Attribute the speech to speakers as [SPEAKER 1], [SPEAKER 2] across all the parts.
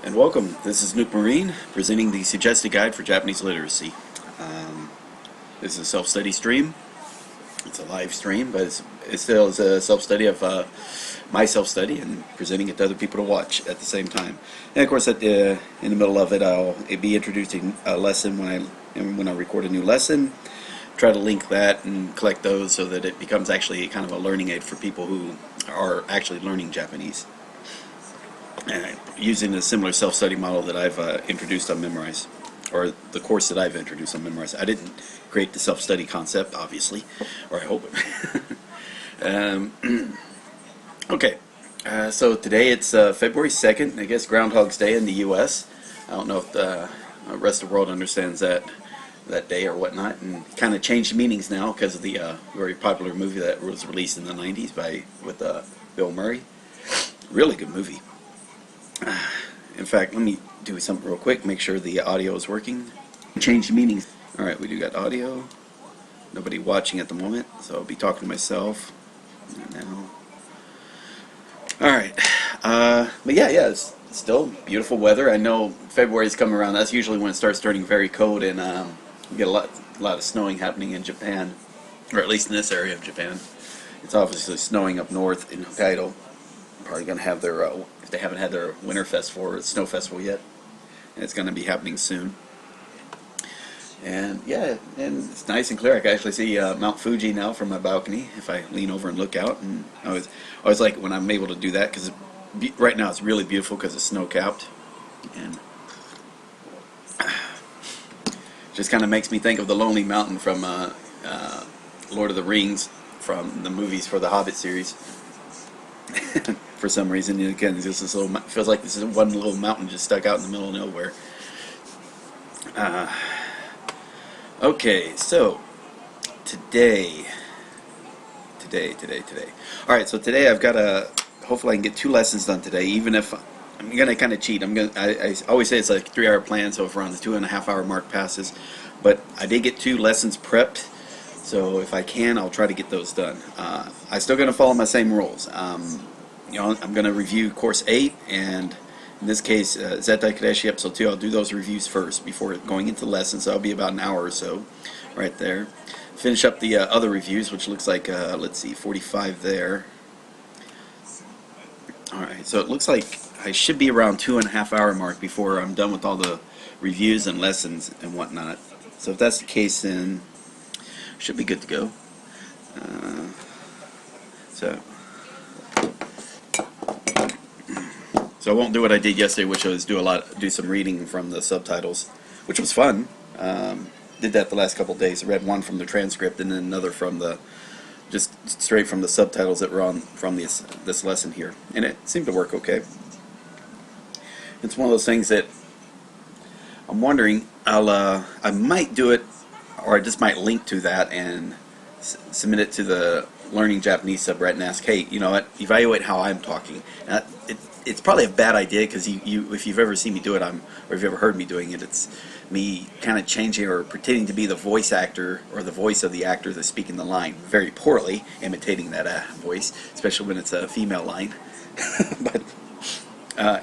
[SPEAKER 1] And welcome. This is Nuke Marine presenting the suggested guide for Japanese literacy. This is a self-study stream. It's a live stream, but it still is a self-study of my self-study and presenting it to other people to watch at the same time. And of course, in the middle of it, I'll be introducing a lesson when I record a new lesson. Try to link that and collect those so that it becomes actually kind of a learning aid for people who are actually learning Japanese. Using a similar self-study model that I've introduced on Memrise, or the course that I've introduced on Memrise. I didn't create the self-study concept, obviously, or I hope it. Okay, so today it's February 2nd, I guess Groundhog's Day in the U.S. I don't know if the rest of the world understands that day or whatnot, and kind of changed meanings now because of the very popular movie that was released in the 90s with Bill Murray. Really good movie. In fact, let me do something real quick, make sure the audio is working. Change meanings. Alright, we do got audio. Nobody watching at the moment, so I'll be talking to myself now. Alright, but yeah, it's still beautiful weather. I know February's coming around. That's usually when it starts turning very cold, and we get a lot of snowing happening in Japan, or at least in this area of Japan. It's obviously snowing up north in Hokkaido. Probably going to have their, if they haven't had their winter festival or snow festival yet, and it's going to be happening soon. And yeah, and it's nice and clear. I can actually see Mount Fuji now from my balcony if I lean over and look out. And I always like when I'm able to do that, because right now it's really beautiful because it's snow capped, and just kind of makes me think of the Lonely Mountain from Lord of the Rings, from the movies for the Hobbit series. For some reason, again, this is feels like this is one little mountain just stuck out in the middle of nowhere. Okay, so today. All right, so today I've got hopefully I can get 2 lessons done today. Even if I'm gonna kind of cheat, I always say it's like a 3-hour plan, so if around the 2.5-hour mark passes, but I did get 2 lessons prepped. So if I can, I'll try to get those done. I'm still going to follow my same rules. I'm going to review Course 8, and in this case, Zettai Kadeshi Episode 2. I'll do those reviews first before going into lessons. So that'll be about an hour or so right there. Finish up the other reviews, which looks like, let's see, 45 there. Alright, so it looks like I should be around 2.5-hour mark before I'm done with all the reviews and lessons and whatnot. So if that's the case, then should be good to go. So I won't do what I did yesterday, which was do some reading from the subtitles, which was fun. Did that the last couple of days. I read one from the transcript and then another from just straight from the subtitles that were on from this lesson here, and it seemed to work okay. It's one of those things that I'm wondering I might do it, or I just might link to that and submit it to the Learning Japanese subreddit and ask, hey, you know what, evaluate how I'm talking. It's probably a bad idea, because if you've ever seen me do it, or if you've ever heard me doing it, it's me kind of changing or pretending to be the voice actor or the voice of the actor that's speaking the line very poorly, imitating that voice, especially when it's a female line. But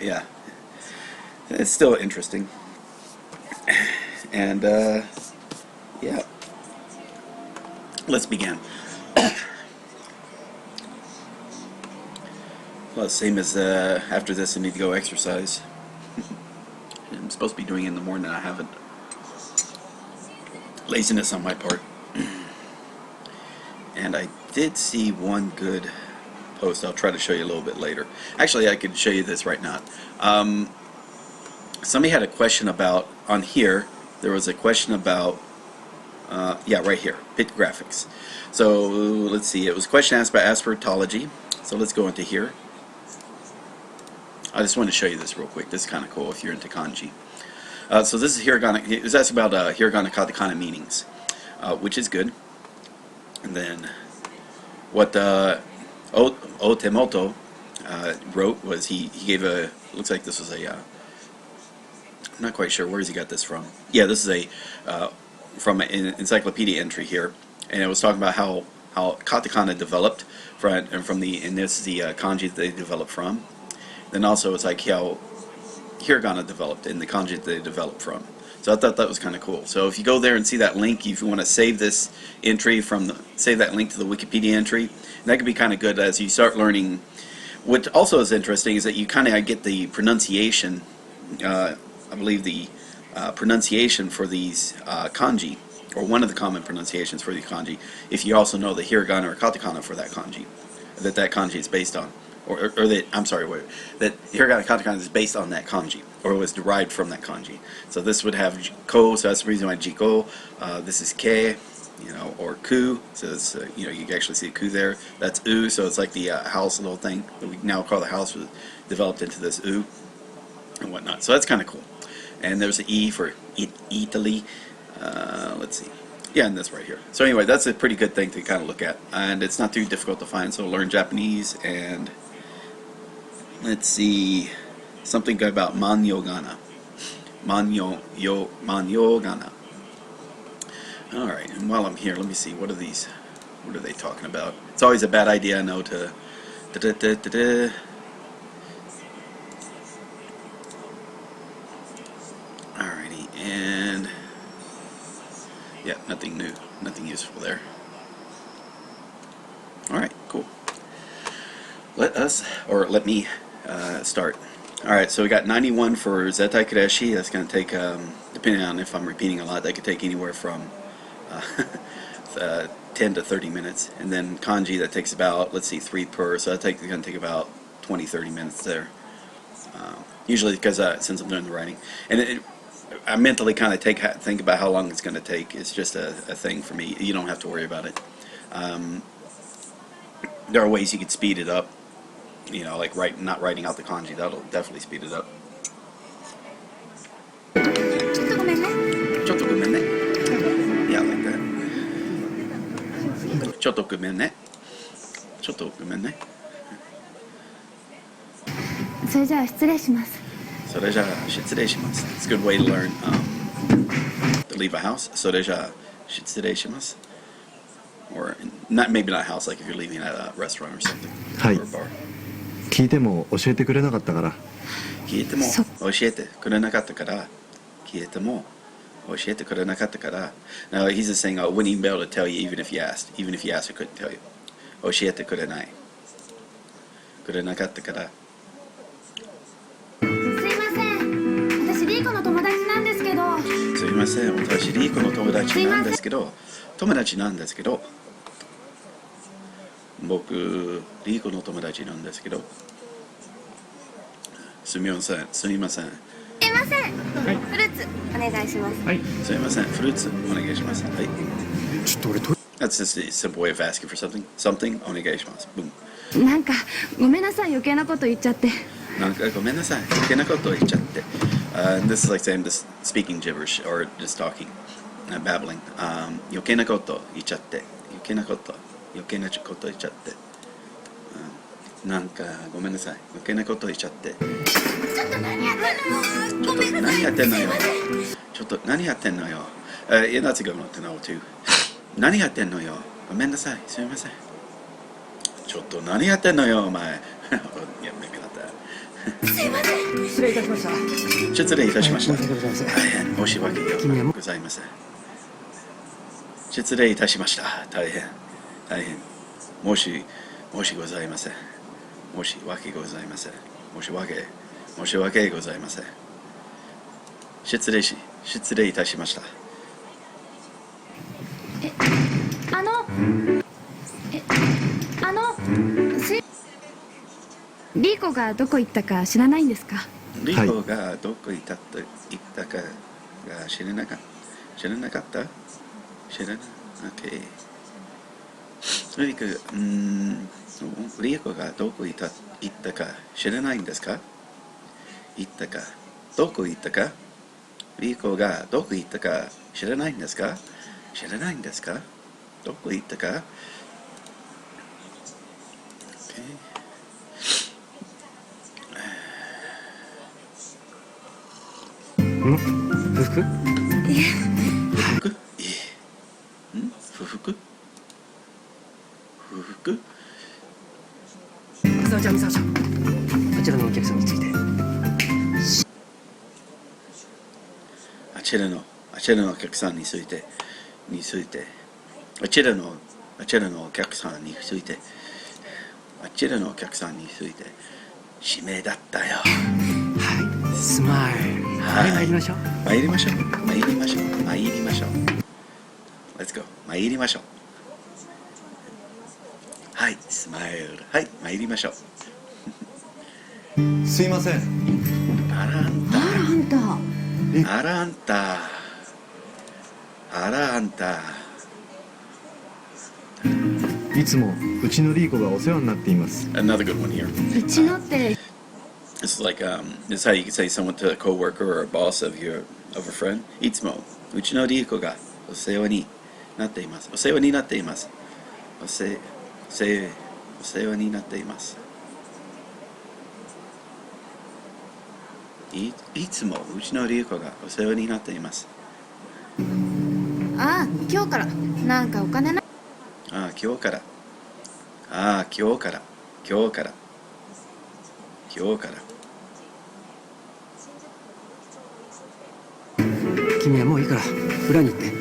[SPEAKER 1] yeah, it's still interesting. And yeah, let's begin. Well, same as after this, I need to go exercise. I'm supposed to be doing it in the morning. I haven't. Laziness on my part. And I did see one good post. I'll try to show you a little bit later. Actually, I could show you this right now. Somebody had a question about, on here, there was a question about, yeah, right here, pictographics. So let's see, it was a question asked by aspirtology. So let's go into here. I just want to show you this real quick. This is kind of cool if you're into kanji. So this is hiragana. It was asked about hiragana katakana meanings, which is good. And then what Otemoto wrote was he gave a, looks like this was a, I'm not quite sure where's he got this from. Yeah, this is from an encyclopedia entry here, and it was talking about how katakana developed and this is the kanji that they developed from. Then also it's like how hiragana developed and the kanji that they developed from. So I thought that was kind of cool. So if you go there and see that link, if you want to save this entry save that link to the Wikipedia entry, and that could be kind of good as you start learning. What also is interesting is that you kind of get the pronunciation. I believe the pronunciation for these kanji, or one of the common pronunciations for these kanji, if you also know the hiragana or katakana for that kanji, that kanji is based on. Or that, I'm sorry, that hiragana katakana is based on that kanji, or was derived from that kanji. So this would have ko, so that's the reason why jiko. This is ke, or ku, so it's, you can actually see a ku there. That's u, so it's like the house little thing that we now call the house, was developed into this u and whatnot. So that's kind of cool. And there's an e for Italy. Let's see. Yeah, and that's right here. So anyway, that's a pretty good thing to kind of look at, and it's not too difficult to find. So learn Japanese, and let's see, something about manyogana. Manyogana. All right, and while I'm here, let me see, what are they talking about? It's always a bad idea, I know, to alrighty, and yeah, nothing new, nothing useful there. Alright, cool. Let me start. Alright, so we got 91 for Zettai Kureshi. That's going to take, depending on if I'm repeating a lot, that could take anywhere from 10 to 30 minutes. And then Kanji, that takes about, let's see, 3 per, so that's going to take about 20-30 minutes there. Usually because since I'm doing the writing. And I mentally kind of think about how long it's going to take. It's just a thing for me. You don't have to worry about it. There are ways you could speed it up. Like not writing out the kanji. That'll definitely speed it up. ちょっとごめんね. Yeah, like that. ちょっとごめんね. ちょっとごめんね.
[SPEAKER 2] それじゃあ失礼します。
[SPEAKER 1] それじゃあ失礼します. It's a good way to learn to leave a house. それじゃあ失礼します. Or maybe not house, like if you're leaving at a restaurant or something.
[SPEAKER 3] はい。
[SPEAKER 1] Or a bar.
[SPEAKER 3] 聞いても教えてくれなかったから。
[SPEAKER 1] 聞いても教えてくれなかったから。聞いても教えてくれなかったから. Now he's just saying I wouldn't even be able to tell you even if you asked. Even if you asked, I couldn't tell you. 教えてくれない. くれなかったから.
[SPEAKER 2] すいません。私リーコの友達なんですけど。
[SPEAKER 1] すいません。私リーコの友達なんですけど。友達なんですけど。僕リーコの友達なんですけど。すみません。すみません。
[SPEAKER 2] すいません。はい、フルーツお願いします。
[SPEAKER 1] はい。すみません。フルーツお願いします。はい。
[SPEAKER 3] ちょっと俺
[SPEAKER 1] That's just a simple way of asking for something. Something お願いします。Boom.
[SPEAKER 2] なんかごめんなさい、余計なこと言っちゃって。
[SPEAKER 1] なんかごめんなさい。余計なこと言っちゃって。And this is like saying just speaking gibberish or just talking, babbling. 余計なこと言っちゃって。余計なこと言っちゃって。なんかごめんなさい。余計なこと言っちゃって。ちょっと何やってんのよ。ちょっと何やってんのよ。Yeah, that's a good one to know too. 何やってんのよ。ごめんなさい。すみません。ちょっと何やってんのよ、お前。Yeah, maybe not that.
[SPEAKER 2] すいません。失礼いたしました。
[SPEAKER 1] 失礼いたしました。
[SPEAKER 3] 申し訳ございません。
[SPEAKER 1] 大変申し訳ございません。失礼いたしました。大変申しございません。申し訳ございません。申し訳ございません。失礼いたしました。
[SPEAKER 2] リーコがどこ行ったか知らないんですか？
[SPEAKER 1] リーコがどこ行ったかが知らなかった？知らな、OK。とにかく、リーコがどこ行ったか知らないんですか？どこ行ったか？リーコがどこ行ったか知らないんですか？どこ行ったか？
[SPEAKER 3] 不服？
[SPEAKER 1] 不服？
[SPEAKER 3] 浅尾ちゃん、こちらのお客様について。
[SPEAKER 1] あちらのお客さんについて、あちらのお客さんについて、あちらのお客さんについて、指名だったよ。
[SPEAKER 4] はい、スマイル。はい、参りましょう。
[SPEAKER 1] 参りましょう。Let's go. 参りましょう。はい、スマイル。はい、参りましょう。
[SPEAKER 3] すいません。
[SPEAKER 1] あらあんた。
[SPEAKER 3] いつもうちのリーコがお世話になっています。
[SPEAKER 1] Another good one here.
[SPEAKER 2] うちのって
[SPEAKER 1] It's like this is how you can say someone to a coworker or a boss of a friend. いつもうちのリーコがお世話になっています。お世話になっています。お世話になっています。いつもうちのリーコがお世話になっています。
[SPEAKER 2] ああ今日からなんかお金な
[SPEAKER 1] 今日から。
[SPEAKER 4] 君はもういいから裏に行って。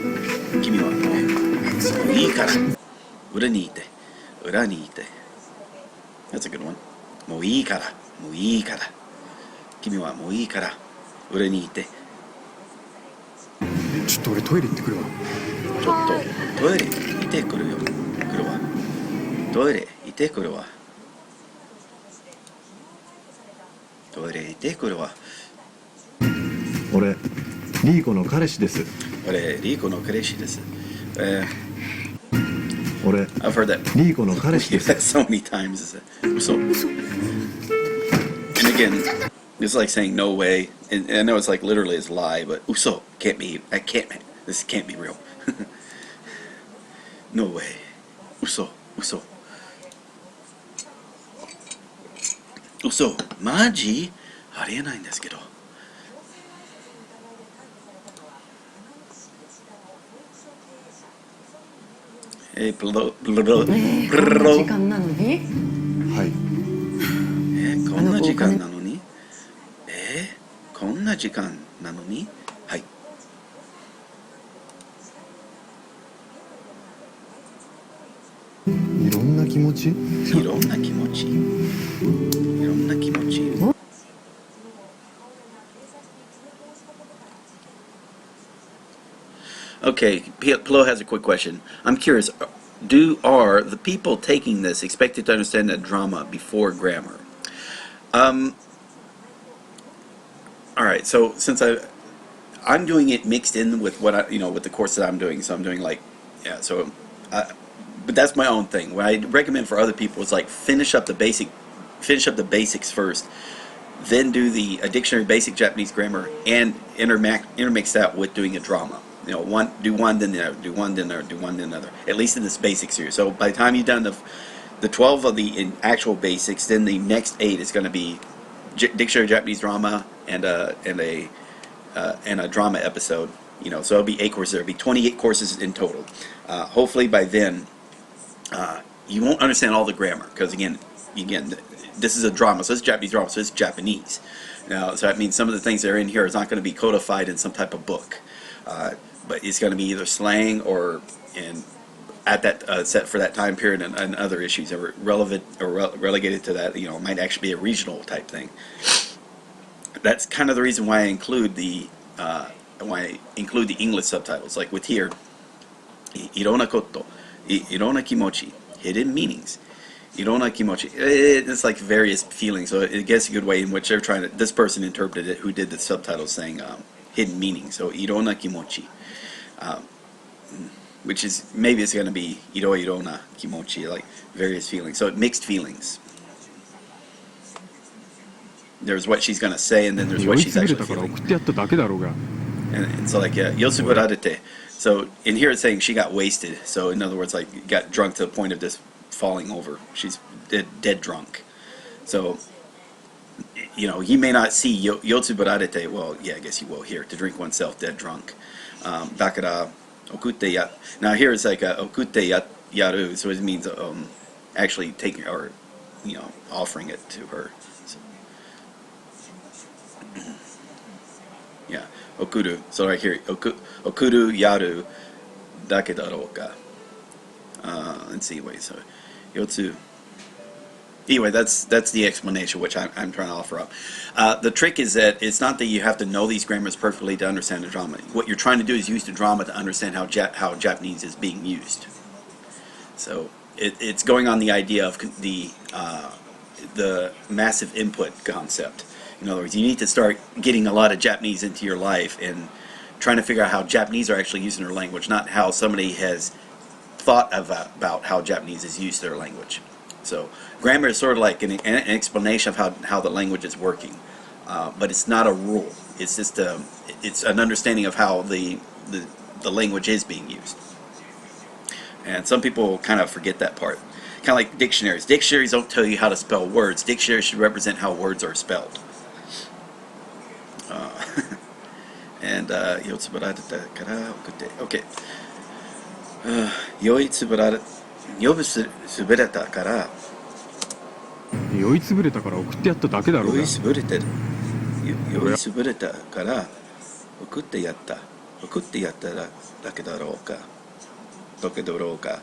[SPEAKER 1] 君はもういいから裏にいて。That's a good one. もういいから君はもういいから裏にいて。
[SPEAKER 3] ちょっと俺トイレ行ってくるわ。
[SPEAKER 1] ちょっとトイレ行ってくるわ。トイレ行ってくるわ。
[SPEAKER 3] 俺リーコの彼氏です。
[SPEAKER 1] 俺リーコの彼氏です。
[SPEAKER 3] 俺
[SPEAKER 1] I've heard that.
[SPEAKER 3] リーコの彼氏
[SPEAKER 1] We've
[SPEAKER 3] です
[SPEAKER 1] had so many times. So, and again, it's like saying no way. And I know it's like literally it's lie, but uso can't be. This can't be real. No way. Uso. マジ？ありえないんですけど。
[SPEAKER 4] こんな時間なのに。
[SPEAKER 3] はい。
[SPEAKER 1] こんな時間なのに？こんな時間なのに？はい。
[SPEAKER 3] いろんな気持ち。
[SPEAKER 1] Okay, Plo has a quick question. I'm curious, are the people taking this expected to understand the drama before grammar? Alright, so since I'm doing it mixed in with with the course that I'm doing, so I'm doing but that's my own thing. What I recommend for other people is like finish up the basics first, then do the dictionary basic Japanese grammar and intermix that with doing a drama. Do one, then the other, do one, then another. At least in this basic series. So by the time you've done the 12 of the actual basics, then the next 8 is going to be dictionary Japanese drama and a drama episode. So it'll be 8 courses. There'll be 28 courses in total. Hopefully by then, you won't understand all the grammar because again, this is a drama, so it's Japanese drama, so it's Japanese. So that means some of the things that are in here is not going to be codified in some type of book. But it's going to be either slang or at that set for that time period and other issues that are relevant or relegated to that. It might actually be a regional type thing. That's kind of the reason why I include the English subtitles. Like with here, irona koto, irona kimochi, hidden meanings. Irona kimochi. It's like various feelings. So it gets a good way in which they're trying to. This person interpreted it, who did the subtitles, saying hidden meanings. So irona kimochi. Which is maybe it's going to be irona kimochi, like various feelings. So mixed feelings. There's what she's going to say, and then there's what she's actually feeling. And so like yotsuburarete. So in here it's saying she got wasted. So in other words, like got drunk to the point of just falling over. She's dead drunk. So he may not see yotsuburarete. Well, yeah, I guess he will here, to drink oneself dead drunk. Dakara okute ya. Now here it's like okute yaru, so it means actually taking or offering it to her. So. Yeah. Okuru. So right here, okuru yaru dake daro ka. Let's see. Wait. So, yotsu. Anyway, that's the explanation which I'm trying to offer up. The trick is that it's not that you have to know these grammars perfectly to understand the drama. What you're trying to do is use the drama to understand how Japanese is being used. So it's going on the idea of the massive input concept. In other words, you need to start getting a lot of Japanese into your life and trying to figure out how Japanese are actually using their language, not how somebody has thought about how Japanese is used their language. So grammar is sort of like an explanation of how the language is working, but it's not a rule. It's just it's an understanding of how the language is being used. And some people kind of forget that part. Kind of like dictionaries. Dictionaries don't tell you how to spell words. Dictionaries should represent how words are spelled. And okay. 酔いつぶられ酔いつぶれたから
[SPEAKER 3] 酔いつぶれたから送ってやっただけだろうが。
[SPEAKER 1] 酔いつぶれてる酔いつぶれたから送ってやっただけだろうかだけだろうか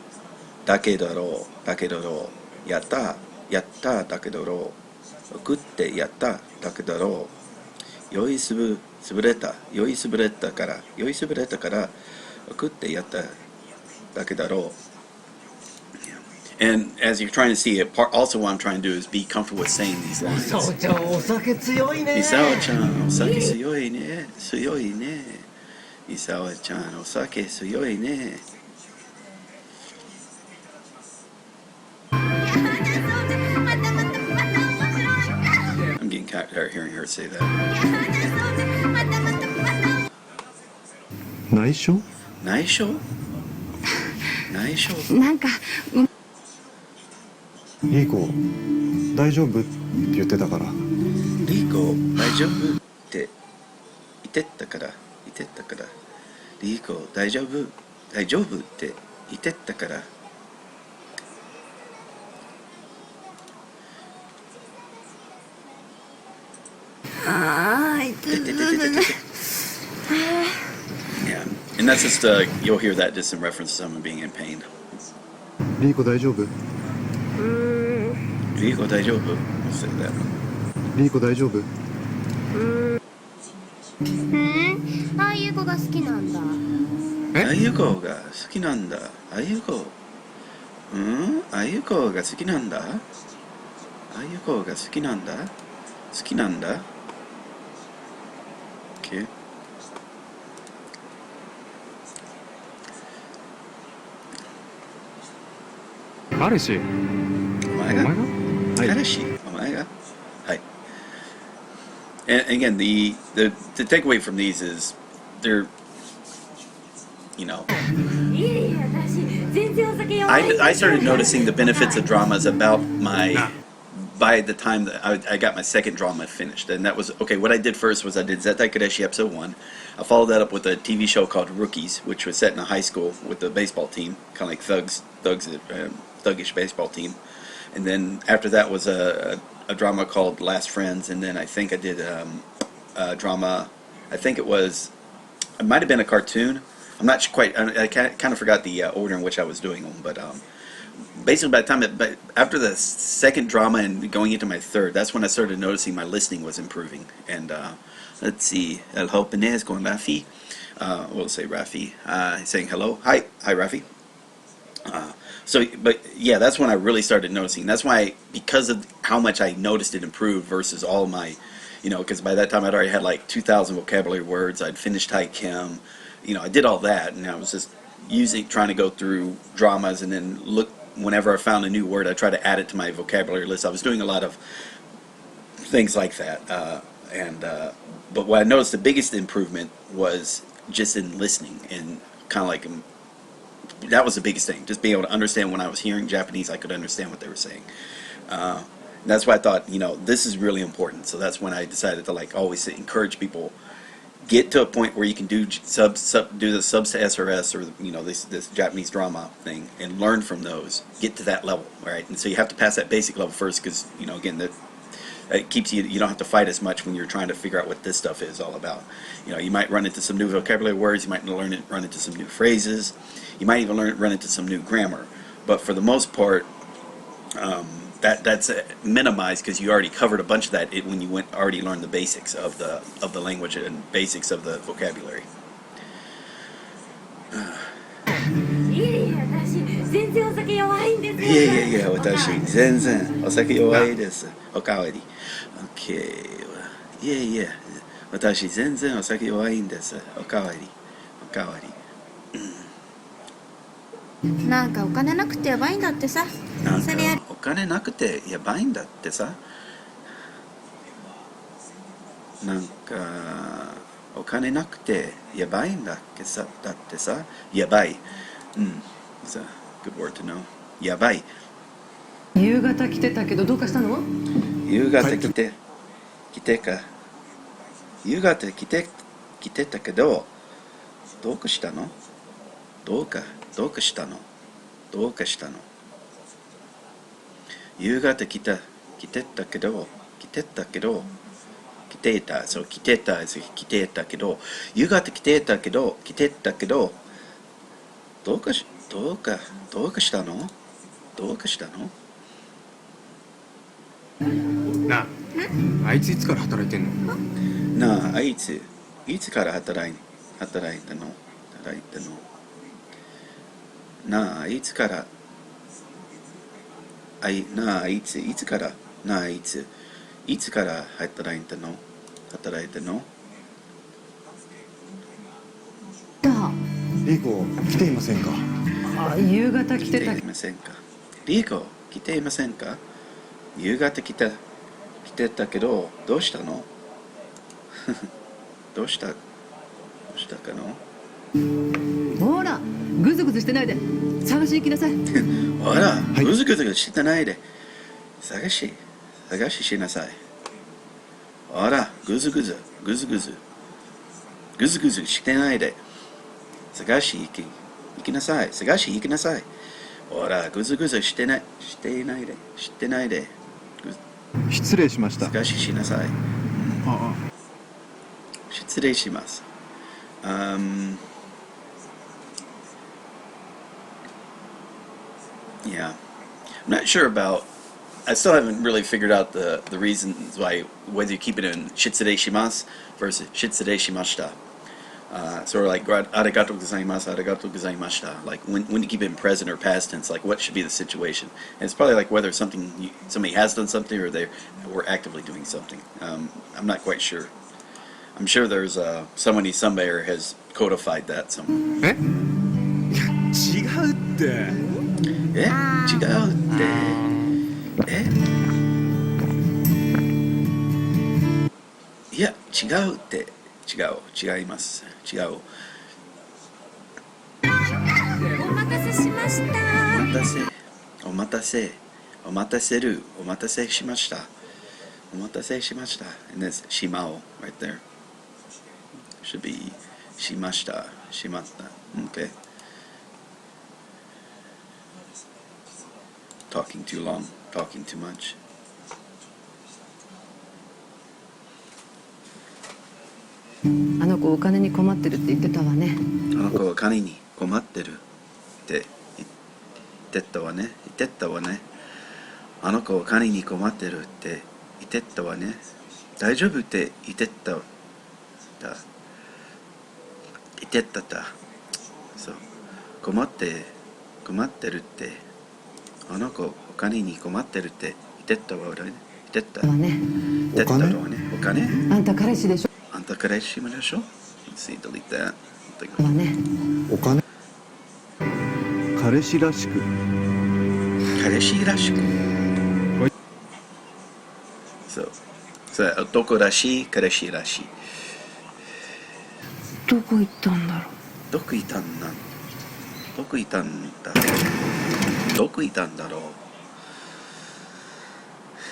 [SPEAKER 1] だけだろうやっただけだろう送ってやっただけだろう酔いつぶれたから送ってやっただけだろう And as you're trying to see it, also what I'm trying to do is be comfortable with saying these lines.
[SPEAKER 4] ミサオちゃんお酒強いね。
[SPEAKER 1] ミサオちゃんお酒強いね強いねミサオちゃんお酒強いね I'm getting tired of hearing her say that.
[SPEAKER 3] 内緒？
[SPEAKER 1] 内緒内緒
[SPEAKER 2] なんか
[SPEAKER 3] リーコ大丈夫って言ってたから。
[SPEAKER 1] リーコ大丈夫って言ってたからリーコ大丈夫って言ってたから
[SPEAKER 2] あーいつ
[SPEAKER 1] Yeah, and that's just you'll hear that just in reference to someone being in pain.
[SPEAKER 3] リーコ大丈夫？
[SPEAKER 1] リーコ大丈夫 We'll say that.
[SPEAKER 3] リーコ大丈夫？
[SPEAKER 2] ああいう子が好きなんだ
[SPEAKER 1] ああいう子が好きなんだああいう子ああいう子が好きなんだああいう子が好きなんだ好きなんだ Okay.
[SPEAKER 3] 彼氏？
[SPEAKER 1] お前が
[SPEAKER 3] お前が？はい。
[SPEAKER 1] 彼氏お前がはい And again, the takeaway from these is they're, you know,
[SPEAKER 2] いやいや私全然お酒弱い
[SPEAKER 1] I started noticing the benefits of dramas about by the time that I got my second drama finished. And that was, okay, what I did first was I did Zettai Kadeshi episode 1. I followed that up with a TV show called Rookies, which was set in a high school with a baseball team, kind of like thuggish baseball team. And then after that was a drama called Last Friends, and then I think I did a drama, I think it might have been a cartoon. I'm not quite, I kind of forgot the order in which I was doing them, but basically by the time, after the second drama and going into my third, that's when I started noticing my listening was improving. And let's see, El Hopenez con Rafi, we'll say Rafi, saying hello. Hi Rafi. But yeah, that's when I really started noticing. That's why, because of how much I noticed it improved versus all my, because by that time I'd already had like 2,000 vocabulary words. I'd finished Thai Chem, I did all that, and I was just trying to go through dramas and then look, whenever I found a new word, I try to add it to my vocabulary list. I was doing a lot of things like that, but what I noticed the biggest improvement was just in listening, and kind of like that was the biggest thing, just being able to understand. When I was hearing Japanese, I could understand what they were saying. That's why I thought, this is really important. So that's when I decided to always encourage people, get to a point where you can do the subs to SRS, or this Japanese drama thing, and learn from those. Get to that level, right? And so you have to pass that basic level first, because again, it keeps you, you don't have to fight as much when you're trying to figure out what this stuff is all about. You know, you might run into some new vocabulary words, you might run into some new phrases, you might even run into some new grammar. But for the most part, that's minimized because you already covered a bunch of that when you already learned the basics of the language and basics of the vocabulary.
[SPEAKER 2] いえいえ、私全然お酒弱いんです。
[SPEAKER 1] いやいやいや、私全然お酒弱いです。おかわり。OK。いやいや、私全然お酒弱いんです。おかわり。おかわり。
[SPEAKER 2] なんかお金なくてやばいんだってさ。
[SPEAKER 1] なんか
[SPEAKER 2] それや
[SPEAKER 1] お金なくてやばいんだってさ。なんかお金なくてやばいんだってさ。だってさ、やばい。It's a good word to know. やばい。
[SPEAKER 4] 夕方来てたけどどうかしたの？
[SPEAKER 1] 夕方来てか。夕方来てたけど、どうかしたの？どうかしたの？どうかしたの？夕方来てたけど、来てたけど、来てたけど、夕方来てたけど、どうかしたの？どうかしたの？
[SPEAKER 5] なあ、あいついつから働いてんの？
[SPEAKER 1] なあ、あいついつから働いたの？なあ、あいつからなあ、あいついつから働いたの？
[SPEAKER 4] だ。
[SPEAKER 3] リーコ来ていませんか？
[SPEAKER 4] あ、夕方来てた。
[SPEAKER 1] いませんか？リーコ来ていませんか？夕方来てたけど、どうしたの？どうしたかの？
[SPEAKER 4] ほら、ぐずぐずしてないで探しに行きなさい。
[SPEAKER 1] ほら、ぐずぐずしてないで探ししなさい。ほら、ぐずぐずしてないで探し行きなさい。ほら、ぐずぐずしてないで
[SPEAKER 3] 失礼しました。
[SPEAKER 1] 探ししなさい。
[SPEAKER 3] あ
[SPEAKER 1] 失礼します。Yeah, I'm not sure about. I still haven't really figured out the reasons why, whether you keep it in shitsurei shimasu versus shitsurei shimashita. Sort of like arigatou gozaimashita. Like when you keep it in present or past tense, like what should be the situation? And it's probably like whether somebody has done something or they were actively doing something. I'm not quite sure. I'm sure there's somebody somewhere has codified that somewhere.
[SPEAKER 5] 違うって。
[SPEAKER 1] 違うっていや違うって違います違う
[SPEAKER 2] お待たせしました。
[SPEAKER 1] お待たせしました and this shimao right there should be shimatta. Okay, talking too long, talking too much.
[SPEAKER 4] あの子お金に困ってるって言ってたわね。
[SPEAKER 1] あの子は金に困ってるって言ってたわね。あの子は金に困ってるって言ってたわね。大丈夫って言ってた。そう。困ってるって。あの子お金に困ってるって言ってたわね。言ってたわね。お金？
[SPEAKER 4] あんた彼氏でしょ。
[SPEAKER 1] あんた彼氏もでしょ？ Let's see, delete that.
[SPEAKER 4] わね。
[SPEAKER 3] お金？彼氏らしく。
[SPEAKER 1] そう男らしい、彼氏らしい。
[SPEAKER 4] どこ行ったんだろう。
[SPEAKER 1] どこいたんだろう。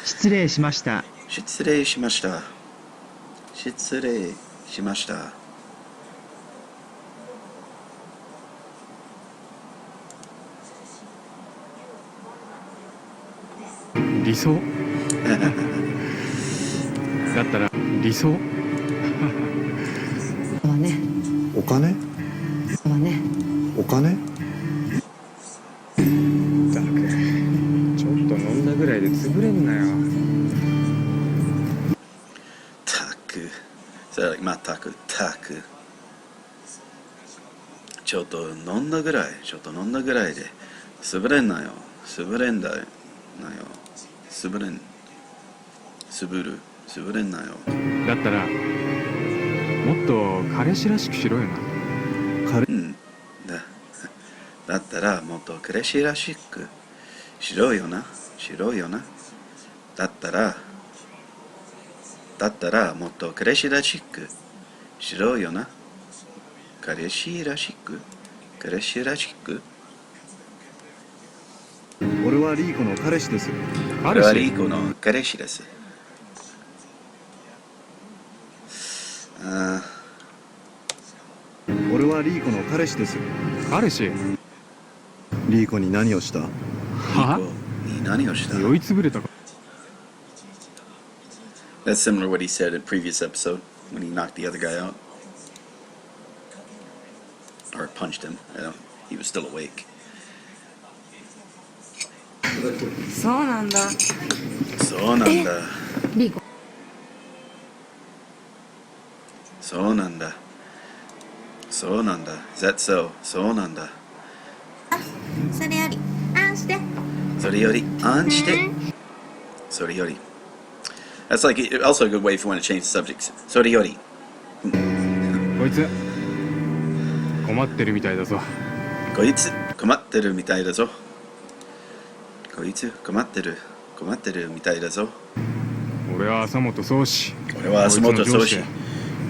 [SPEAKER 6] 失礼しました。
[SPEAKER 5] 理想？ったら理想
[SPEAKER 4] はね
[SPEAKER 3] お金
[SPEAKER 4] はね
[SPEAKER 3] お金
[SPEAKER 5] だくちょっと飲んだぐらいで潰れんなよ。
[SPEAKER 1] タク。So like まあタクタク。ちょっと飲んだぐらいで潰れんなよ。潰れんなよ。潰れんなよ。
[SPEAKER 5] だったらもっと彼氏らしくしろよな。
[SPEAKER 1] うんだったらもっと彼氏らしくしろよな。だったらもっと彼氏らしくしろよな。彼氏らしく
[SPEAKER 3] 俺はリーコの彼氏です。
[SPEAKER 1] 俺はリーコの彼氏です。
[SPEAKER 3] 俺はリーコの彼氏です。
[SPEAKER 5] 彼氏
[SPEAKER 3] リーコに何をした？
[SPEAKER 1] リー
[SPEAKER 5] は
[SPEAKER 1] コに何をした
[SPEAKER 5] 酔いつぶれたか。
[SPEAKER 1] That's similar to what he said in previous episode when he knocked the other guy out. Or punched him. He was still awake.
[SPEAKER 7] そうなんだ。
[SPEAKER 1] そうなんだ。
[SPEAKER 2] リーコ
[SPEAKER 1] そうなんだ。Is that so? そうなんだ。
[SPEAKER 2] それよりあんして
[SPEAKER 1] それより、あんして。それより。That's like also a good way if you want to change the subjects. それより。
[SPEAKER 5] こいつ困ってるみたいだぞ。
[SPEAKER 1] こいつ困ってるみたいだぞ。こいつ困ってるみたいだぞ。
[SPEAKER 5] 俺は朝本宗師。
[SPEAKER 1] 俺は足元宗師。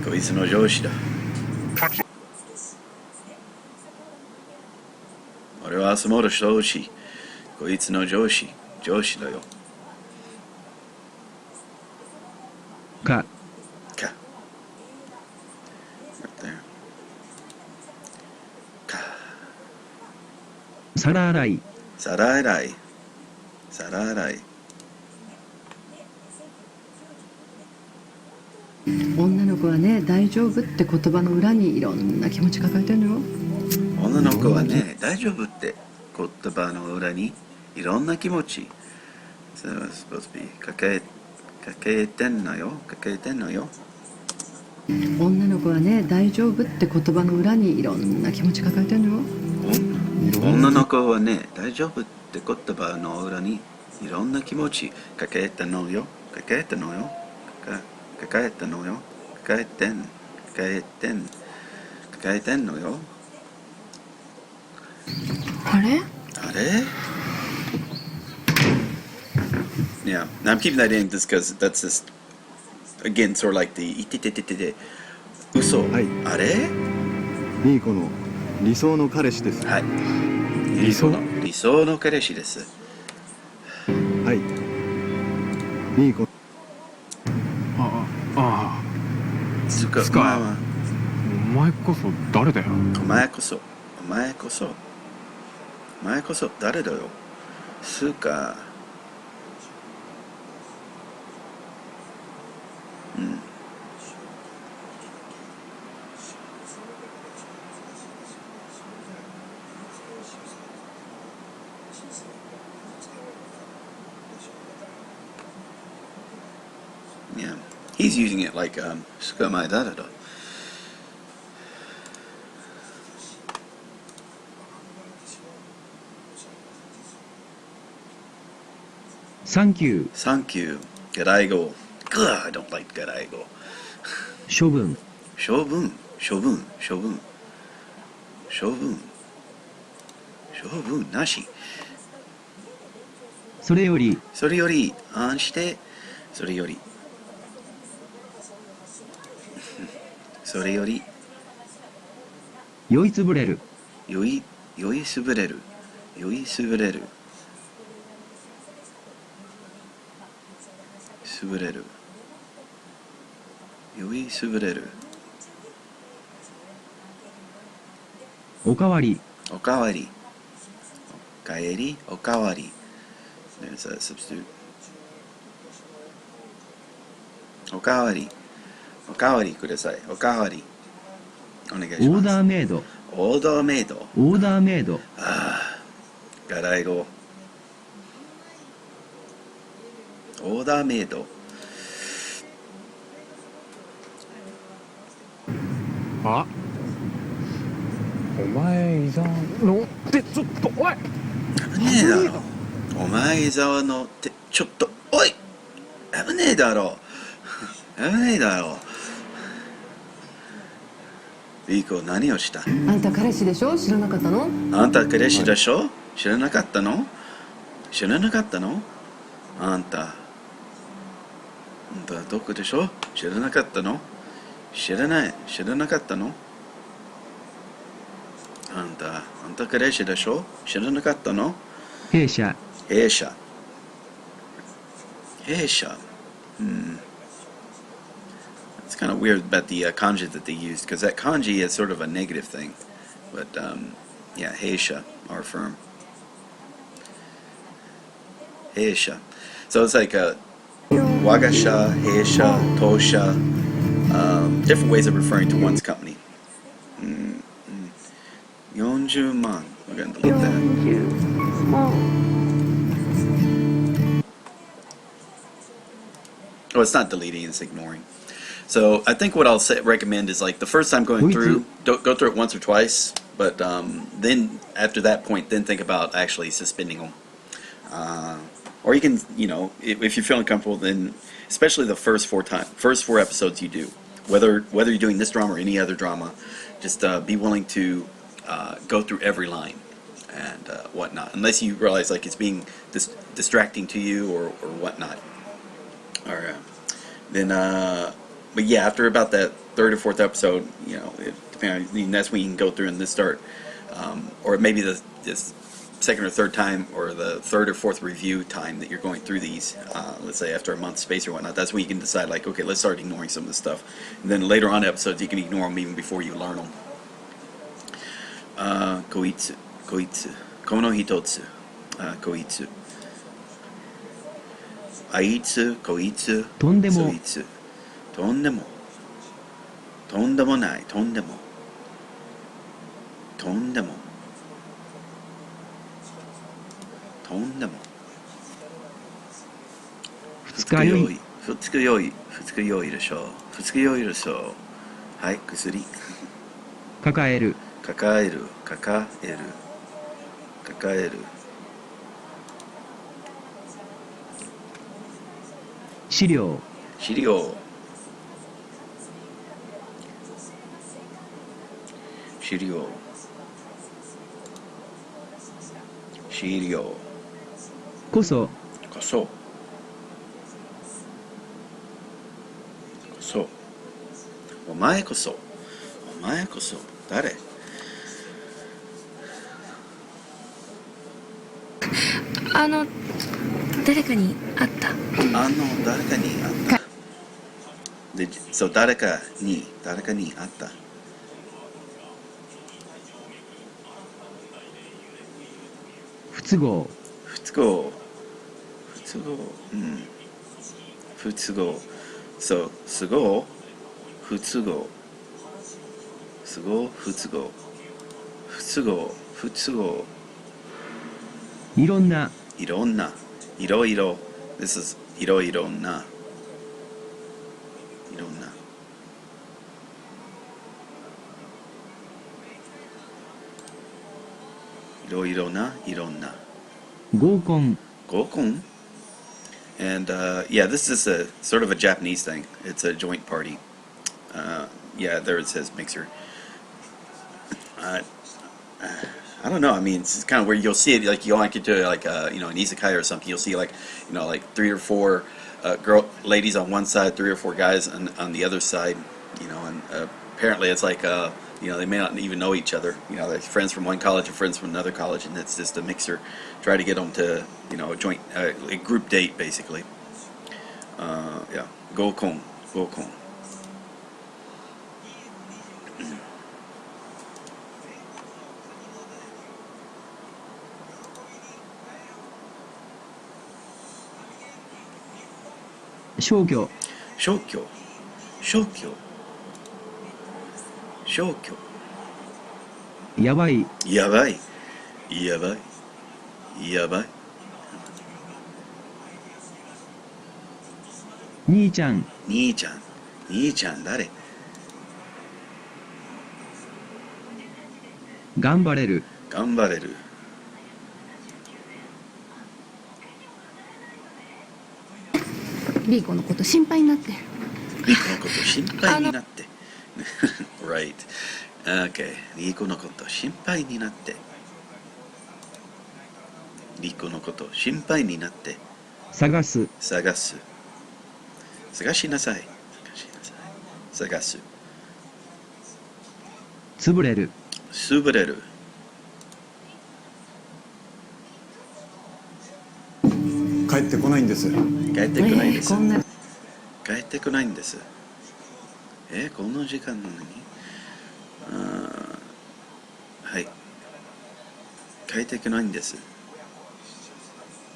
[SPEAKER 1] こいつの上司だ。俺は足元宗師。こいつの上司だよ。
[SPEAKER 6] か
[SPEAKER 1] か。Right there. か。
[SPEAKER 6] 皿洗い
[SPEAKER 1] 皿洗い。
[SPEAKER 4] 女の子はね大丈夫って言葉の裏にいろんな気持ち抱えてるのよ。
[SPEAKER 1] 女の子はね、大丈夫って言葉の裏にいろんな気持ち。So it's supposed to be 抱えてんのよ。
[SPEAKER 4] 女の子はね大丈夫って言葉の裏にいろんな気持ち抱えてるのよ。
[SPEAKER 1] 女の子はね、大丈夫って言葉の裏にいろんな気持ち抱えてんのよ。抱えてんのよ。
[SPEAKER 7] あれ？
[SPEAKER 1] Yeah, now I'm keeping that in just because that's just again sort of like the 嘘、
[SPEAKER 3] はい
[SPEAKER 1] あれ
[SPEAKER 3] リーコの理想の彼氏です。
[SPEAKER 1] はい、
[SPEAKER 5] 理想
[SPEAKER 1] 理想の彼氏です。
[SPEAKER 3] はいリーコ
[SPEAKER 5] あ
[SPEAKER 1] つか
[SPEAKER 5] つかお前こそ誰だよ。
[SPEAKER 1] お前こそ誰だよ。つかYeah, he's using it like, つかお前誰だ。
[SPEAKER 6] サンキュー
[SPEAKER 1] Thank you. ガライゴ。I don't like ガライゴ。
[SPEAKER 6] 処分
[SPEAKER 1] 処分なし。
[SPEAKER 6] それより
[SPEAKER 1] それよりあんしてそれより
[SPEAKER 6] 酔いつぶれる
[SPEAKER 1] 酔いすぶれる
[SPEAKER 6] おかわり
[SPEAKER 1] おかわりおかわり There's a substitute おかわりおかわりください。おかわりお願いします。
[SPEAKER 6] オーダーメイド
[SPEAKER 1] オーダーメイド。
[SPEAKER 6] オーダーメイド
[SPEAKER 1] ああ、ガライ語。オーダーメイド。
[SPEAKER 5] あ、お前伊沢のってちょっとおい。
[SPEAKER 1] 危ねえだろ。お前伊沢のってちょっとおい。危ねえだろ。危ねえだろ。リーコ何をした？
[SPEAKER 4] あんた彼氏でしょ？知らなかったの？
[SPEAKER 1] あんた彼氏でしょ？知らなかったの？知らなかったの？あんたどこでしょ？知らなかったの？知らなかったの？あんた彼氏でしょ？知らなかったの？
[SPEAKER 6] 弊社
[SPEAKER 1] 弊社。It's kind of weird about the kanji that they used, because that kanji is sort of a negative thing. But yeah, Heisha, our firm. Heisha. So it's like Wagasha, Heisha, Tosha, different ways of referring to one's company. 40万. We're going to delete that. Oh, it's not deleting, it's ignoring. So I think what I'll recommend is, like, the first time going through, don't go through it once or twice, but then after that point, then think about actually suspending them. Or you can, if you're feeling comfortable, then especially the first four episodes you do, whether you're doing this drama or any other drama, just be willing to go through every line and whatnot, unless you realize like it's being distracting to you or whatnot. Or then, but yeah, after about that third or fourth episode, that's when you can go through and then start, or maybe this second or third time, or the third or fourth review time that you're going through these, let's say after a month's space or whatnot, that's when you can decide, like, okay, let's start ignoring some of this stuff. And then later on episodes, you can ignore them even before you learn them. Koitsu, kono hitotsu, koitsu. Aitsu, koitsu,
[SPEAKER 6] とんでも
[SPEAKER 1] soitsu. とんでもない、とんでも
[SPEAKER 6] 二日酔い
[SPEAKER 1] 二日酔いでしょう。はい、薬。
[SPEAKER 6] 抱える
[SPEAKER 1] 抱える。
[SPEAKER 6] 資料
[SPEAKER 1] 資料。
[SPEAKER 6] こそ
[SPEAKER 1] お前こそ誰？
[SPEAKER 7] 誰かに会った。
[SPEAKER 1] 誰かに会った。そう、誰かに会った。
[SPEAKER 6] 不都合
[SPEAKER 1] そう、不都合。
[SPEAKER 6] いろんな。
[SPEAKER 1] いろいろ。This is いろな。
[SPEAKER 6] 合コン
[SPEAKER 1] And yeah, this is a sort of a Japanese thing. It's a joint party. Yeah, there it says mixer. I don't know. I mean, it's kind of where you'll see it. Like you like into like an izakaya or something. You'll see like 3 or 4 ladies on one side, 3 or 4 guys on the other side. And apparently it's like they may not even know each other. They're friends from one college and friends from another college, and it's just a mixer. Try to get them to a joint a group date basically. Yeah, gokon.
[SPEAKER 6] 消去
[SPEAKER 1] 消去消去消去
[SPEAKER 6] やばい、
[SPEAKER 1] やばいやばいやばい
[SPEAKER 6] 兄ちゃん、
[SPEAKER 1] 兄ちゃん兄ちゃん誰
[SPEAKER 6] 頑張れる、
[SPEAKER 1] 頑張れる
[SPEAKER 7] リーコのこと心配になって
[SPEAKER 1] リコのこと心配になって right okay リコのこと心配になってリコのこと心配になって
[SPEAKER 6] 探す、
[SPEAKER 1] 探す探しなさい探しなさい探す
[SPEAKER 6] 潰れる、
[SPEAKER 1] 潰れる
[SPEAKER 3] 帰ってこないんです。
[SPEAKER 1] 帰ってこないです、
[SPEAKER 7] こんな
[SPEAKER 1] 帰ってこないんですこの時間なのにはい帰ってこないんです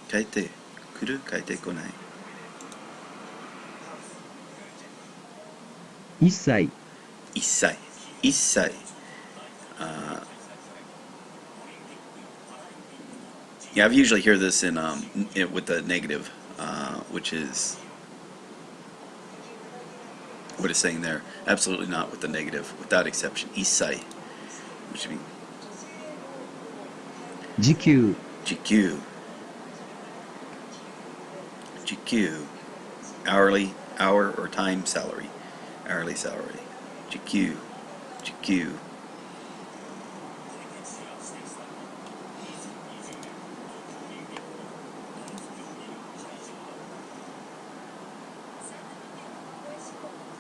[SPEAKER 1] 帰ってくる帰ってこない
[SPEAKER 6] 一切、
[SPEAKER 1] 一切一切Yeah, I've usually hear this in with the negative, which is what it's saying there. Absolutely not with the negative, without exception. Isai, which means
[SPEAKER 6] 時給、
[SPEAKER 1] GQ, GQ, hourly, hour or time salary, hourly salary. GQ, GQ.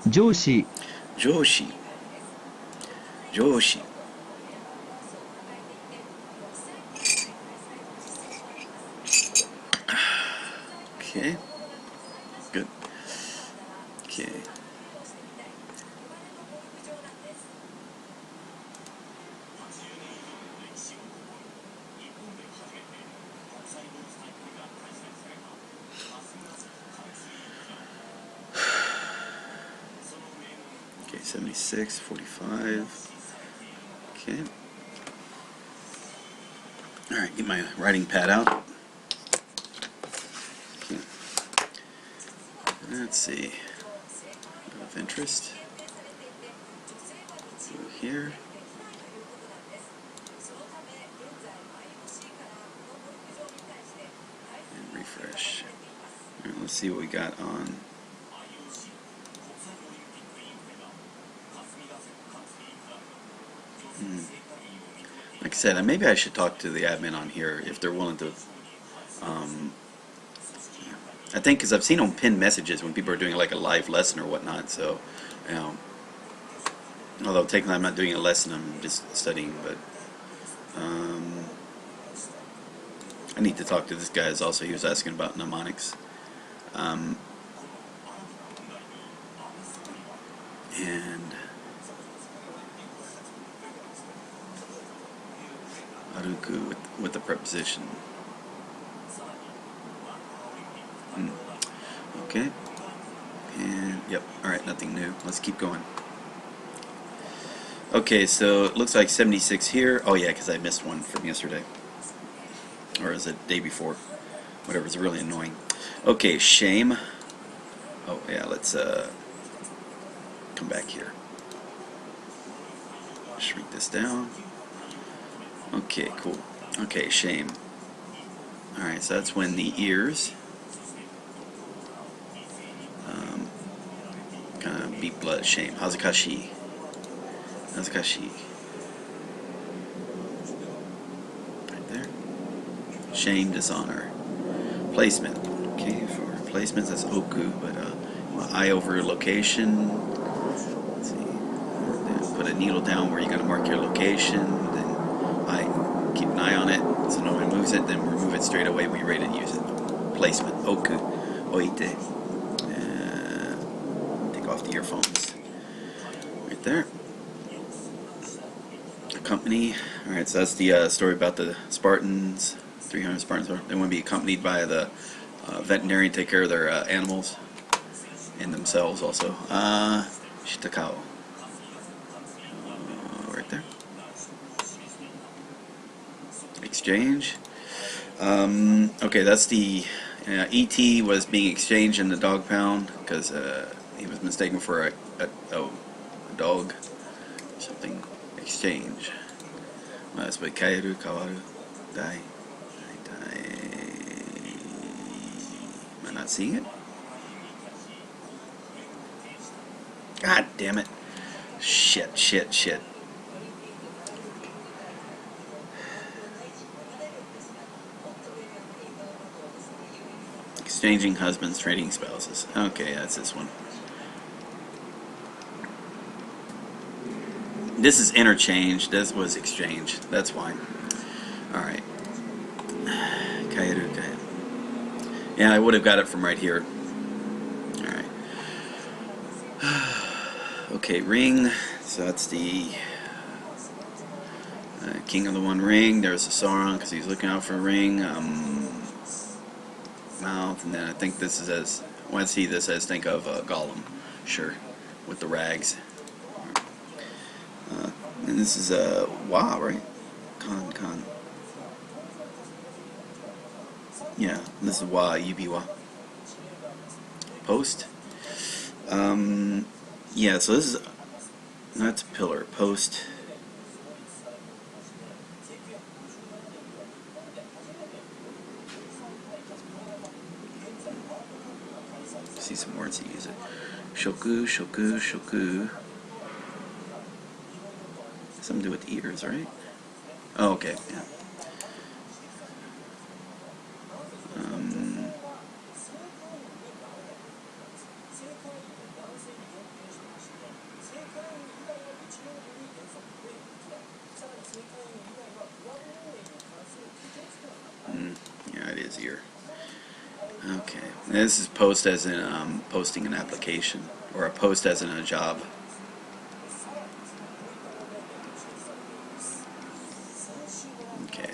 [SPEAKER 6] Joshi,
[SPEAKER 1] 上司上司 Okay, good. Okay. Okay, 76, 45. Okay. All right, get my writing pad out. Okay. Let's see. Of interest. Go here. And refresh. All right, let's see what we got on. Like I said, maybe I should talk to the admin on here if they're willing to. I think because I've seen them pin messages when people are doing like a live lesson or whatnot. So, you know, although technically I'm not doing a lesson, I'm just studying. But I need to talk to this guy. Also, he was asking about mnemonics. And Haruku with the preposition. Okay. And yep. All right. Nothing new. Let's keep going. Okay. So it looks like 76 here. Oh yeah, because I missed one from yesterday, or is it day before? Whatever. It's really annoying. Okay. Shame. Oh yeah. Let's come back here. Shrink this down. Okay, cool. Okay, shame. Alright, so that's when the ears kind of beat blood. Shame. Hazakashi. Hazakashi. Right there. Shame, dishonor. Placement. Okay, for placements, that's oku, but eye over location. Let's see. Then put a needle down where you're going to mark your location. Then keep an eye on it, so no one moves it, then remove it straight away when you're ready to use it. Placement. Oku. Oite. Take off the earphones. Right there. Accompany. Alright, so that's the story about the Spartans. 300 Spartans. They want to be accompanied by the veterinarian to take care of their animals. and themselves also. Shitakao. Right there. Exchange. Okay, that's the E.T. was being exchanged in the dog pound because he was mistaken for a dog or something. Exchange. Well, that's what Kaeru, Kawaru, Dai. Am I not seeing it? God damn it. Shit. Exchanging husbands, trading spouses. Okay, that's this one. This is interchange. This was exchange. That's why. Alright. Kaeru. Yeah, I would have got it from right here. Alright. Okay, ring. So that's the King of the One Ring. There's the Sauron because he's looking out for a ring. Mouth, and then I think this is as when I see this as think of Gollum, sure, with the rags. And this is Wa, right? Con. Yeah, this is Wa, Yubi-Wa. Post. Yeah, so this is that's a pillar. Post. See some words that use it. Shoku. Something to do with ears, right? Oh, okay, yeah. Yeah, it is ear. Okay, and this is post as in posting an application, or a post as in a job. Okay,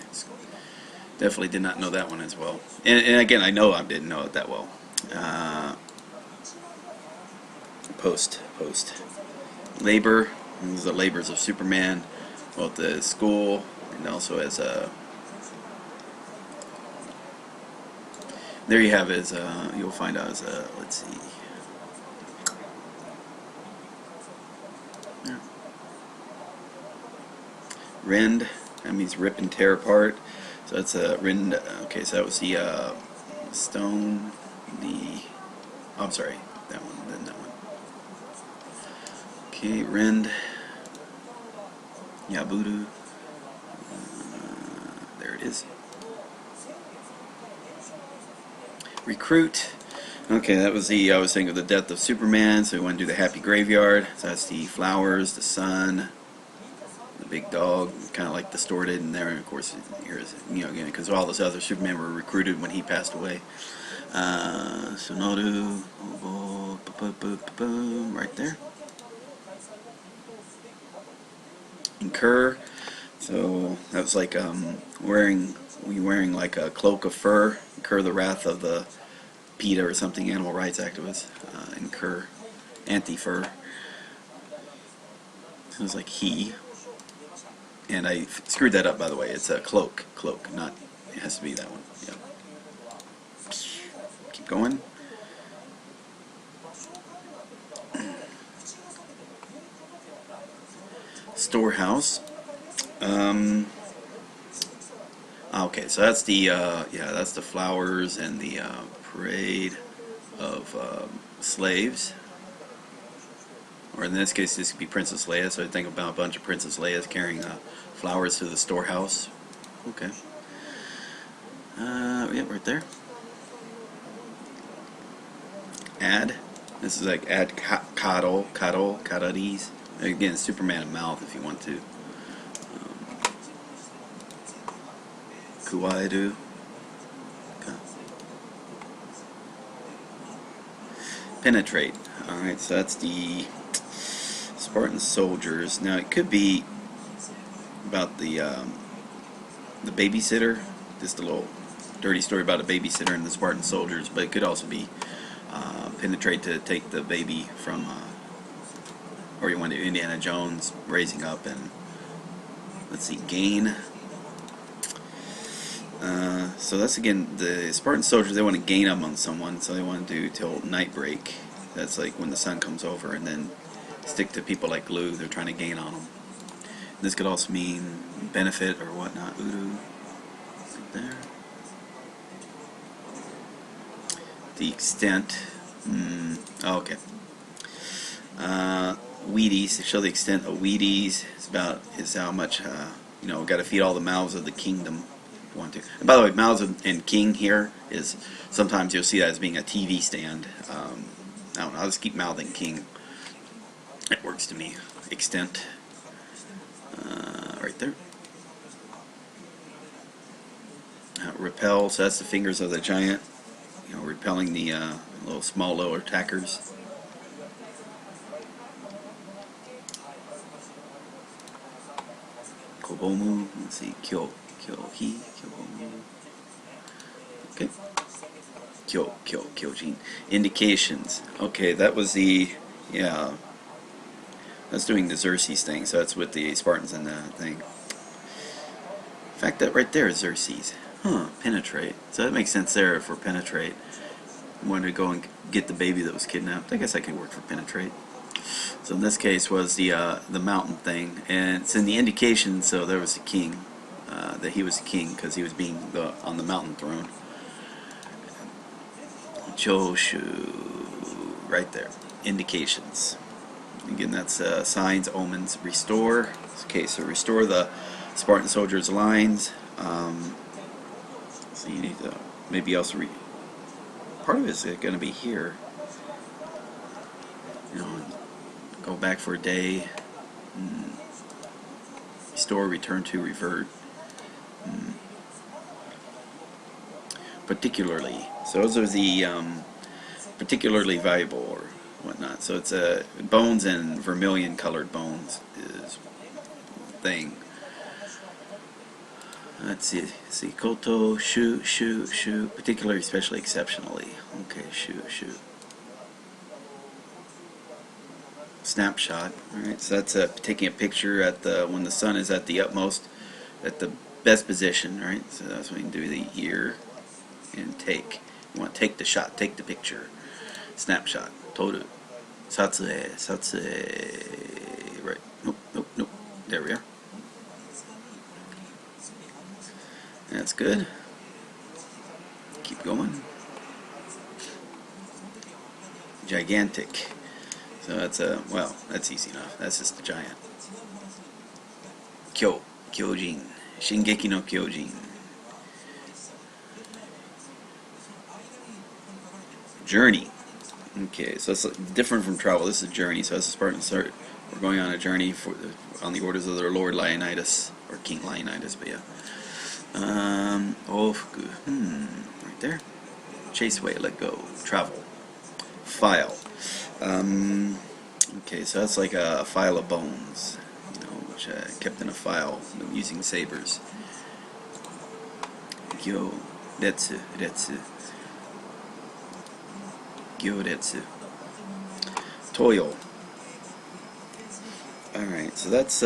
[SPEAKER 1] definitely did not know that one as well. And again, I know I didn't know it that well. Post. Labor. These are the labors of Superman, both the school and also as a. There you have his, you'll find out as a, let's see. Yeah. Rend, that means rip and tear apart. So that's a rend, okay, so that was the stone, I'm sorry, that one, then that one. Okay, rend, Yabudu, there it is. Recruit. Okay, that was I was thinking of the death of Superman, so we want to do the happy graveyard. So that's the flowers, the sun, the big dog, kind of like distorted in there, and of course, here's, again, because all those other Supermen were recruited when he passed away. Sonoru, right there. Incur. So that was like wearing like a cloak of fur. Incur the wrath of the PETA or something, animal rights activists. Incur, anti-fur. Sounds like he. And I screwed that up, by the way. It's a cloak, not. It has to be that one. Yep. Keep going. Storehouse. Okay, so that's the that's the flowers and the parade of slaves, or in this case, this could be Princess Leia. So I think about a bunch of Princess Leias carrying flowers to the storehouse. Okay. Yeah, right there. Add. This is like add Kararis. Again, Superman mouth if you want to. Kuwaidu. Okay. Penetrate. Alright, so that's the Spartan soldiers. Now it could be about the babysitter. Just a little dirty story about a babysitter and the Spartan soldiers, but it could also be penetrate to take the baby from, or you want to do Indiana Jones raising up and, let's see, gain. So that's again, the Spartan soldiers, they want to gain up on someone, so they want to do till night break. That's like when the sun comes over, and then stick to people like glue. They're trying to gain on them. This could also mean benefit or whatnot. Uru, right there. The extent. Okay. Wheaties, to show the extent of Wheaties is how much got to feed all the mouths of the kingdom. If you want to. And by the way, mouths and king here is sometimes you'll see that as being a TV stand. I don't know. I'll just keep mouthing king. It works to me. Extent. Right there. Repel. So that's the fingers of the giant. Repelling the little attackers. Kobomu. Let's see. Kyohi. Kyobomu. Okay. Kyojin. Indications. Okay, that was the that's doing the Xerxes thing. So that's with the Spartans and the thing. In fact, that right there is Xerxes. Penetrate. So that makes sense there for penetrate. I wanted to go and get the baby that was kidnapped. I guess I could work for penetrate. So in this case was the mountain thing, and it's in the indication. So there was the king, that he was the king because he was being on the mountain throne. Joshu, right there. Indications. Again, that's signs, omens, restore. Okay, so restore the Spartan soldiers' lines. So you need to maybe also part of it is going to be here. Go back for a day. Restore, return to, revert. Particularly. So those are the particularly valuable or whatnot. So it's bones and vermilion colored bones is thing. Let's see. Koto, shu, particularly, especially, exceptionally. Okay, shu. Snapshot. Alright, so that's taking a picture at when the sun is at the utmost, at the best position, right? So that's when you do the ear and take. You want to take the shot, take the picture. Snapshot. Toru. Satsue. Right. Nope. There we are. That's good. Keep going. Gigantic. So that's that's easy enough. That's just the giant. Kyojin. Shingeki no Kyojin. Journey. Okay, so it's different from travel. This is a journey. So as the Spartans we're going on a journey on the orders of their Lord Leonidas, or King Leonidas, but yeah. Ofuku. Right there. Chase away, let go. Travel. File. Okay, so that's like a file of bones, which kept in a file using sabers. Gyoretsu. Toil. Alright, so that's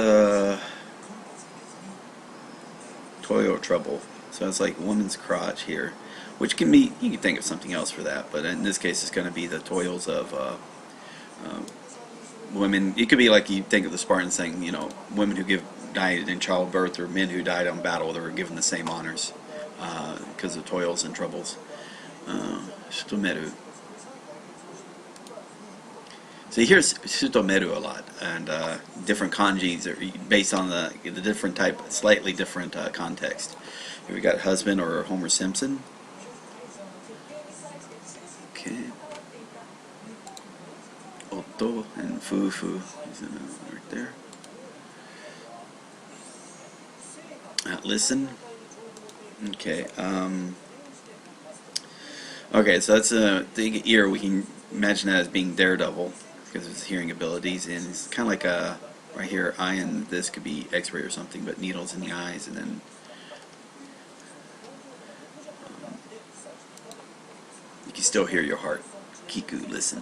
[SPEAKER 1] toil or trouble. So that's like woman's crotch here, which can be, you can think of something else for that, but in this case it's going to be the toils of women. It could be like you think of the Spartans saying, women who died in childbirth, or men who died on battle, they were given the same honors because of toils and troubles. Sutomeru. So you hear Sutomeru a lot, and different kanjis are based on the different type, slightly different context. Here we got husband or Homer Simpson. Okay. Oto and Fufu is right there. Listen. Okay. Okay, so that's the ear. We can imagine that as being Daredevil because of his hearing abilities, and it's kind of like right here, eye, and this could be X-ray or something, but needles in the eyes, and then you can still hear your heart. Kiku, listen.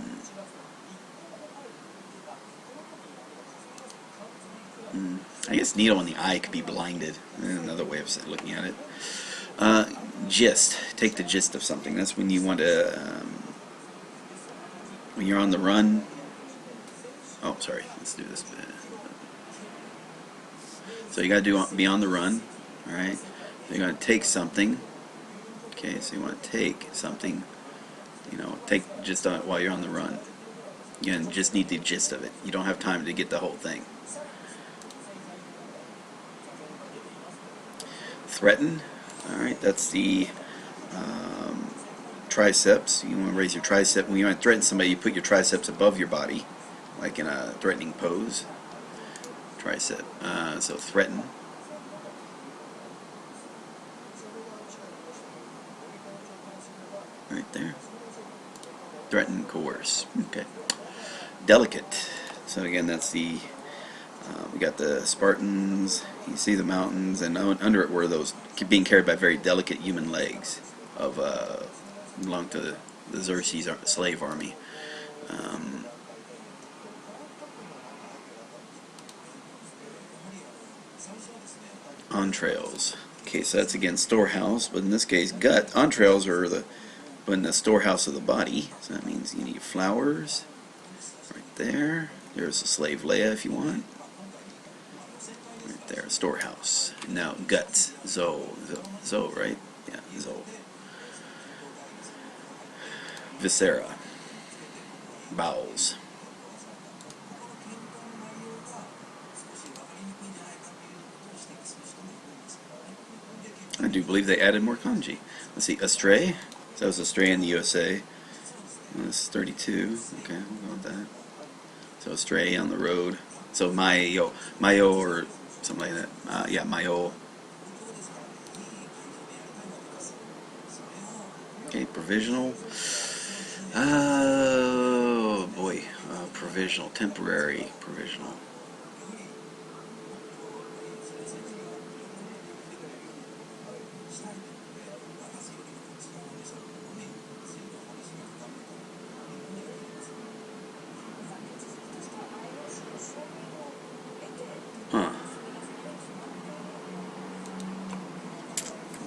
[SPEAKER 1] I guess needle in the eye could be blinded. Another way of looking at it. Gist. Take the gist of something. That's when you want to, when you're on the run. Oh, sorry. Let's do this bit. So you got to be on the run. All right. You're going to take something. Okay. So you want to take something. You know, take just on while you're on the run. You just need the gist of it. You don't have time to get the whole thing. Threaten. All right, that's the triceps. You want to raise your tricep. When you want to threaten somebody, you put your triceps above your body, like in a threatening pose. Tricep. So threaten. Right there. Threaten, coerce. Okay. Delicate. So again, that's the we got the Spartans. You see the mountains, and under it were those being carried by very delicate human legs of belonged to the Xerxes slave army. Entrails. Okay, so that's again storehouse, but in this case, gut. Entrails are in the storehouse of the body. So that means you need flowers. Right there. There's a slave Leia if you want. Right there, storehouse. And now guts. Zo, right? Yeah, zo. Viscera. Bowels. I do believe they added more kanji. Let's see, astray. So that was astray in the USA. That's 32. Okay, we'll go with that. So astray on the road. So mayo or something like that. Yeah, mayo. Okay, provisional. Oh boy, provisional, temporary, provisional.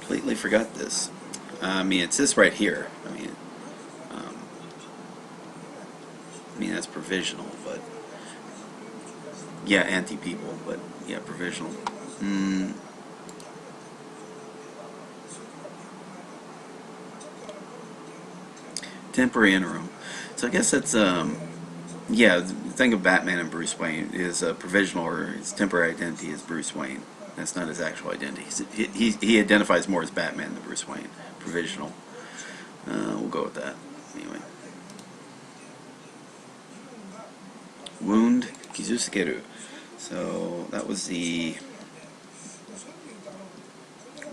[SPEAKER 1] Completely forgot this. I mean, it's this right here. I mean, that's provisional, but yeah, anti-people, but yeah, provisional. Temporary interim. So I guess that's yeah. The thing of Batman and Bruce Wayne is provisional, or his temporary identity is Bruce Wayne. That's not his actual identity. He identifies more as Batman than Bruce Wayne. Provisional. We'll go with that. Anyway. Wound. Kizusukeru. So that was the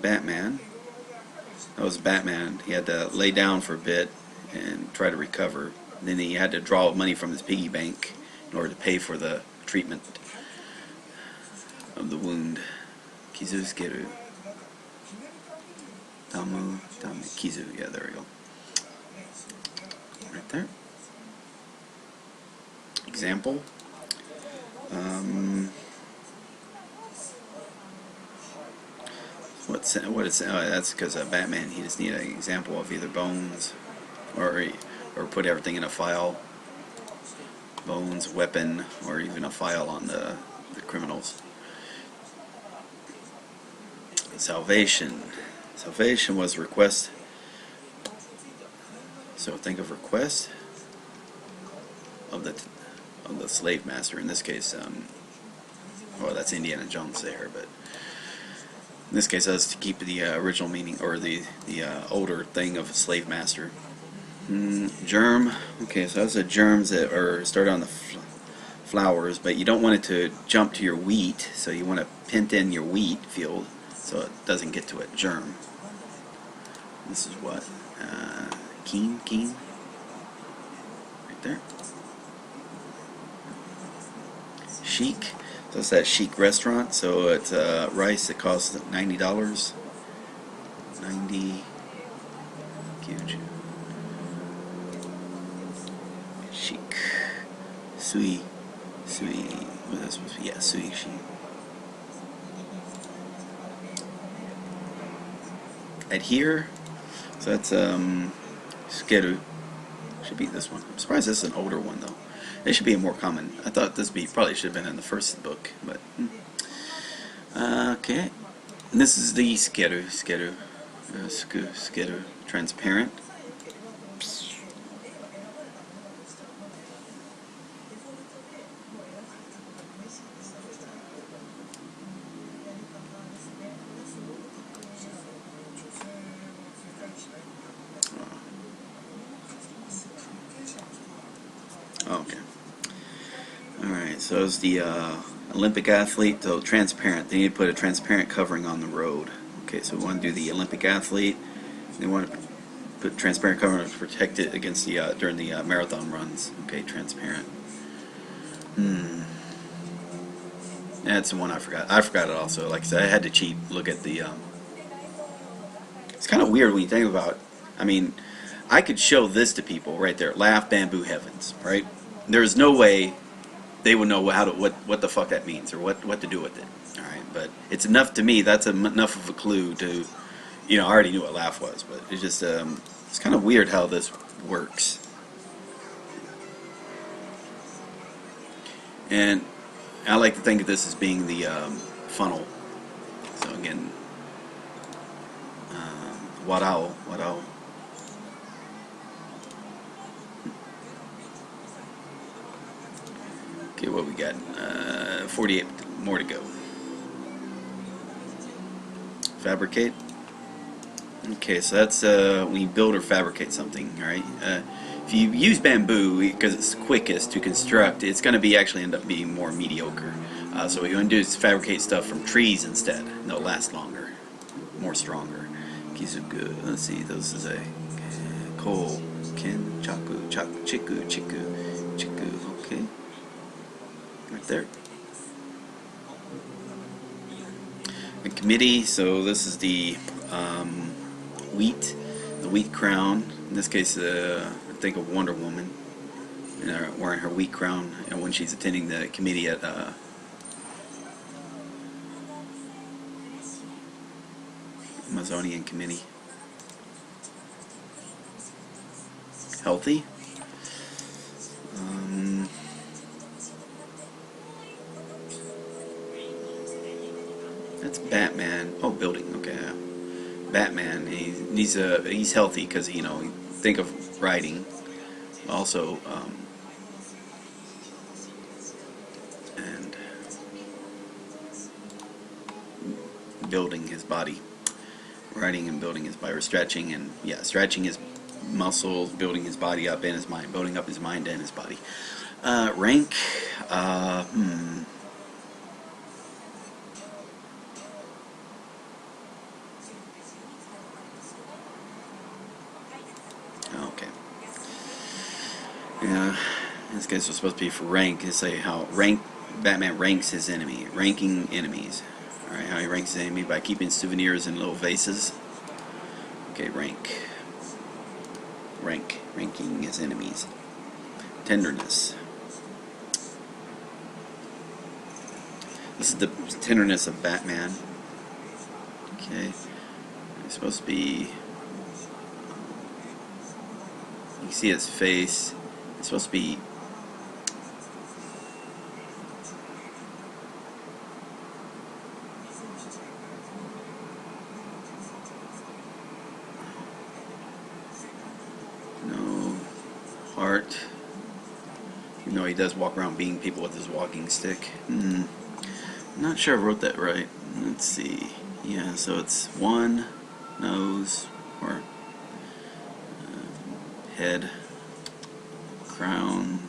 [SPEAKER 1] Batman. That was Batman. He had to lay down for a bit and try to recover. Then he had to draw money from his piggy bank in order to pay for the treatment of the wound. Kizusukeru. Tamu, Kizu. Yeah, there we go. Right there. Example. What is that's because Batman, he just needed an example of either bones or put everything in a file. Bones, weapon, or even a file on the criminals. Salvation. Salvation was request. So think of request of the slave master. In this case, well, that's Indiana Jones there, but in this case, that's to keep the original meaning, or the older thing of a slave master. Germ. Okay, so those are germs that start on the flowers, but you don't want it to jump to your wheat, so you want to pin in your wheat field so it doesn't get to it. Germ. This is what? Keen? Right there. Chic. So it's that chic restaurant. So it's rice that costs $90. 90. Huge. Sui. What is that supposed to be? Yeah, Suishi. Adhere. So that's Skeru. Should be this one. I'm surprised this is an older one though. It should be a more common. I thought this probably should have been in the first book, but okay. And this is the Skeru. Skeru. Transparent. Okay. Alright, so it's the Olympic athlete, so transparent. They need to put a transparent covering on the road. Okay, so we want to do the Olympic athlete. They want to put transparent covering to protect it against the during the marathon runs. Okay, transparent. That's the one I forgot. I forgot it also. Like I said, I had to cheat. Look at the. It's kind of weird when you think about it. I mean, I could show this to people right there. Laugh, bamboo heavens. Right? There's no way they would know what the fuck that means or what to do with it. All right, but it's enough to me. That's enough of a clue to, I already knew what laugh was, but it's just it's kind of weird how this works. And I like to think of this as being the funnel. So again, warao. Okay, what we got? 48 more to go. Fabricate. Okay, so that's when you build or fabricate something, alright? If you use bamboo, because it's quickest to construct, it's going to be actually end up being more mediocre. So what you want to do is fabricate stuff from trees instead. They'll last longer, more stronger. Kizuku, let's see, those is a coal, ken, chaku, chiku, okay. Right there. A committee, so this is the wheat crown. In this case, think of Wonder Woman wearing her wheat crown, and when she's attending the committee at Amazonian committee. Healthy. That's Batman. Oh, building. Okay. Batman. He's healthy because think of riding. Also, and building his body. Riding and building his body, or stretching and stretching his muscles, building his body up and his mind, building up his mind and his body. Rank. Okay. Yeah, this guy's supposed to be for rank. They say how Batman ranks his enemy, ranking enemies. All right, how he ranks his enemy by keeping souvenirs in little vases. Okay, ranking his enemies. Tenderness. This is the tenderness of Batman. Okay, it's supposed to be. You can see his face. It's supposed to be. No heart. Even though he does walk around beating people with his walking stick. I'm not sure I wrote that right. Let's see. Yeah, so it's one nose or head, crown,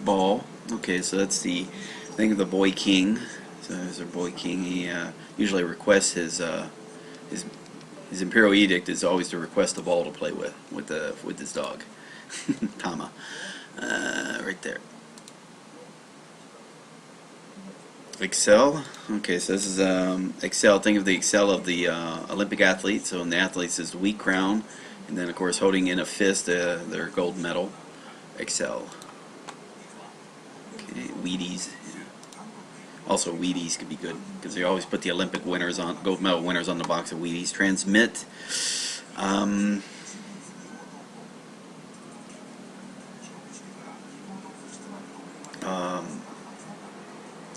[SPEAKER 1] ball. Okay, so that's the thing of the boy king. So there's our boy king. He usually requests his imperial edict is always to request a ball to play with his dog, Tama. Right there. Excel. Okay, so this is Excel. Think of the Excel of the Olympic athlete. So in the athletes is the wheat crown, And then, of course, holding in a fist their gold medal. Excel. Okay, Wheaties. Yeah. Also, Wheaties could be good because they always put the Olympic winners on, gold medal winners on the box of Wheaties. Transmit.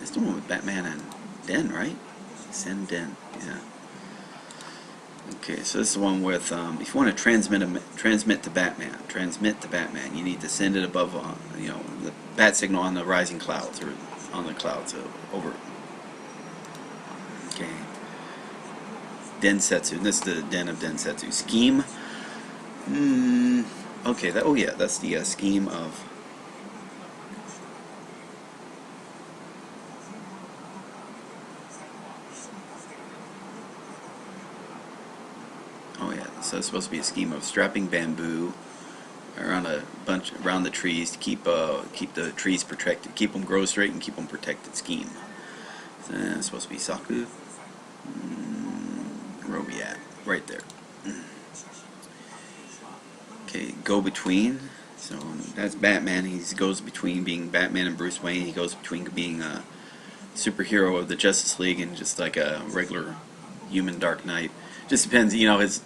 [SPEAKER 1] It's the one with Batman and Den, right? Send Den, yeah. Okay, so this is the one with, if you want to transmit to Batman, you need to send it above, you know, the bat signal on the rising clouds, or on the clouds, over. Okay. Densetsu, and this is the Den of Densetsu. Scheme. Okay, oh yeah, that's the scheme of... Oh yeah, so it's supposed to be a scheme of strapping bamboo around the trees to keep the trees protected, keep them grow straight and keep them protected. Scheme. So it's supposed to be Saku. Where are we at? Right there. Okay, go between. So that's Batman. He goes between being Batman and Bruce Wayne. He goes between being a superhero of the Justice League and just like a regular human Dark Knight. Just depends, you know, his...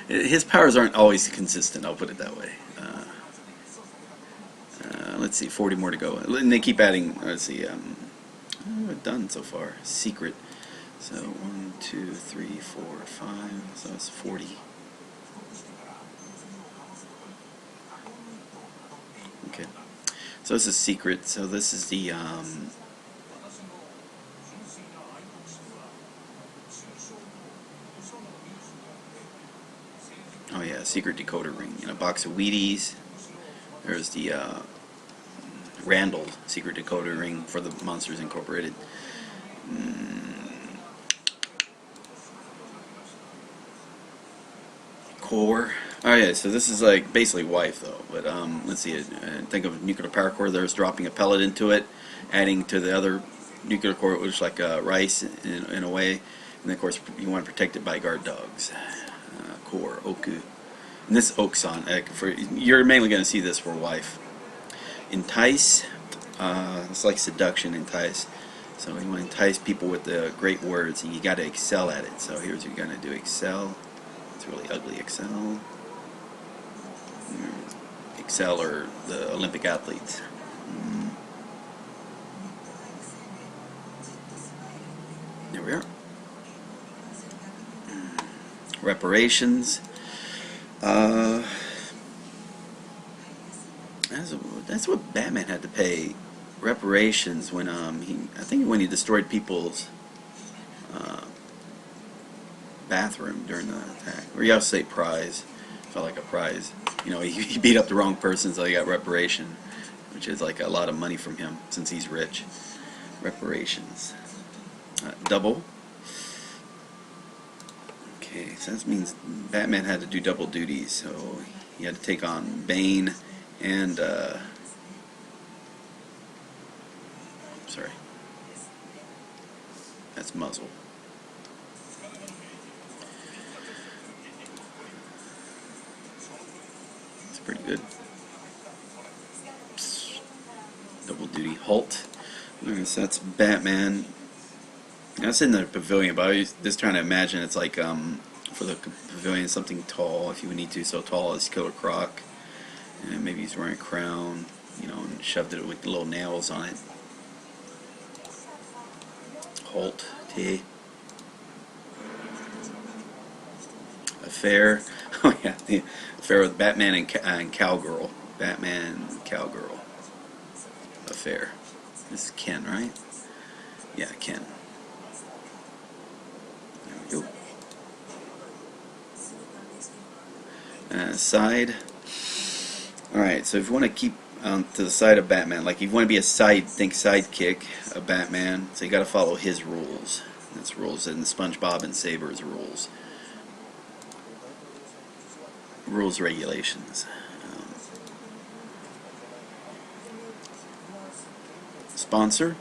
[SPEAKER 1] his powers aren't always consistent, I'll put it that way. Let's see, 40 more to go. And they keep adding, let's see, we've done so far. Secret. So 1, 2, 3, 4, 5, so that's 40. Okay. So this is secret, so this is the, oh yeah, secret decoder ring in a box of Wheaties. There's the Randall secret decoder ring for the Monsters Incorporated. Core. Oh yeah, so this is like basically wife though. But let's see. Think of a nuclear power core. There's dropping a pellet into it, adding to the other nuclear core, which is like rice in a way. And then of course you want to protect it by guard dogs. Core Oku. And this is Oksan. You're mainly going to see this for wife. Entice. It's like seduction. Entice. So you want to entice people with the great words, and you got to excel at it. So here's what you're going to do: excel. It's really ugly. Excel. Excel are the Olympic athletes. There we are. Reparations. That's what Batman had to pay reparations when I think when he destroyed people's bathroom during the attack. Or you have to say prize. Felt like a prize. You know, he beat up the wrong person, so he got reparation, which is like a lot of money from him since he's rich. Reparations. Double. Okay, so that means Batman had to do double duty, so he had to take on Bane and sorry, that's Muzzle. It's pretty good. Double duty. Halt. Alright, so that's Batman. I was in the pavilion, but I was just trying to imagine it's like for the pavilion something tall, if you would need to, so tall as Killer Croc, and maybe he's wearing a crown, you know, and shoved it with little nails on it. Holt, T. Affair. Oh yeah, the affair with Batman and Cowgirl. Batman and Cowgirl. Affair. This is Ken, right? Yeah, Ken. There we go. Side. Alright, so if you want to keep to the side of Batman, like if you want to be a sidekick of Batman, so you got to follow his rules. That's rules in SpongeBob and Saber's rules. Rules, regulations. Sponsor.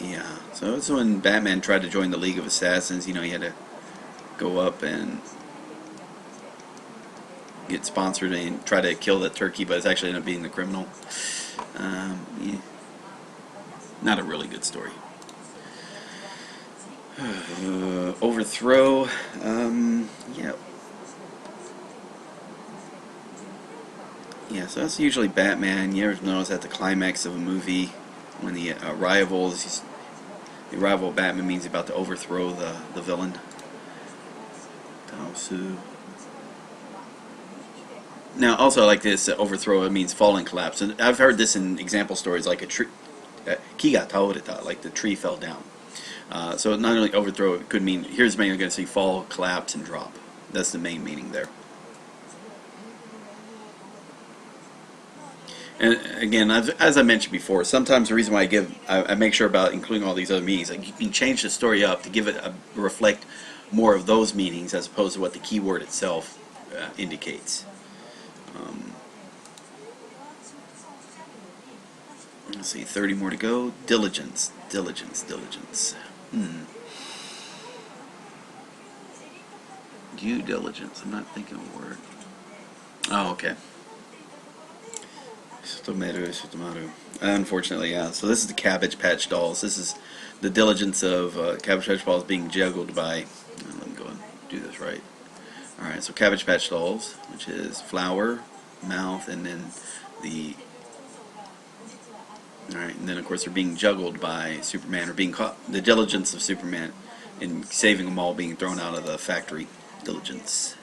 [SPEAKER 1] Yeah, so it's when Batman tried to join the League of Assassins. You know, he had to go up and get sponsored and try to kill the turkey, but it's actually ended up being the criminal. Yeah. Not a really good story. Overthrow. Yeah. Yeah, so that's usually Batman. You ever notice at the climax of a movie when the arrival of Batman means he's about to overthrow the villain. Now, also like this, overthrow, it means fall and collapse. And I've heard this in example stories like a tree, kiga taoreta, like the tree fell down. So not only overthrow, it could mean, here's mainly going to say fall, collapse, and drop. That's the main meaning there. And again, as I mentioned before, sometimes the reason why I make sure about including all these other meanings, like you can change the story up to give it reflect more of those meanings as opposed to what the keyword itself indicates. Let's see, 30 more to go. Diligence, diligence, diligence. Due diligence. I'm not thinking of a word. Oh, okay. Unfortunately, yeah. So this is the Cabbage Patch Dolls. This is the diligence of Cabbage Patch Dolls being juggled by. Let me go and do this right. All right. So Cabbage Patch Dolls, which is flower, mouth, and then the. All right, and then of course they're being juggled by Superman, or being caught. The diligence of Superman in saving them all, being thrown out of the factory. Diligence.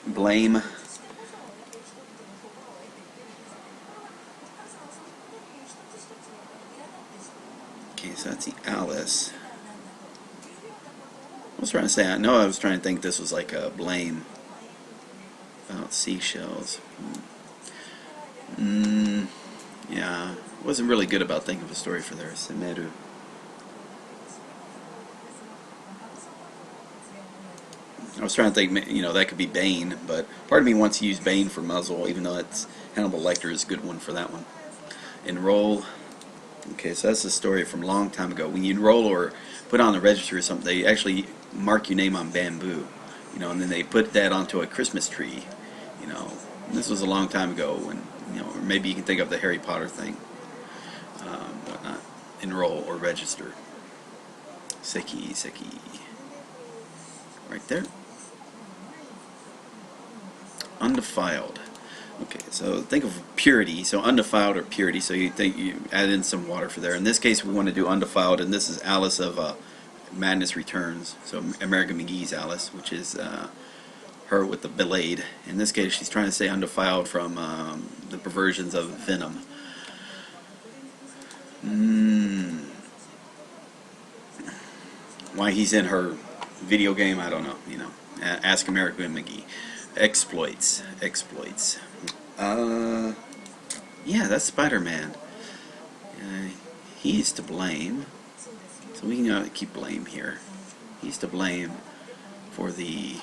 [SPEAKER 1] Blame. Okay, so that's the Alice. I was trying to say, I know I was trying to think this was like a blame about seashells. Yeah, wasn't really good about thinking of a story for there. Semeru. I was trying to think, you know, that could be Bane, but part of me wants to use Bane for muzzle, even though it's Hannibal Lecter is a good one for that one. Enroll. Okay, so that's a story from a long time ago. When you enroll or put on the register or something, they actually mark your name on bamboo, you know, and then they put that onto a Christmas tree, you know. And this was a long time ago, when, you know, or maybe you can think of the Harry Potter thing, whatnot. Enroll or register. Seki, seki. Right there. Undefiled. Okay, so think of purity. So undefiled or purity. So you think you add in some water for there. In this case, we want to do undefiled, and this is Alice of Madness Returns. So American McGee's Alice, which is her with the blade. In this case, she's trying to say undefiled from the perversions of Venom. Why he's in her video game, I don't know. You know, ask American McGee. Exploits. Exploits. Yeah, that's Spider-Man. He's to blame. So we can keep blame here. He's to blame for the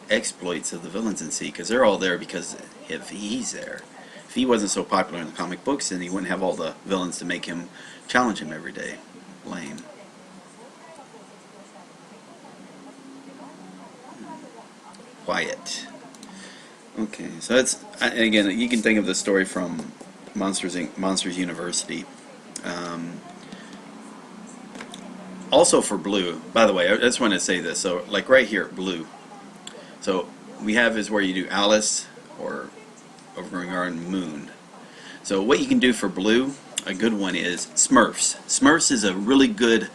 [SPEAKER 1] exploits of the villains in C, because they're all there because if he's there. If he wasn't so popular in the comic books, then he wouldn't have all the villains to make him challenge him every day. Blame. Quiet. Okay, so that's, again, you can think of the story from Monsters University. Also for Blue, by the way, I just want to say this. So, like right here, Blue. So we have is where you do Alice or Overgrown Moon. So what you can do for Blue, a good one is Smurfs. Smurfs is a really good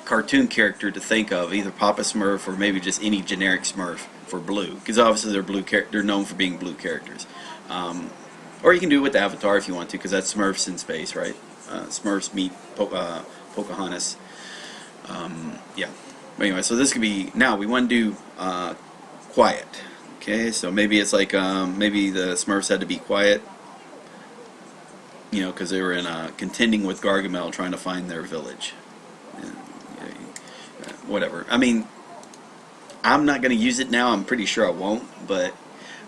[SPEAKER 1] cartoon character to think of, either Papa Smurf or maybe just any generic Smurf for Blue, because obviously they're known for being blue characters. Or you can do it with Avatar if you want to, because that's Smurfs in space, right? Smurfs meet Pocahontas. Yeah. But anyway, so this could be, now we want to do quiet. Okay, so maybe it's like, maybe the Smurfs had to be quiet, you know, because they were in contending with Gargamel trying to find their village. And, whatever. I mean, I'm not going to use it now. I'm pretty sure I won't, but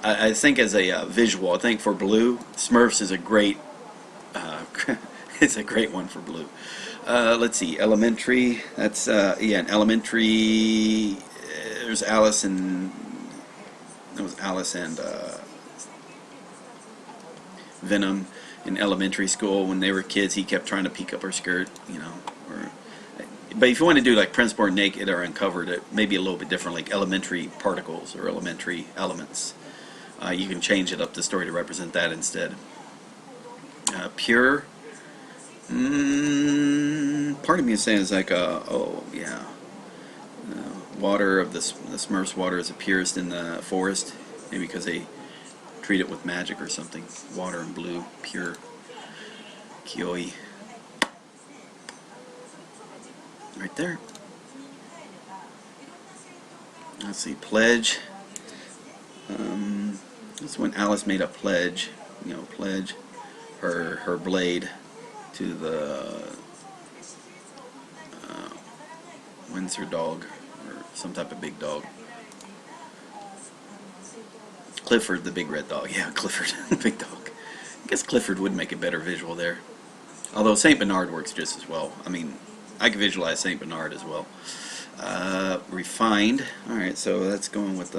[SPEAKER 1] I think as a visual, I think for blue, Smurfs is a great, it's a great one for blue. Let's see, elementary. That's yeah, an elementary. There's Alice and it was Alice and Venom in elementary school when they were kids. He kept trying to peek up her skirt, you know. Or, but if you want to do like Prince Born Naked or Uncovered, it may be a little bit different, like elementary particles or elementary elements. You can change it up the story to represent that instead. Pure. Part of me is saying it's like, oh yeah, water of the Smurfs' water is the purest in the forest, maybe because they treat it with magic or something. Water and blue, pure. Kioi. Right there. Let's see, pledge. This is when Alice made a pledge. You know, pledge her blade to the Windsor dog or some type of big dog. Clifford, the big red dog. Yeah, Clifford, the big dog. I guess Clifford would make a better visual there. Although St. Bernard works just as well. I mean, I can visualize St. Bernard as well. Refined. Alright, so that's going with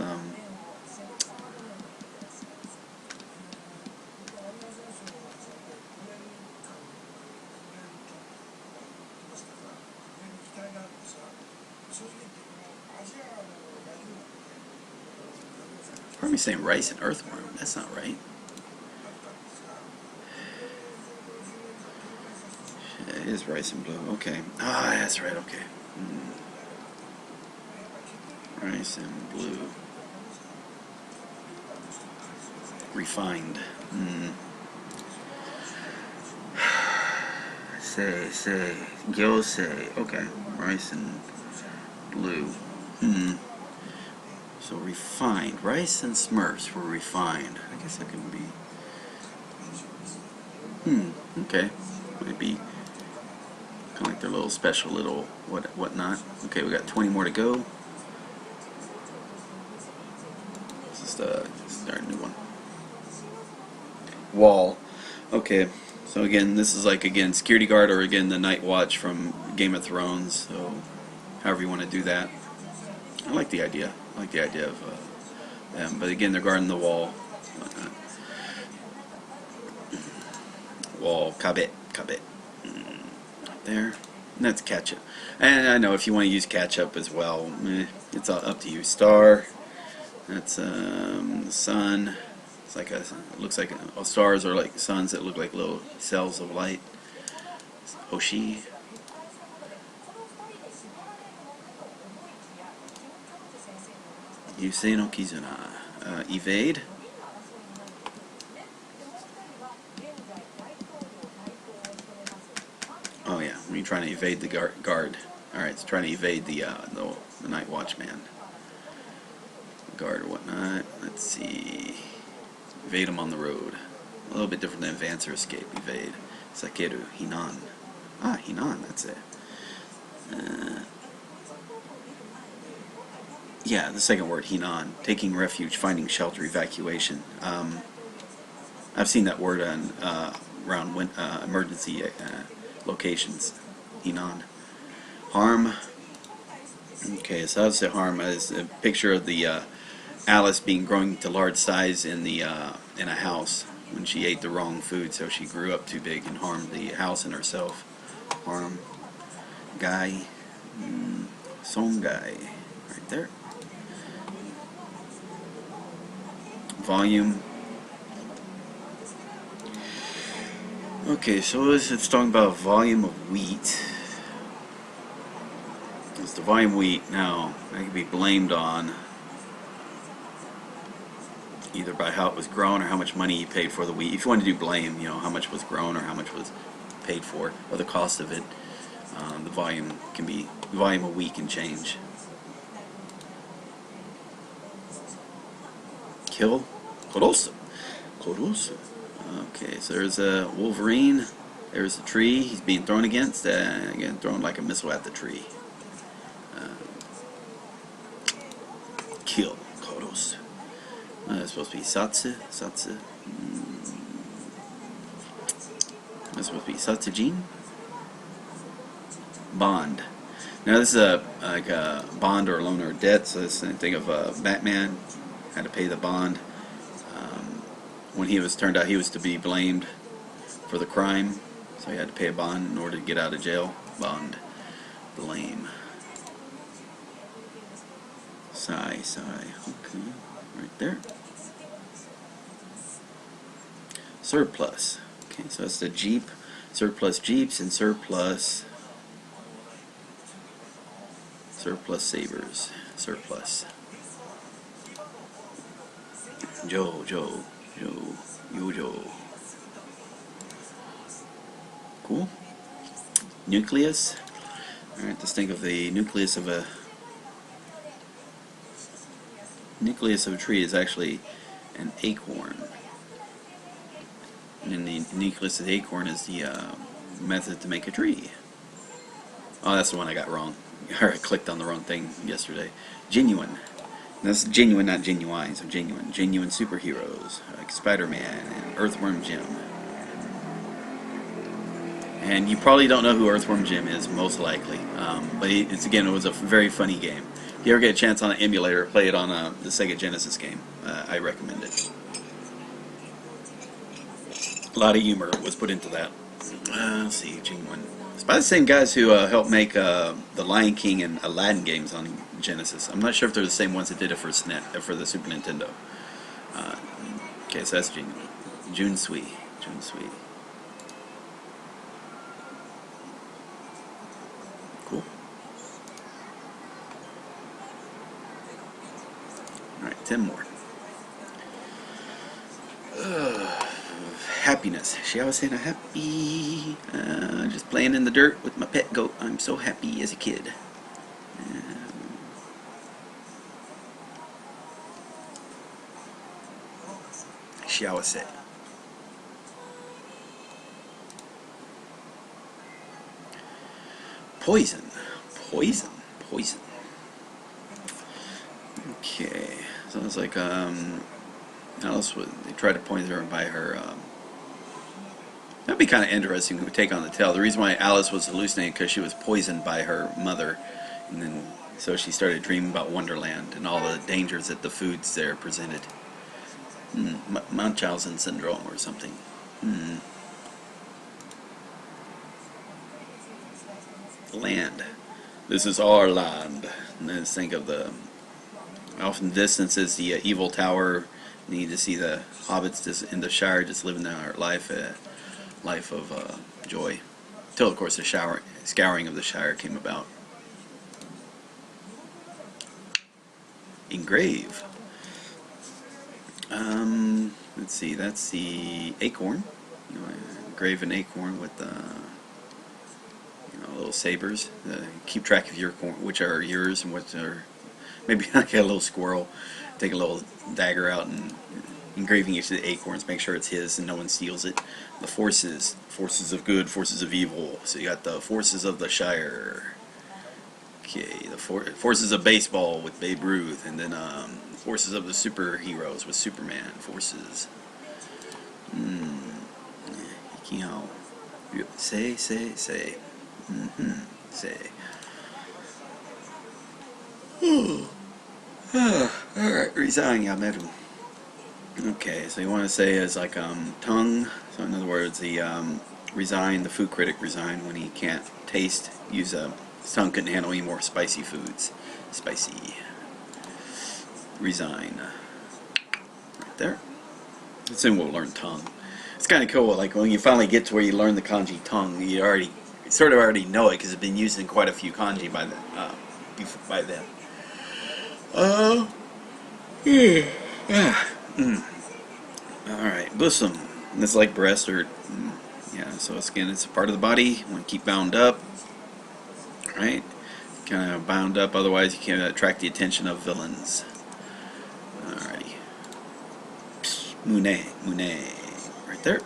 [SPEAKER 1] probably saying rice and earthworm. That's not right. It is rice and blue. Okay. Ah, that's right. Okay. Rice and blue. Refined. Say. Gyosei. Okay. Rice and blue. So refined. Rice and Smurfs were refined. I guess that could be. Okay. Might be kind of like their little special little whatnot. Okay, we got 20 more to go. This is our new one. Wall. Okay, so again, this is like security guard or again the Night Watch from Game of Thrones. So however you want to do that. I like the idea. I like the idea of them, but again, they're guarding the wall. Wall, kabe. There. And that's ketchup. And I know if you want to use ketchup as well, it's up to you. Star. That's the sun. It's like it looks like stars are like suns that look like little cells of light. Hoshi. Yusei no Kizuna. Evade. Oh yeah, when you're trying to evade the guard. Alright, it's trying to evade the Night Watchman. Guard or whatnot. Let's see. Evade him on the road. A little bit different than advance or escape. Evade. Sakeru. Hinan. Ah, Hinan, that's it. Yeah, the second word, Hinan. Taking refuge, finding shelter, evacuation. I've seen that word on around emergency locations. Hinan. Harm. Okay, so that's the harm. Is a picture of the Alice growing to large size in a house when she ate the wrong food, so she grew up too big and harmed the house and herself. Harm. Guy. Song guy. Right there. Volume. Okay, so it's talking about volume of wheat. It's the volume of wheat. Now, that can be blamed on either by how it was grown or how much money you paid for the wheat. If you want to do blame, you know, how much was grown or how much was paid for, or the cost of it, the volume of wheat can change. Kill. Korosu. Okay, so there's a Wolverine. There's a tree he's being thrown against. Again, thrown like a missile at the tree. Kill. Korosu. That's supposed to be Satsu. Satsu. That's supposed to be Satsujin. Bond. Now this is like a bond or a loan or a debt. So this thing of Batman had to pay the bond. When he was turned out he was to be blamed for the crime, so he had to pay a bond in order to get out of jail. Bond. Blame. Sigh. Okay, right there. Surplus. Okay, so that's the Jeep. Surplus Jeeps and surplus Sabers. Surplus. Joe. Cool. Nucleus. Alright, let's think of the nucleus of a tree is actually an acorn. And then the nucleus of the acorn is the method to make a tree. Oh, that's the one I got wrong. I clicked on the wrong thing yesterday. Genuine. That's genuine, not genuine, so genuine. Genuine superheroes, like Spider-Man and Earthworm Jim. And you probably don't know who Earthworm Jim is, most likely. But it was a very funny game. If you ever get a chance on an emulator, play it on the Sega Genesis game. I recommend it. A lot of humor was put into that. Let's see, genuine. It's by the same guys who helped make the Lion King and Aladdin games on Genesis. I'm not sure if they're the same ones that did it for for the Super Nintendo. Okay, so that's genuine. June Sui. Cool. Alright, 10 more. Happiness. She always saying I'm happy. Just playing in the dirt with my pet goat. I'm so happy as a kid. She always said. Poison. Okay. So it's like Alice would they try to point her by her that'd be kind of interesting to take on the tale. The reason why Alice was hallucinating because she was poisoned by her mother, and then so she started dreaming about Wonderland and all the dangers that the foods there presented. Munchausen syndrome or something. Land. This is our land. And then think of the off in the distance is the evil tower. You need to see the hobbits just in the Shire just living their life of joy. Till of course the scouring of the Shire came about. Engrave. Let's see, that's the acorn. Engrave an acorn with little sabers. Keep track of your corn, which are yours and which are maybe like a little squirrel. Take a little dagger out and engraving each of the acorns. Make sure it's his and no one steals it. The forces of good, forces of evil. So you got the forces of the Shire. Okay, the forces of baseball with Babe Ruth, and then forces of the superheroes with Superman. Forces. Say. Say. Alright, resign, Yameru. Okay, so you want to say is like tongue. So in other words, the resign, the food critic resign when he can't taste, his tongue couldn't handle any more spicy foods. Spicy. Resign. Right there. Soon we'll learn tongue. It's kind of cool, like when you finally get to where you learn the kanji tongue, you sort of already know it because it's been used in quite a few kanji by then. Alright, bosom. It's like breast or so skin, it's a part of the body. You want to keep bound up. Right? Kind of bound up, otherwise you can't attract the attention of villains. Alrighty. Mune. Right there.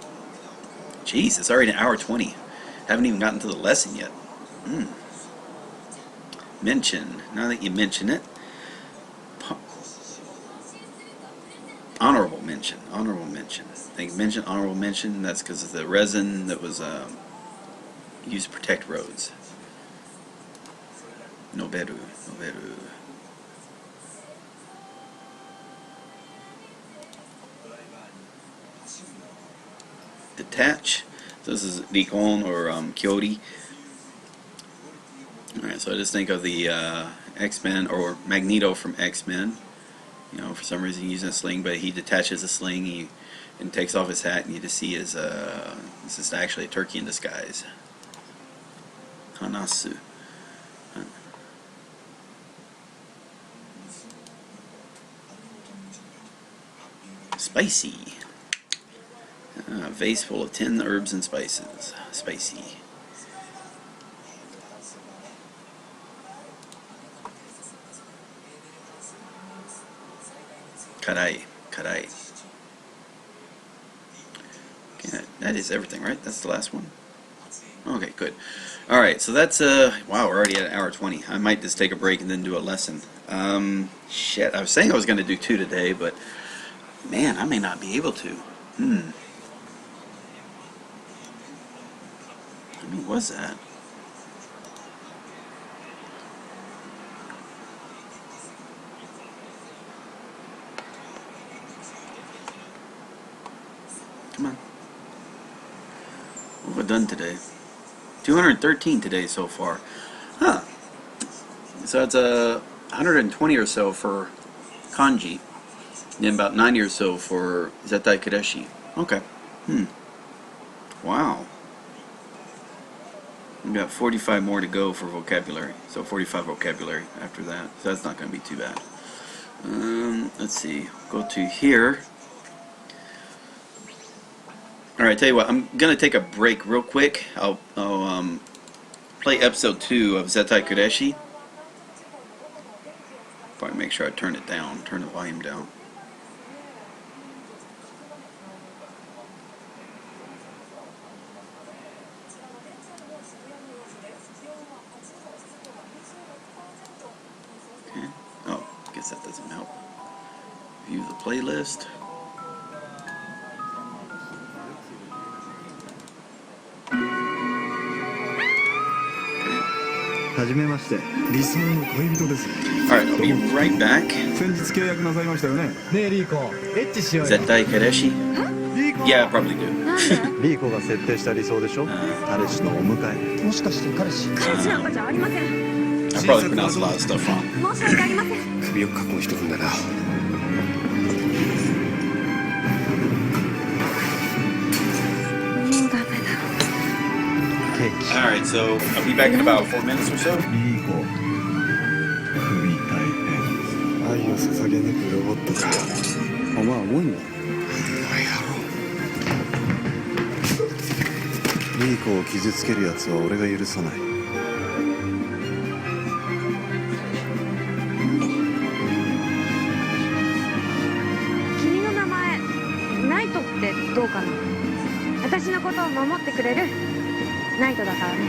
[SPEAKER 1] Jeez, it's already an hour 20. Haven't even gotten to the lesson yet. Mention. Now that you mention it. mention. Honorable mention. They mentioned honorable mention. That's because of the resin that was used to protect roads. Noberu. Detach. So this is Rikon or Kyori. Alright, so I just think of the X-Men or Magneto from X-Men. You know, for some reason he's using a sling, but he detaches a sling and takes off his hat, and you just see his, this is actually a turkey in disguise. Hanasu. Spicy. A vase full of 10 herbs and spices. Spicy. Karai. Okay, that is everything, right? That's the last one? Okay, good. Alright, so that's, wow, we're already at an hour 20. I might just take a break and then do a lesson. Shit, I was saying I was going to do 2 today, but, man, I may not be able to. How many was that? Come on. What have I done today? 213 today so far. Huh. So it's 120 or so for Kanji. And then about 90 or so for Zettai Kureshi. Okay. Wow. We've got 45 more to go for vocabulary. So 45 vocabulary after that. So that's not going to be too bad. Let's see. Go to here. Alright, tell you what, I'm going to take a break real quick. I'll play episode 2 of Zettai Kureshi. Probably make sure I turn it down, turn the volume down. Okay. Oh, I guess that doesn't help. View the playlist.
[SPEAKER 3] Alright,
[SPEAKER 1] I'll be right back.
[SPEAKER 3] 先日契約なさいましたよね。ねえリーコ、エッチしようよ。
[SPEAKER 1] Zettai Kureshi? Yeah, I probably do.
[SPEAKER 3] リーコが設定した理想でしょ。彼氏のお迎え。もしかして彼氏？
[SPEAKER 2] 彼氏なんかじゃありません。
[SPEAKER 1] I probably pronounced a lot of stuff wrong.
[SPEAKER 2] 申し訳ありません。
[SPEAKER 8] 首を囲む人なんだな。
[SPEAKER 1] Alright, so I'll be back in about 4 minutes or so.
[SPEAKER 3] リーコ、首大変。愛を捧げ抜くロボットか。お前重いんだ。リーコを傷つけるやつは俺が許さない。
[SPEAKER 2] 君の名前、ナイトってどうかな。私のことを守ってくれるナイトだからね。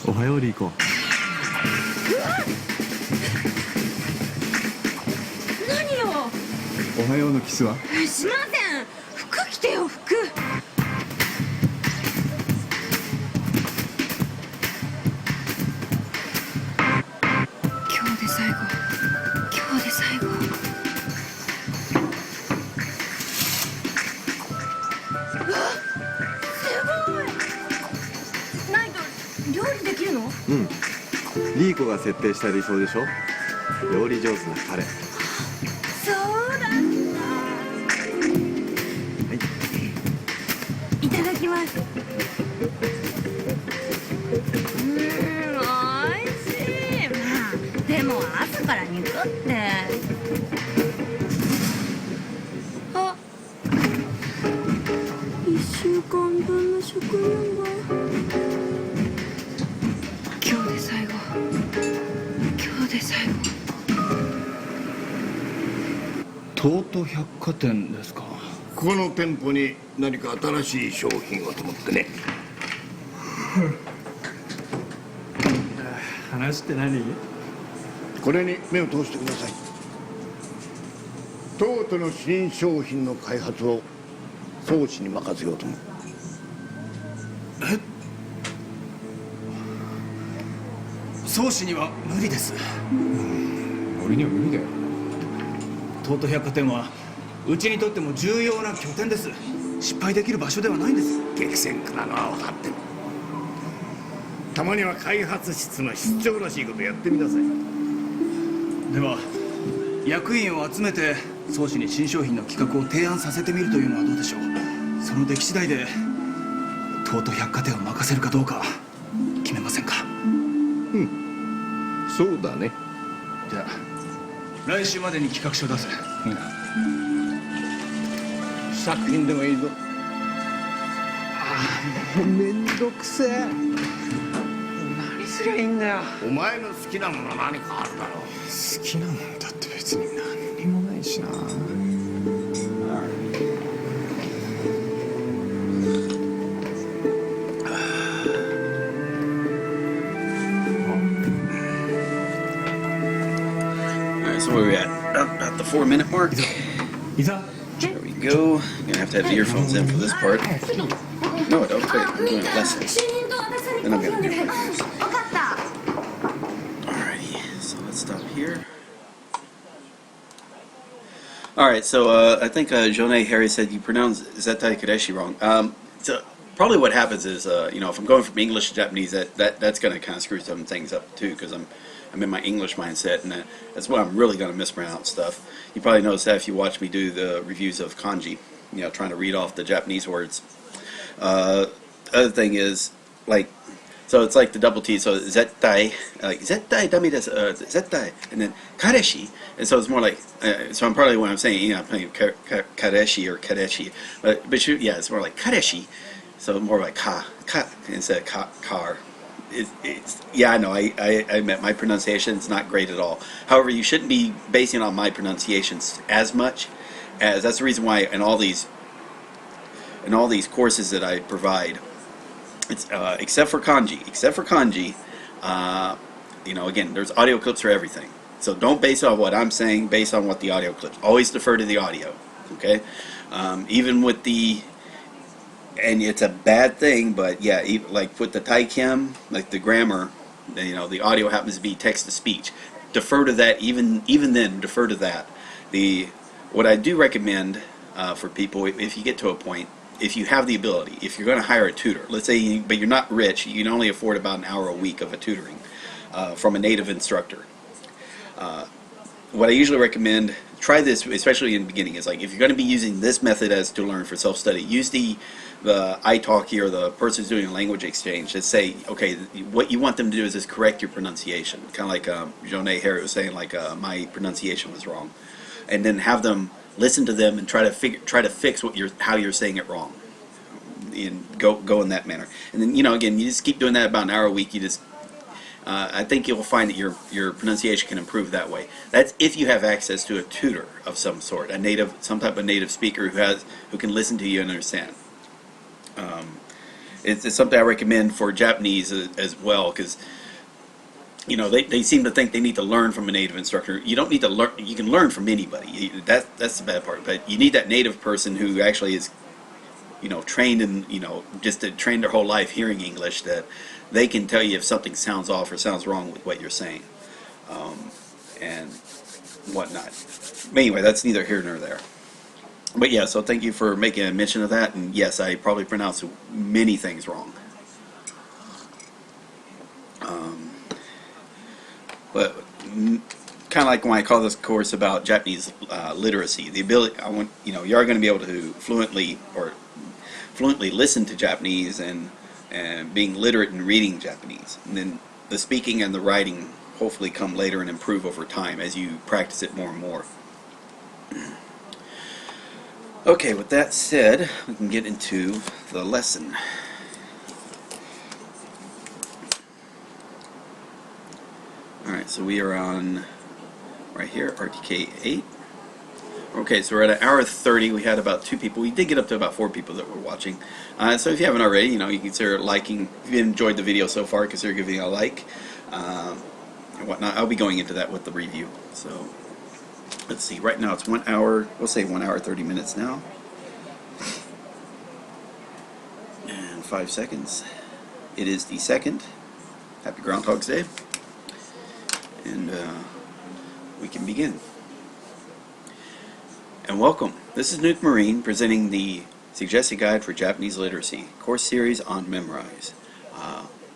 [SPEAKER 3] おはようリーコ。
[SPEAKER 2] 何よ。
[SPEAKER 3] おはようのキスは？
[SPEAKER 2] しません。服着てよ服。今日で最後。今日で最後。
[SPEAKER 3] うん。リーコが設定した理想でしょ。料理上手な彼。
[SPEAKER 2] そうだった。
[SPEAKER 3] はい。
[SPEAKER 2] いただきます。おいしい。まあでも朝から肉って。あ、1週間分の食料が。今日で最後。今日で最後。
[SPEAKER 9] トート百貨店ですか。
[SPEAKER 8] ここの店舗に何か新しい商品をと思ってね。
[SPEAKER 5] 話って何？
[SPEAKER 8] これに目を通してください。トートの新商品の開発を宗師に任せようと思う。
[SPEAKER 9] 宗師には無理です。
[SPEAKER 5] 俺には無理だよ。
[SPEAKER 9] 東都百貨店はうちにとっても重要な拠点です。失敗できる場所ではないんです。
[SPEAKER 8] 激戦区なのは分かってる。たまには開発室の室長らしいことやってみなさい。
[SPEAKER 9] では役員を集めて宗師に新商品の企画を提案させてみるというのはどうでしょう。その出来次第で東都百貨店を任せるかどうか決めませんか？
[SPEAKER 8] そうだね。
[SPEAKER 9] じゃあ来週までに企画書を出せ。みんな
[SPEAKER 8] 作品でもいいぞ。
[SPEAKER 5] めんどくせえ。何すりゃいいんだよ。
[SPEAKER 8] お前の好きなもの何かあるだろう。
[SPEAKER 5] 好きなもんだって別に何にもないしな。
[SPEAKER 1] Alright, so where are we at? About the 4-minute mark.
[SPEAKER 5] いざ
[SPEAKER 1] There we go. You're gonna have to have the earphones in for this part. No, don't wait. I'm doing a lesson. Then I'm gonna do reviews.
[SPEAKER 2] 分かった。
[SPEAKER 1] Alrighty, so let's stop here. Alright, so I think Joné Harry said you pronounce Zettai Kadeshi wrong. So probably what happens is, you know, if I'm going from English to Japanese, that's going to kind of screw some things up too, because I'm in my English mindset, and that's what I'm really going to mispronounce stuff. You probably noticed that if you watch me do the reviews of Kanji, you know, trying to read off the Japanese words. Other thing is, like, so it's like the double T, so zettai, like zettai dami desu, zettai, and then kareshi, and so it's more like, so I'm probably when I'm saying, you know, I'm playing kareshi or kareshi, but yeah, it's more like kareshi, so more like ka instead of car. It's yeah, I know, I admit my pronunciation's not great at all. However, you shouldn't be basing it on my pronunciations as much, as that's the reason why in all these courses that I provide, it's except for kanji, you know, again, there's audio clips for everything. So don't base it on what I'm saying, base on what the audio clips. Always defer to the audio, okay? Even with the, and it's a bad thing, but yeah, like with the Taikim, like the grammar, you know, the audio happens to be text to speech. Defer to that. Even then, defer to that. What I do recommend for people, if you get to a point, if you have the ability, if you're going to hire a tutor, let's say, but you're not rich, you can only afford about an hour a week of a tutoring from a native instructor. What I usually recommend, try this, especially in the beginning, is like if you're going to be using this method as to learn for self-study, use the italki or the person who's doing a language exchange to say, okay, what you want them to do is just correct your pronunciation. Kind of like Joné Harry was saying, like my pronunciation was wrong, and then have them listen to them and try to fix how you're saying it wrong, and go in that manner. And then, you know, again, you just keep doing that about an hour a week. You just I think you'll find that your pronunciation can improve that way. That's if you have access to a tutor of some sort, some type of native speaker who can listen to you and understand. It's something I recommend for Japanese as well, because you know they seem to think they need to learn from a native instructor. You don't need to learn. You can learn from anybody. That's the bad part. But you need that native person who actually is, you know, trained in, you know, just to train their whole life hearing English, that they can tell you if something sounds off or sounds wrong with what you're saying, and whatnot. But anyway, that's neither here nor there. But yeah, so thank you for making a mention of that. And yes, I probably pronounced many things wrong. But kind of like when I call this course about Japanese literacy, the ability, you know, you are going to be able to fluently listen to Japanese and being literate in reading Japanese. And then the speaking and the writing hopefully come later and improve over time as you practice it more and more. Okay, with that said, we can get into the lesson. Alright, so we are on right here, RTK 8. Okay, so we're at an hour 30. We had about 2 people. We did get up to about 4 people that were watching. So if you haven't already, you know, you consider liking. If you enjoyed the video so far, consider giving it a like. and whatnot. I'll be going into that with the review. So let's see. Right now it's 1 hour. We'll say 1 hour 30 minutes now, and 5 seconds. It is the 2nd. Happy Groundhog's Day, and we can begin. And welcome. This is Newt Marine presenting the Suggested Guide for Japanese Literacy course series on Memorize.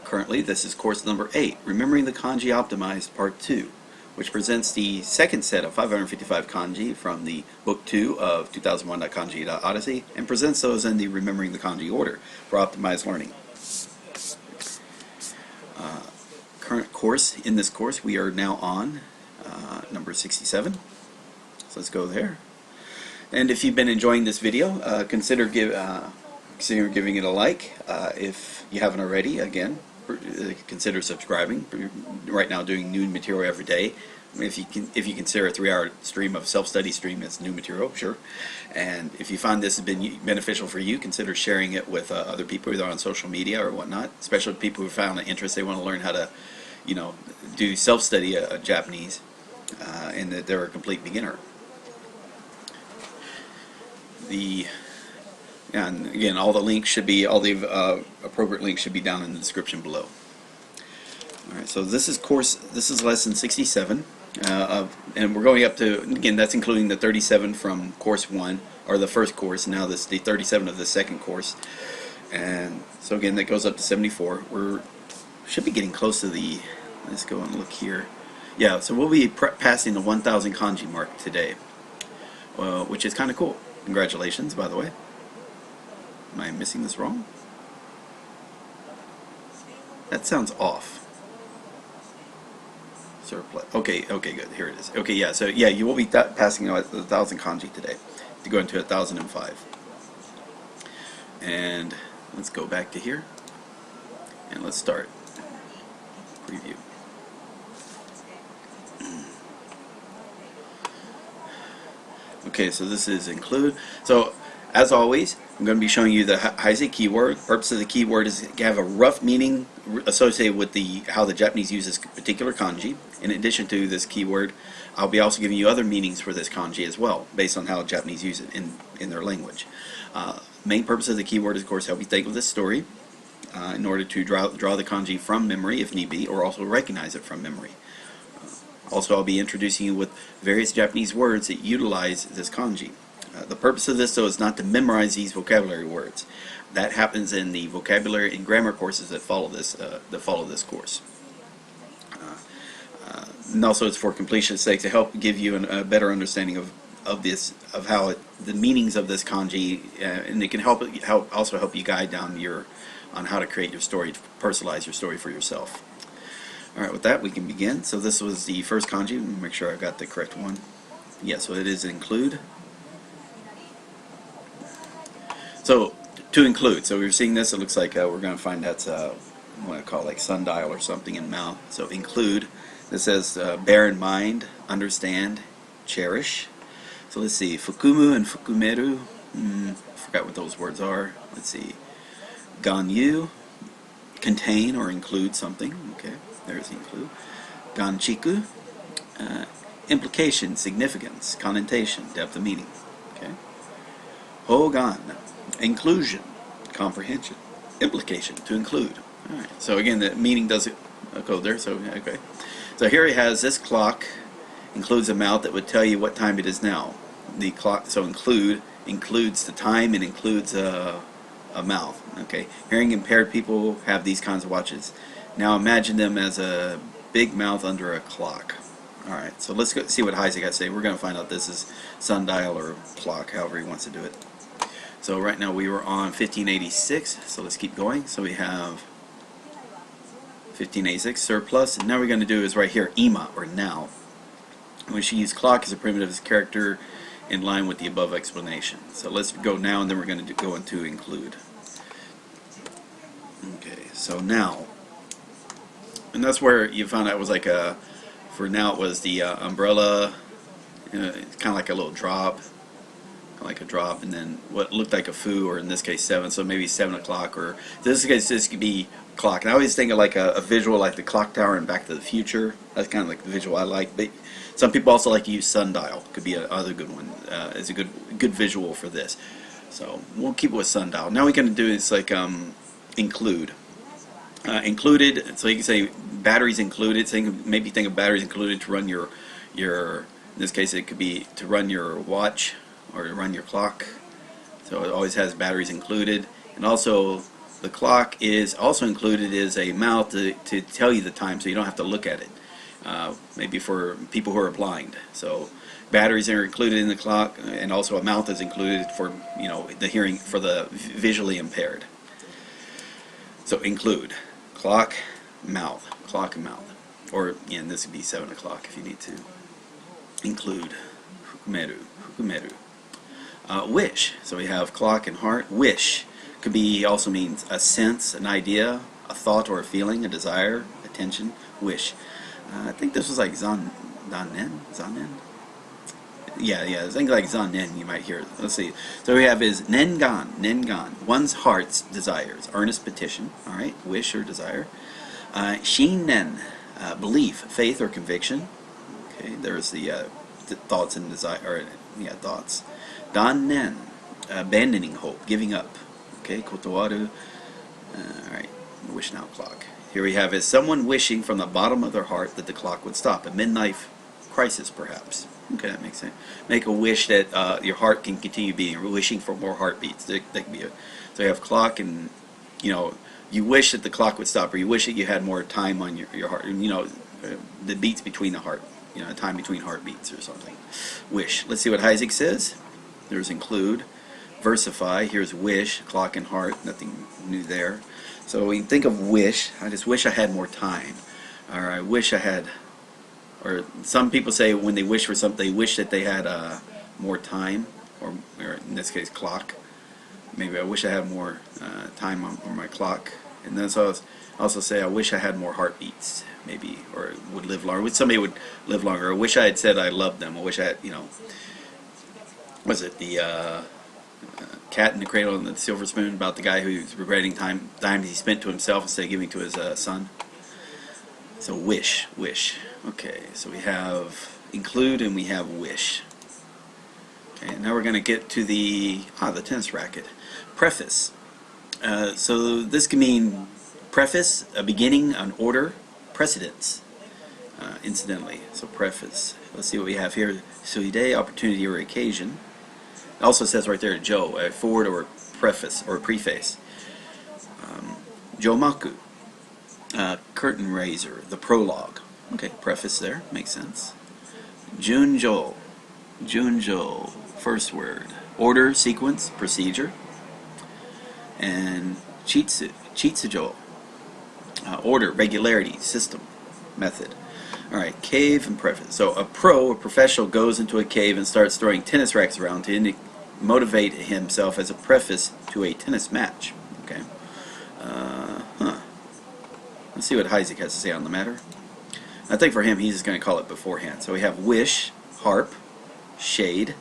[SPEAKER 1] Currently, this is course number 8, Remembering the Kanji Optimized Part 2, which presents the second set of 555 kanji from the Book 2 of 2001.kanji.odyssey and presents those in the Remembering the Kanji order for optimized learning. Current course, in this course, we are now on number 67. So let's go there. And if you've been enjoying this video, consider giving it a like. If you haven't already, again, consider subscribing. Right now, doing new material every day. If you consider a 3-hour stream of self-study stream as new material, sure. And if you find this has been beneficial for you, consider sharing it with other people, either on social media or whatnot. Especially people who found an interest, they want to learn how to, do self-study Japanese, and that they're a complete beginner. And again, all the appropriate links should be down in the description below. Alright, so this is lesson 67, and we're going up to, again, that's including the 37 from course 1, or the first course. Now this is the 37 of the second course, and so again that goes up to 74. Should be getting close to the, let's go and look here. Yeah, so we'll be passing the 1,000 kanji mark today, which is kind of cool. Congratulations, by the way. Am I missing this wrong? That sounds off. Surplus. Okay, good. Here it is. Okay, yeah. So yeah, you will be passing 1,000 kanji today to go into 1,005. And let's go back to here, and let's start. Preview. Okay, so this is include. So as always, I'm going to be showing you the Heisei keyword. The purpose of the keyword is to have a rough meaning associated with how the Japanese use this particular kanji. In addition to this keyword, I'll be also giving you other meanings for this kanji as well, based on how Japanese use it in their language. Main purpose of the keyword is, of course, help you think of this story in order to draw the kanji from memory, if need be, or also recognize it from memory. Also, I'll be introducing you with various Japanese words that utilize this kanji. The purpose of this, though, is not to memorize these vocabulary words. That happens in the vocabulary and grammar courses that follow this course. And also, it's for completion's sake to help give you a better understanding of how the meanings of this kanji, and it can also help you guide down on how to create your story, to personalize your story for yourself. Alright, with that we can begin. So this was the first kanji. Let me make sure I got the correct one. Yeah, so it is include. So, to include. So we're seeing this, it looks like we're going to find that's what I call like sundial or something in mouth. So include. This says bear in mind, understand, cherish. So let's see, fukumu and fukumeru. I forgot what those words are. Let's see. Ganyu, contain or include something. Okay. There's the include. Ganchiku, implication, significance, connotation, depth of meaning. Okay. Hogan, inclusion, comprehension, implication, to include. All right. So again, the meaning doesn't go there. So okay. So here he has this clock includes a mouth that would tell you what time it is now. The clock. So includes the time and includes a mouth. Okay. Hearing impaired people have these kinds of watches. Now imagine them as a big mouth under a clock. Alright, so let's go see what Heisei got to say. We're going to find out this is sundial or clock, however he wants to do it. So right now we were on 1586, so let's keep going. So we have 1586, surplus, and now we're going to do is right here, ima, or now. We should use clock as a primitive character in line with the above explanation. So let's go now, and then we're going to go into include. Okay, so now. And that's where you found out it was like for now it was the umbrella, it's kind of like a little drop, and then what looked like a foo, or in this case 7, so maybe 7 o'clock, or in this case this could be clock. And I always think of like a visual like the clock tower in Back to the Future. That's kind of like the visual I like. But some people also like to use sundial. Could be another good one. It's a good visual for this. So we'll keep it with sundial. Now we're going to do is like include. Included, so you can say batteries included. So maybe think of batteries included to run your in this case it could be to run your watch or to run your clock. So it always has batteries included. And also the clock is also included is a mouth to tell you the time, so you don't have to look at it. Maybe for people who are blind. So batteries are included in the clock, and also a mouth is included for the hearing for the visually impaired. So include clock, mouth, clock and mouth. Or again, this would be 7 o'clock if you need to. Include fukumeru. Wish. So we have clock and heart. Wish could be also means a sense, an idea, a thought or a feeling, a desire, attention. Wish. I think this was like zannen. Yeah, things like zannen you might hear. Let's see. So we have is nengan, one's heart's desires, earnest petition, all right, wish or desire. Shinen, belief, faith or conviction. Okay, there's the thoughts and desire, or thoughts. Dannen, abandoning hope, giving up. Okay, kotowaru. All right, wish now clock. Here we have is someone wishing from the bottom of their heart that the clock would stop. A midnight crisis, perhaps. Okay, that makes sense. Make a wish that your heart can continue beating. Wishing for more heartbeats. That could be so you have clock, and you wish that the clock would stop, or you wish that you had more time on your heart. The beats between the heart. Time between heartbeats or something. Wish. Let's see what Isaac says. There's include. Versify. Here's wish. Clock and heart. Nothing new there. So when you think of wish, I just wish I had more time. Or I wish I had. Or some people say when they wish for something, they wish that they had more time, or in this case, clock. Maybe I wish I had more time on my clock. And then so I also say I wish I had more heartbeats, maybe, or would live longer. Somebody would live longer. I wish I had said I loved them. I wish I had, was it the Cat in the Cradle and the Silver Spoon, about the guy who's regretting time he spent to himself instead of giving to his son. So wish. Okay, so we have include and we have wish. Okay, now we're going to get to the tennis racket. Preface. So this can mean preface, a beginning, an order, precedence, incidentally. So preface. Let's see what we have here. Suide, opportunity or occasion. It also says right there, Joe, a forward or preface or preface. Jomaku. Curtain raiser, the prologue. Okay, preface there, makes sense. Junjo, first word. Order, sequence, procedure. And chitsujo, order, regularity, system, method. Alright, cave and preface. So a professional goes into a cave and starts throwing tennis rackets around to motivate himself as a preface to a tennis match. Okay. Let's see what Isaac has to say on the matter. I think for him, he's just going to call it beforehand. So we have wish, harp, shade.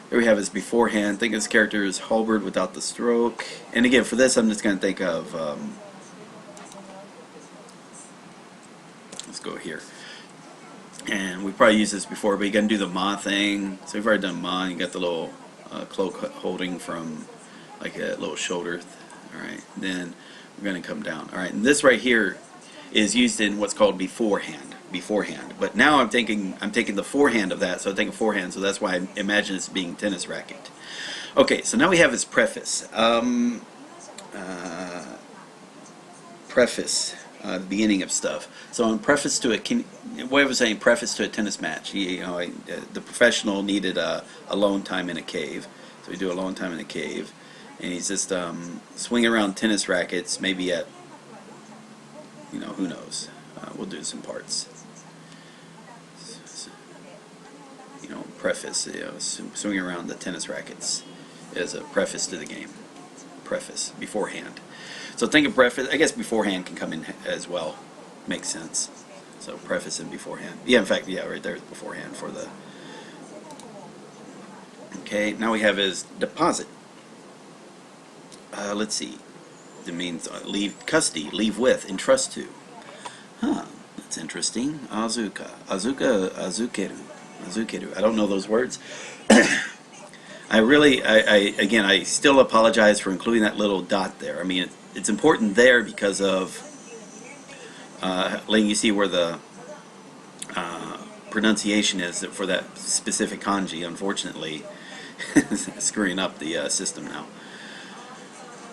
[SPEAKER 1] There we have his beforehand. Think of his character as halberd without the stroke. And again, for this, I'm just going to think of, let's go here. And we probably used this before, but you're going to do the ma thing. So we've already done ma, and you got the little cloak holding from like a little shoulder. Alright, then we're going to come down. Alright, and this right here is used in what's called beforehand. But now I'm taking the forehand of that, so I think of forehand, so that's why I imagine this being tennis racket. Okay, so now we have his preface. Preface, the beginning of stuff. So in preface to what I was saying, preface to a tennis match. The professional needed alone time in a cave, so we do alone time in a cave, and he's just swinging around tennis rackets, maybe at, who knows. We'll do some parts. Preface, swinging around the tennis rackets as a preface to the game. Preface, beforehand. So think of preface, I guess beforehand can come in as well. Makes sense. So preface and beforehand. Yeah, in fact, yeah, right there's beforehand for the... Okay, now we have his deposit. Let's see. it means leave custody, leave with, entrust to. Huh, that's interesting. Azukeru. I don't know those words. Again, I still apologize for including that little dot there. I mean, it's important there because of letting you see where the pronunciation is for that specific kanji, unfortunately. Screwing up the system now.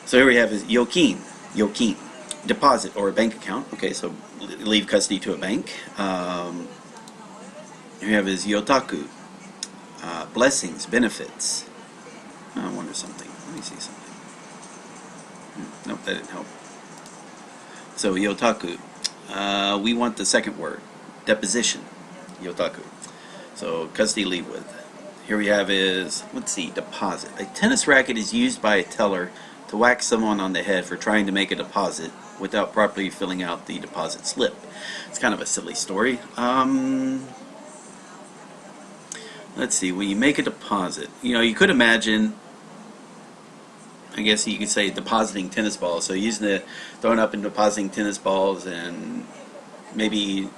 [SPEAKER 1] So here we have is yokin, deposit or a bank account. Okay, so leave custody to a bank. Here we have is yotaku, blessings, benefits. I wonder something. Let me see something. Nope, that didn't help. So yotaku, we want the second word, deposition, yotaku. So custody, leave with. Here we have is, let's see, deposit. A tennis racket is used by a teller to whack someone on the head for trying to make a deposit without properly filling out the deposit slip. It's kind of a silly story. Let's see, when you make a deposit, you could imagine, I guess you could say, depositing tennis balls. So using throwing up and depositing tennis balls, and maybe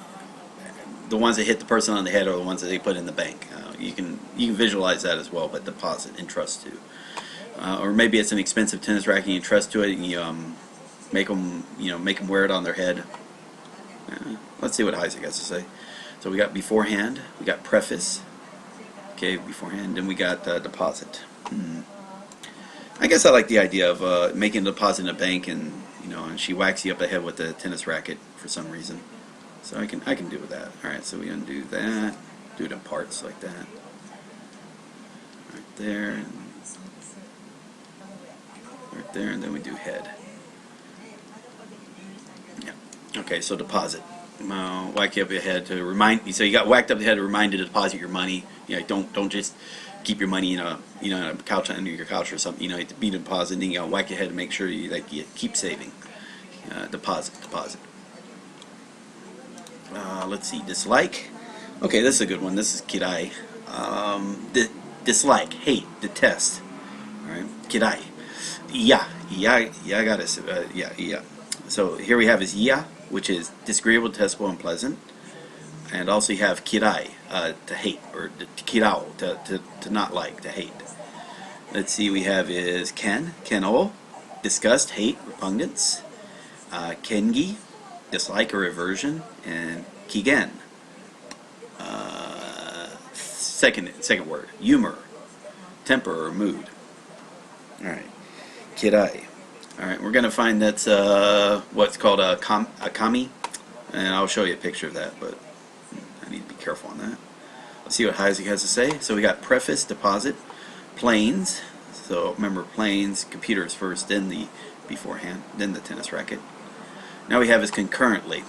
[SPEAKER 1] the ones that hit the person on the head are the ones that they put in the bank. You can visualize that as well, but deposit, entrust to. Or maybe it's an expensive tennis racket and you entrust to it, and you make them wear it on their head. Let's see what Isaac has to say. So we got beforehand, we got preface. Okay, beforehand, then we got deposit. I guess I like the idea of making a deposit in a bank, and and she whacks you up the head with a tennis racket for some reason. So I can do with that. All right, so we undo that. Do it in parts like that. Right there, and right there, and then we do head. Yeah. Okay, so deposit. Whack you up your head to remind you. So you got whacked up the head to remind you to deposit your money. Don't just keep your money in a couch under your couch or something. To be depositing, whack your head to make sure you keep saving. Deposit. Let's see, dislike. Okay, this is a good one. This is kirai. Dislike, hate, detest. All right, kirai. Yeah, got it. Yeah. So here we have is ya, which is disagreeable, detestable, unpleasant. And also you have kirai, to hate, or kirao, to not like, to hate. Let's see, we have is ken-o, disgust, hate, repugnance. Kengi, dislike or aversion. And kigen, second word, humor, temper or mood. Alright, kirai. Alright, we're going to find that's what's called a kami, and I'll show you a picture of that, but I need to be careful on that. Let's see what Isaac has to say. So we got preface, deposit, planes. So remember, planes, computers first, then the beforehand, then the tennis racket. Now we have is concurrently.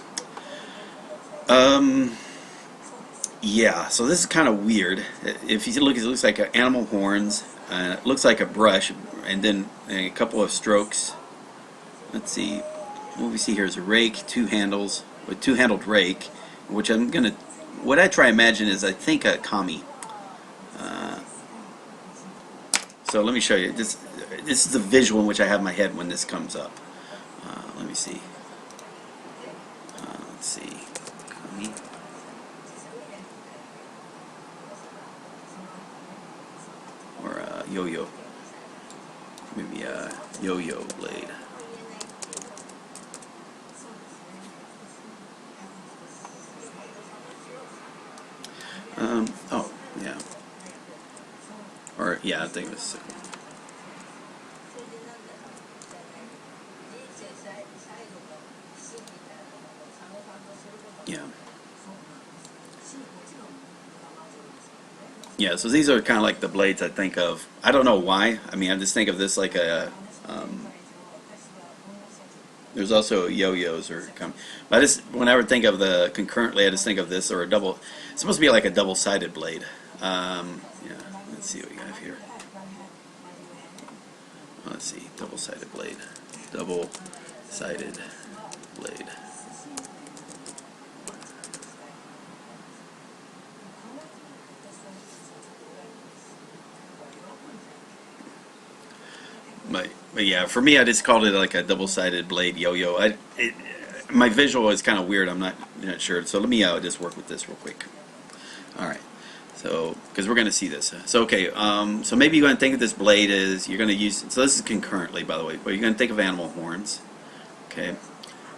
[SPEAKER 1] Yeah, so this is kind of weird. If you look, it looks like animal horns. It looks like a brush, and then a couple of strokes. Let's see. What we see here is a rake, two handles, with two-handled rake, which I'm gonna. What I try to imagine is, I think, a kami. So let me show you. This is the visual in which I have in my head when this comes up. Let me see. Let's see. Kami. Or yo-yo. Maybe a yo-yo blade. Oh, yeah. Or, yeah, I think it was. Yeah. Yeah, so these are kind of like the blades I think of. I don't know why. I mean, I just think of this like a. There's also yo-yos or. But I just, whenever I think of the concurrently, I just think of this or a double. It's supposed to be like a double-sided blade. Yeah, let's see what we have here. Let's see, double-sided blade. Double-sided blade. But yeah, for me, I just called it like a double-sided blade yo-yo. My visual is kind of weird. I'm not sure. So let me just work with this real quick. All right. So, because we're going to see this. So, okay. So maybe you're going to think of this blade as you're going to use. So this is concurrently, by the way. But you're going to think of animal horns. Okay.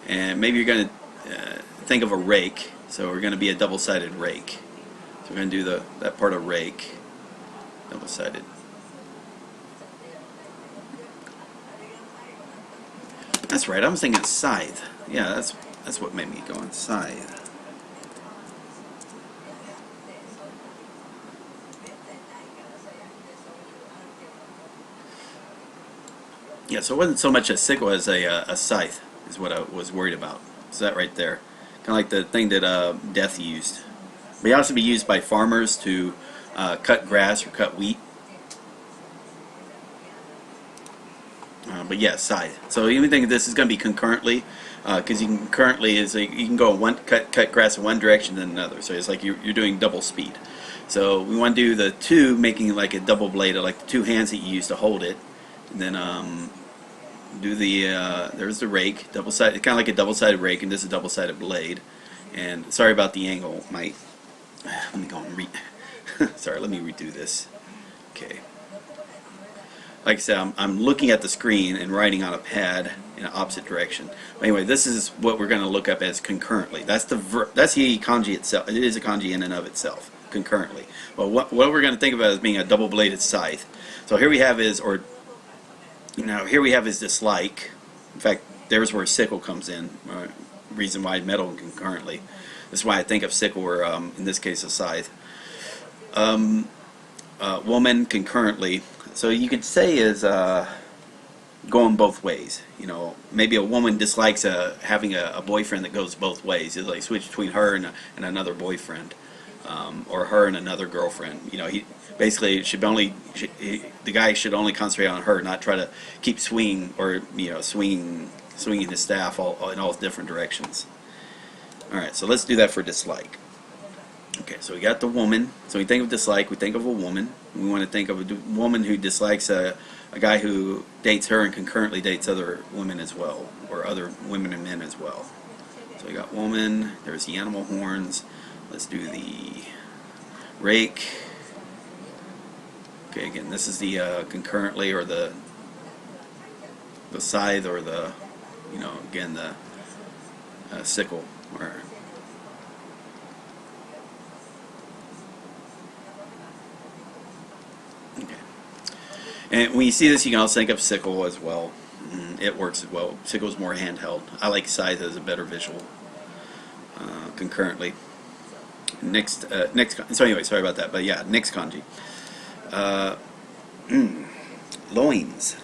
[SPEAKER 1] And maybe you're going to think of a rake. So we're going to be a double-sided rake. So we're going to do that part of rake. Double-sided. That's right. I was thinking scythe. Yeah, that's what made me go on scythe. Yeah, so it wasn't so much a sickle as a scythe is what I was worried about. So that right there, kind of like the thing that Death used. May also be used by farmers to cut grass or cut wheat. But yeah, scythe. So you think this is going to be concurrently, because you can currently you can go cut grass in one direction then another. So it's like you're doing double speed. So we want to do the two, making like a double blade, like the two hands that you use to hold it, and then do the there's the rake, double-sided, kind of like a double-sided rake, and this is a double-sided blade. And sorry about the angle. Let me go and sorry, let me redo this. Okay. Like I said, I'm looking at the screen and writing on a pad in an opposite direction. But anyway, this is what we're going to look up as concurrently. That's the kanji itself. It is a kanji in and of itself, concurrently. But what we're going to think about as being a double-bladed scythe. So here we have here we have his dislike. In fact, there's where sickle comes in. Reason why metal concurrently. This is why I think of sickle, or in this case, a scythe. Woman concurrently. So you could say is going both ways. You know, maybe a woman dislikes having a boyfriend that goes both ways. It's like switch between her and another boyfriend, or her and another girlfriend. You know, he basically the guy should only concentrate on her, not try to keep swinging or swinging his staff in all different directions. All right, so let's do that for dislike. Okay, so we got the woman. So we think of dislike, we think of a woman. We want to think of a woman who dislikes a guy who dates her and concurrently dates other women as well, or other women and men as well. So we got woman, there's the animal horns. Let's do the rake. Okay, again, this is the concurrently, or the scythe, or the, again, the sickle, or and when you see this, you can also think of sickle as well. It works as well. Sickle is more handheld. I like scythe as a better visual. Concurrently. Next. So anyway, sorry about that. But yeah, next kanji. Loins.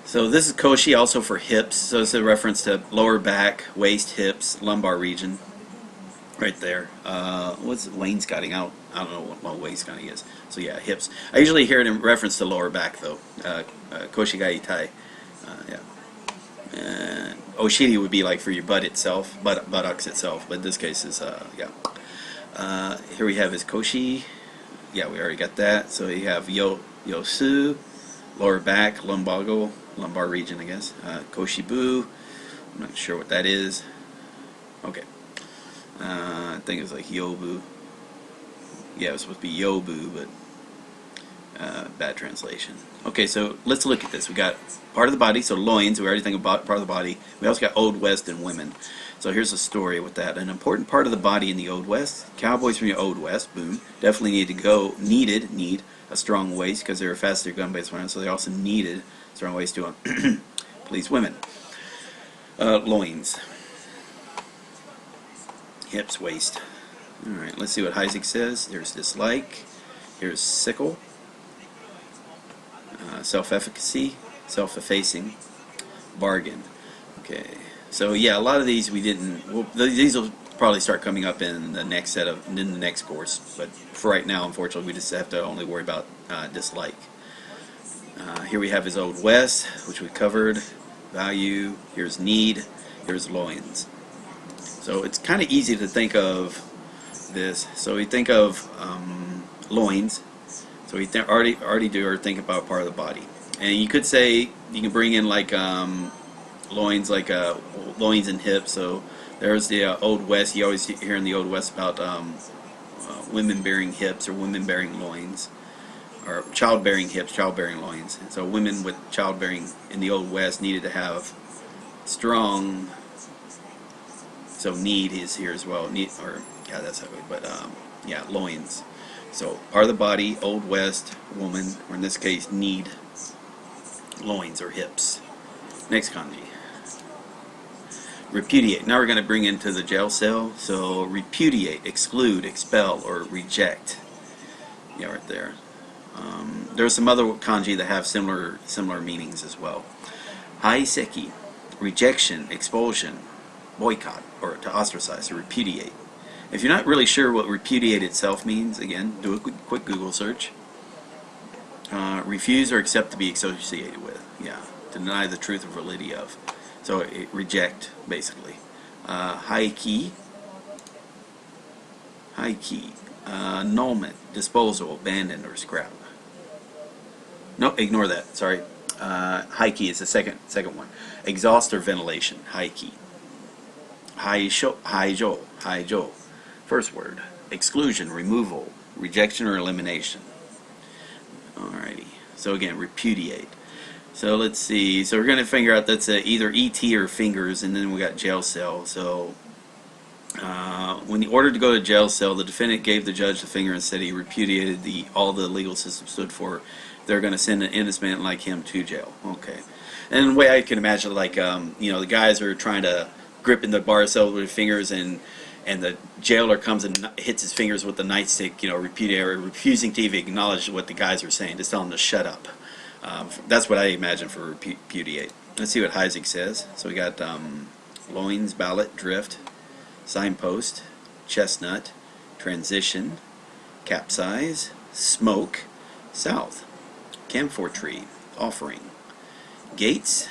[SPEAKER 1] So this is koshi, also for hips. So it's a reference to lower back, waist, hips, lumbar region. Right there. What's wainscoting? I don't know what wainscoting is. So yeah, hips. I usually hear it in reference to lower back though. Koshi ga itai. Yeah. Oshiri would be like for your butt itself, buttocks itself. But in this case is yeah. Here we have his koshi. Yeah, we already got that. So you have yosu, lower back, lumbar region, I guess. Koshibu. I'm not sure what that is. Okay. I think it was like yobu. Yeah, it was supposed to be yobu, but bad translation. Okay, so let's look at this. We got part of the body, so loins. We already think about part of the body. We also got Old West and women. So here's a story with that. An important part of the body in the Old West. Cowboys from the Old West, boom, definitely need a strong waist because they were faster gun-based runners. So they also needed a strong waist to please women. Loins. Hips, waist. Alright, let's see what Heisig says. There's dislike. Here's sickle. Self-efficacy. Self-effacing. Bargain. Okay. So yeah, a lot of these we didn't. Well, these will probably start coming up in the next course. But for right now, unfortunately, we just have to only worry about dislike. Here we have his Old West, which we covered. Value. Here's need. Here's loins. So it's kind of easy to think of this. So we think of loins. So So we already do or think about part of the body. And you could say, you can bring in like loins, like loins and hips. So there's the Old West. You always hear in the Old West about women bearing hips or women bearing loins, or childbearing hips, childbearing loins. And so women with childbearing in the Old West needed to have strong. So need is here as well. Need, or yeah, that's how it. But yeah, loins. So part of the body, Old West, woman, or in this case, need loins or hips. Next kanji. Repudiate. Now we're going to bring into the jail cell. So repudiate, exclude, expel, or reject. Yeah, right there. There are some other kanji that have similar meanings as well. Haiseki, rejection, expulsion, boycott, or to ostracize, or repudiate. If you're not really sure what repudiate itself means, again, do a quick Google search. Refuse or accept to be associated with. Yeah, to deny the truth or validity of. So reject, basically. Haiki, annulment, disposal, abandon, or scrap. No, ignore that. Sorry. Haiki is the second one. Exhaust or ventilation. Haiki. Haijo. First word. Exclusion, removal, rejection, or elimination. Alrighty. So again, repudiate. So let's see. So we're going to figure out that's either ET or fingers, and then we got jail cell. So when he ordered to go to jail cell, the defendant gave the judge the finger and said he repudiated all the legal system stood for. They're going to send an innocent man like him to jail. Okay. And the way I can imagine, like the guys are trying to grip in the bar cell with their fingers, and the jailer comes and hits his fingers with the nightstick, refusing to even acknowledge what the guys are saying, just tell them to shut up. That's what I imagine for repudiate. Let's see what Heisig says. So we got loins, ballot, drift, signpost, chestnut, transition, capsize, smoke, south, camphor tree, offering, gates,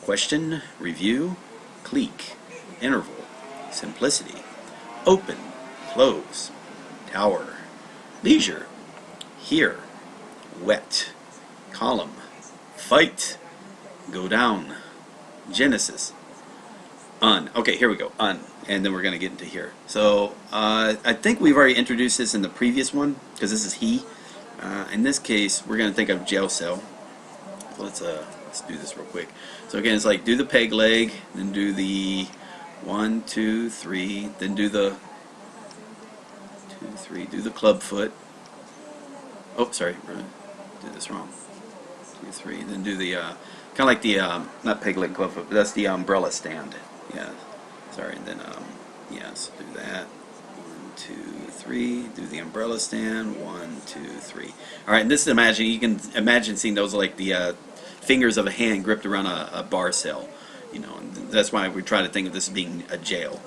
[SPEAKER 1] question, review, clique, interval, simplicity, open, close, tower, leisure, here, wet, column, fight, go down, Genesis, un. Okay, here we go, un. And then we're going to get into here. So I think we've already introduced this in the previous one, because this is he. In this case, we're going to think of jail cell. Let's do this real quick. So again, it's like do the peg leg, then do the 1, 2, 3, then do the 2, 3, do the club foot. Oh, sorry, we're gonna do this wrong. 2, 3, then do the kind of like the not peg leg club foot, but that's the umbrella stand. Yeah, sorry, and then yes, do that. 1, 2, 3. Do the umbrella stand. 1, 2, 3. All right, and this is imagine. You can imagine seeing those like the fingers of a hand gripped around a bar cell. And that's why we try to think of this as being a jail.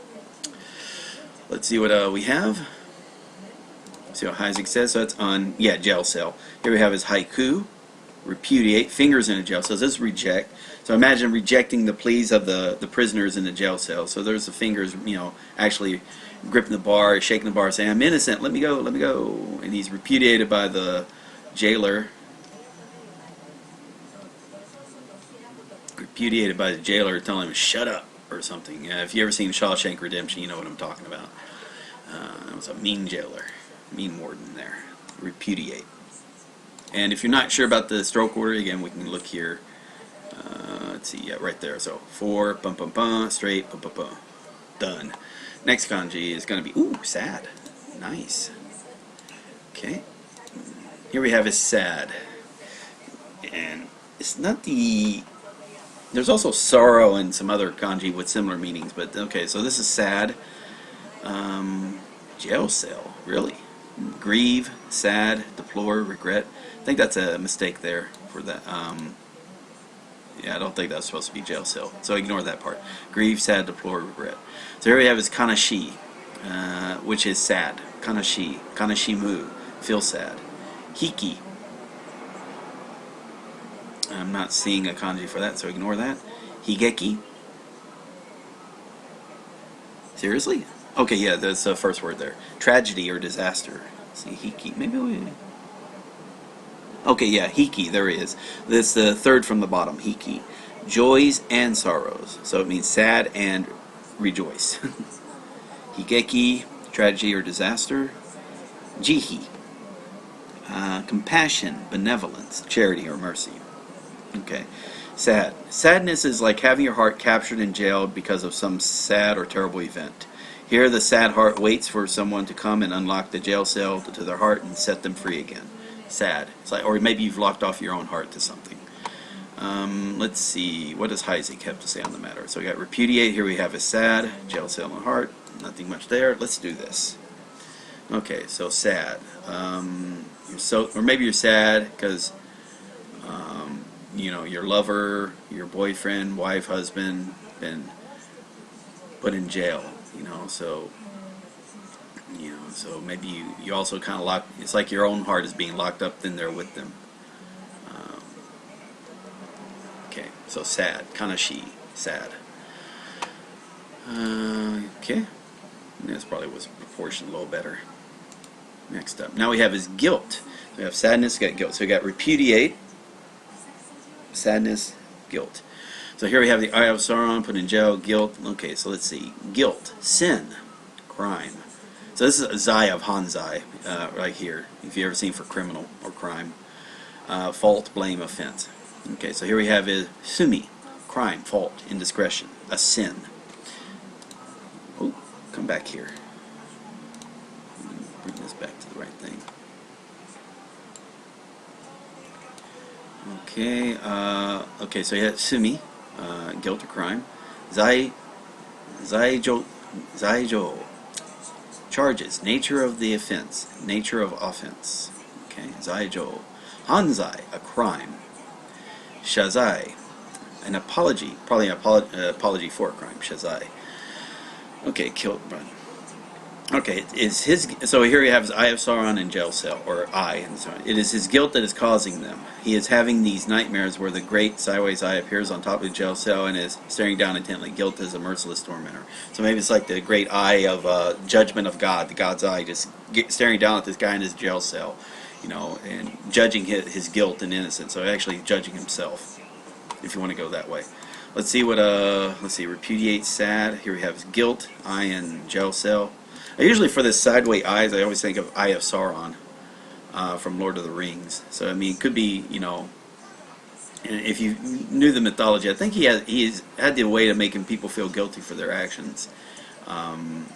[SPEAKER 1] Let's see what we have. See what Heisig says. So it's on, yeah, jail cell. Here we have his haiku, repudiate, fingers in a jail cell. So this is reject. So imagine rejecting the pleas of the prisoners in the jail cell. So there's the fingers, actually gripping the bar, shaking the bar, saying, "I'm innocent, let me go, let me go." And he's repudiated by the jailer. Repudiated by the jailer, telling him shut up or something. If you ever seen Shawshank Redemption, you know what I'm talking about. That was a mean jailer, mean warden there. Repudiate. And if you're not sure about the stroke order, again, we can look here. Let's see, yeah, right there. So 4, bum bum bum, straight, bum bum bum, done. Next kanji is going to be sad. Nice. Okay. Here we have his sad, and it's not the. There's also sorrow and some other kanji with similar meanings, but okay, so this is sad. Jail cell, really? Grieve, sad, deplore, regret. I think that's a mistake there for that. Yeah, I don't think that's supposed to be jail cell, so ignore that part. Grieve, sad, deplore, regret. So here we have is kanashi, which is sad. Kanashi, kanashimu, feel sad. Hiki. I'm not seeing a kanji for that, so ignore that. Higeki. Seriously? Okay, yeah, that's the first word there. Tragedy or disaster. See, hiki. Maybe we Okay, yeah, hiki, there he is. This the third from the bottom, hiki. Joys and sorrows. So it means sad and rejoice. Higeki, tragedy or disaster. Jihi, compassion, benevolence, charity or mercy. Okay. Sad. Sadness is like having your heart captured and jailed because of some sad or terrible event. Here the sad heart waits for someone to come and unlock the jail cell to their heart and set them free again. Sad. It's like, or maybe you've locked off your own heart to something. Let's see. What does Heisig have to say on the matter? So we got repudiate. Here we have is sad. Jail cell and heart. Nothing much there. Let's do this. Okay, so sad. Or maybe you're sad because you know, your lover, your boyfriend, wife, husband, been put in jail. So maybe you also kind of it's like your own heart is being locked up in there with them. Okay, so sad, kanashi, sad. Okay, this probably was proportioned a little better. Next up, now we have is guilt. We have sadness, we got guilt. So we got repudiate, sadness, guilt. So here we have the Eye of Sauron, put in jail, guilt. Okay, so let's see. Guilt, sin, crime. So this is a Zai of Hanzai, right here, if you've ever seen for criminal or crime. Fault, blame, offense. Okay, so here we have is sumi, crime, fault, indiscretion, a sin. Oh, come back here. Bring this back to the right thing. Okay, okay, so you have sumi, guilt or crime. Zaijo, charges, nature of the offense, nature of offense. Okay, Zaijo. Hanzai, a crime. Shazai, an apology, probably an apology for a crime. Shazai. Okay, killed, run. Okay, is his, so here we have Eye of Sauron in jail cell, or Eye and so on. It is his guilt that is causing them. He is having these nightmares where the great sideways eye appears on top of the jail cell and is staring down intently. Guilt is a merciless tormentor. So maybe it's like the great eye of judgment of God, the God's eye, just staring down at this guy in his jail cell, and judging his guilt and innocence. So actually judging himself, if you want to go that way. Let's see what, let's see, repudiate, sad. Here we have his guilt, eye in jail cell. Usually for this sideways eyes, I always think of Eye of Sauron from Lord of the Rings. So I mean, it could be, if you knew the mythology, I think he's had the way of making people feel guilty for their actions. That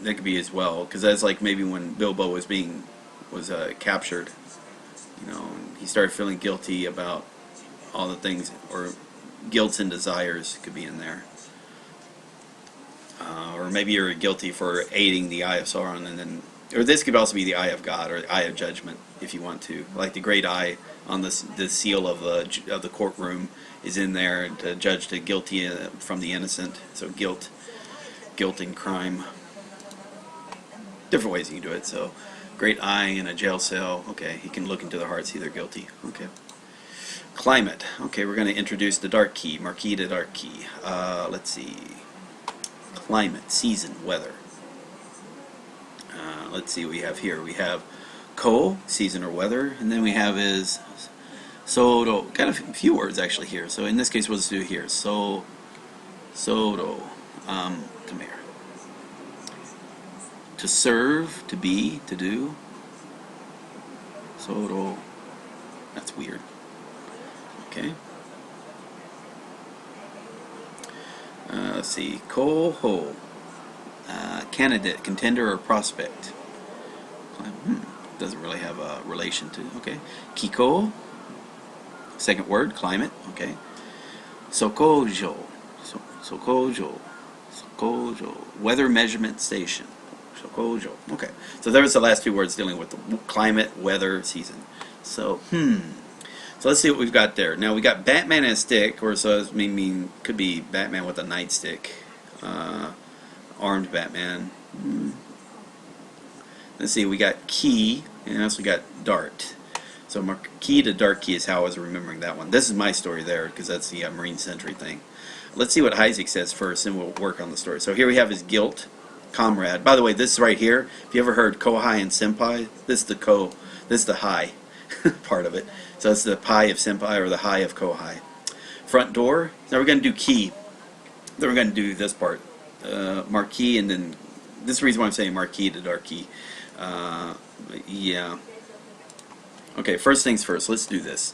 [SPEAKER 1] could be as well, because that's like maybe when Bilbo was captured, he started feeling guilty about all the things, or guilt and desires could be in there. Or maybe you're guilty for aiding the Eye of Sauron, and then, or this could also be the Eye of God or the Eye of Judgment, if you want to. Like the great eye on the seal of the courtroom is in there to judge the guilty from the innocent. So guilt and crime. Different ways you can do it. So great eye in a jail cell. Okay, he can look into their heart, see they're guilty. Okay. Climate. Okay, we're going to introduce the dark key, Marquis de Dark Key. Let's see. Climate, season, weather. Let's see what we have here. We have ko, season or weather, and then we have is sodo, kind of a few words actually here. So in this case, we'll just do here. Sodo, come here. To serve, to be, to do. Sodo, that's weird. Okay. Let's see, ko-ho, candidate, contender, or prospect. Doesn't really have a relation to, okay. Kiko, second word, climate, okay. Sokojo, Sokojo, weather measurement station. Sokojo, okay. So there's the last two words dealing with the climate, weather, season. So, So let's see what we've got there. Now we got Batman and a stick, or so it could be Batman with a nightstick, armed Batman. Let's see, we got key, and also we got dart. So key to dark key is how I was remembering that one. This is my story there, because that's the Marine Sentry thing. Let's see what Heisig says first, and we'll work on the story. So here we have his guilt, comrade. By the way, this right here, if you ever heard kohai and senpai, this is the ko, this is the high. part of it. So it's the pi of senpai or the high of kohai. Front door. Now we're going to do key. Then we're going to do this part. Marquee, and then this is the reason why I'm saying marquee to dark key. Yeah. Okay, first things first. Let's do this.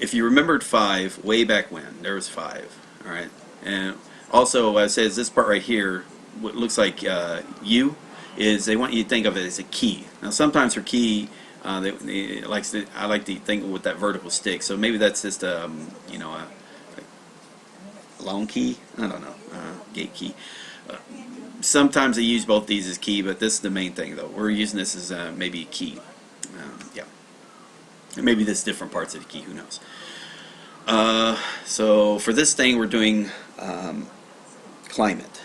[SPEAKER 1] If you remembered 5 way back when, there was 5. All right. And also, it says this part right here, what looks like U, is they want you to think of it as a key. Now, sometimes for key, I like to think with that vertical stick. So maybe that's just you know, a long key. I don't know, gate key. Sometimes they use both these as key, but this is the main thing, though. We're using this as maybe a key. Yeah. And maybe there's different parts of the key. Who knows? So for this thing, we're doing climate.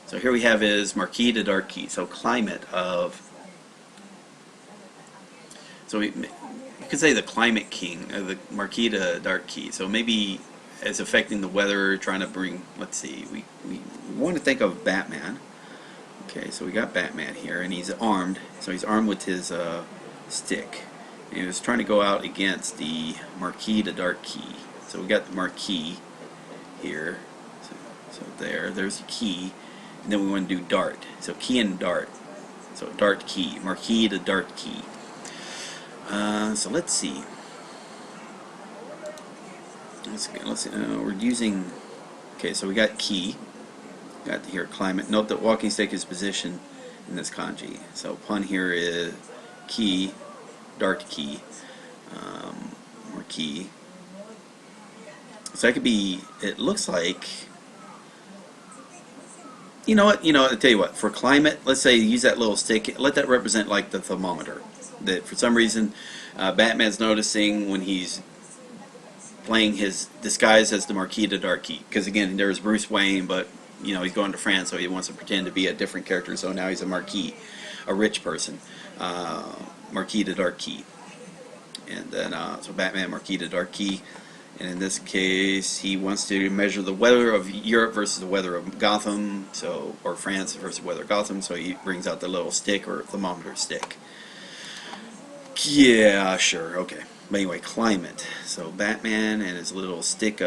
[SPEAKER 1] So here we have is marquee to dark key. So climate of. So you could say the climate king, the marquee to dark key. So maybe as affecting the weather, trying to bring. Let's see. We want to think of Batman. Okay, so we got Batman here, and he's armed. So he's armed with his stick. And he was trying to go out against the marquee to dark key. So we got the marquee here. So there's the key. And then we want to do dart. So key and dart. So dart key. Marquee to dart key. So let's see. Let's see. We're using. Okay, so we got key. Got here climate. Note that walking stick is positioned in this kanji. So pun here is key, dart key, or key. So that could be. It looks like. You know what? I'll tell you what. For climate, let's say use that little stick. Let that represent like the thermometer. That for some reason, Batman's noticing when he's playing his disguise as the Marquis de Darky. Because again, there's Bruce Wayne, but he's going to France, so he wants to pretend to be a different character. So now he's a Marquis, a rich person, Marquis de Darky. And then so Batman, Marquis de Darky. And in this case, he wants to measure the weather of Europe versus the weather of Gotham, or France versus the weather of Gotham. So he brings out the little stick or thermometer stick. Yeah, sure, okay. But anyway, climate. So Batman and his little stick,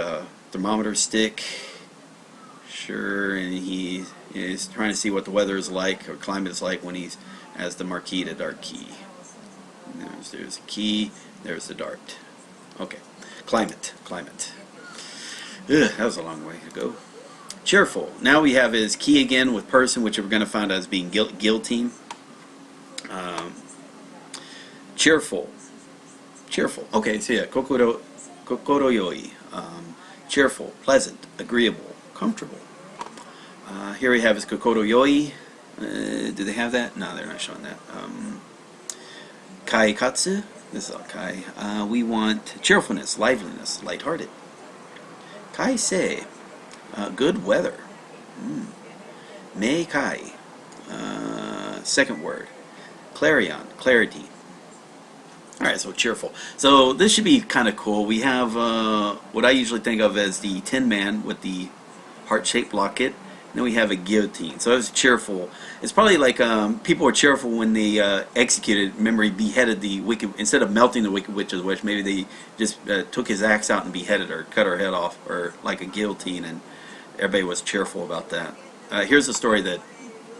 [SPEAKER 1] thermometer stick. Sure, and he is trying to see what the weather is like, or climate is like when he's as the Marquis de Darky. There's a key, there's the dart. Okay. Climate. Ugh, that was a long way to go. Cheerful. Now we have his key again with person, which we're going to find out as being guillotine. Cheerful. Okay, so yeah, kokoro yoi. Cheerful, pleasant, agreeable, comfortable. Here we have his kokoro yoi. Do they have that? No, they're not showing that. Kai katsu. This is all Kai. We want cheerfulness, liveliness, lighthearted. Kai sei, good weather. Mei kai, second word. Clarion, clarity. Alright, so cheerful. So this should be kind of cool. We have what I usually think of as the Tin Man with the heart-shaped locket. Then we have a guillotine. So it's cheerful. It's probably like people were cheerful when they executed, remember he beheaded the wicked, instead of melting the wicked witch's witch, maybe they just took his axe out and beheaded her, cut her head off, or like a guillotine, and everybody was cheerful about that. Here's a story that,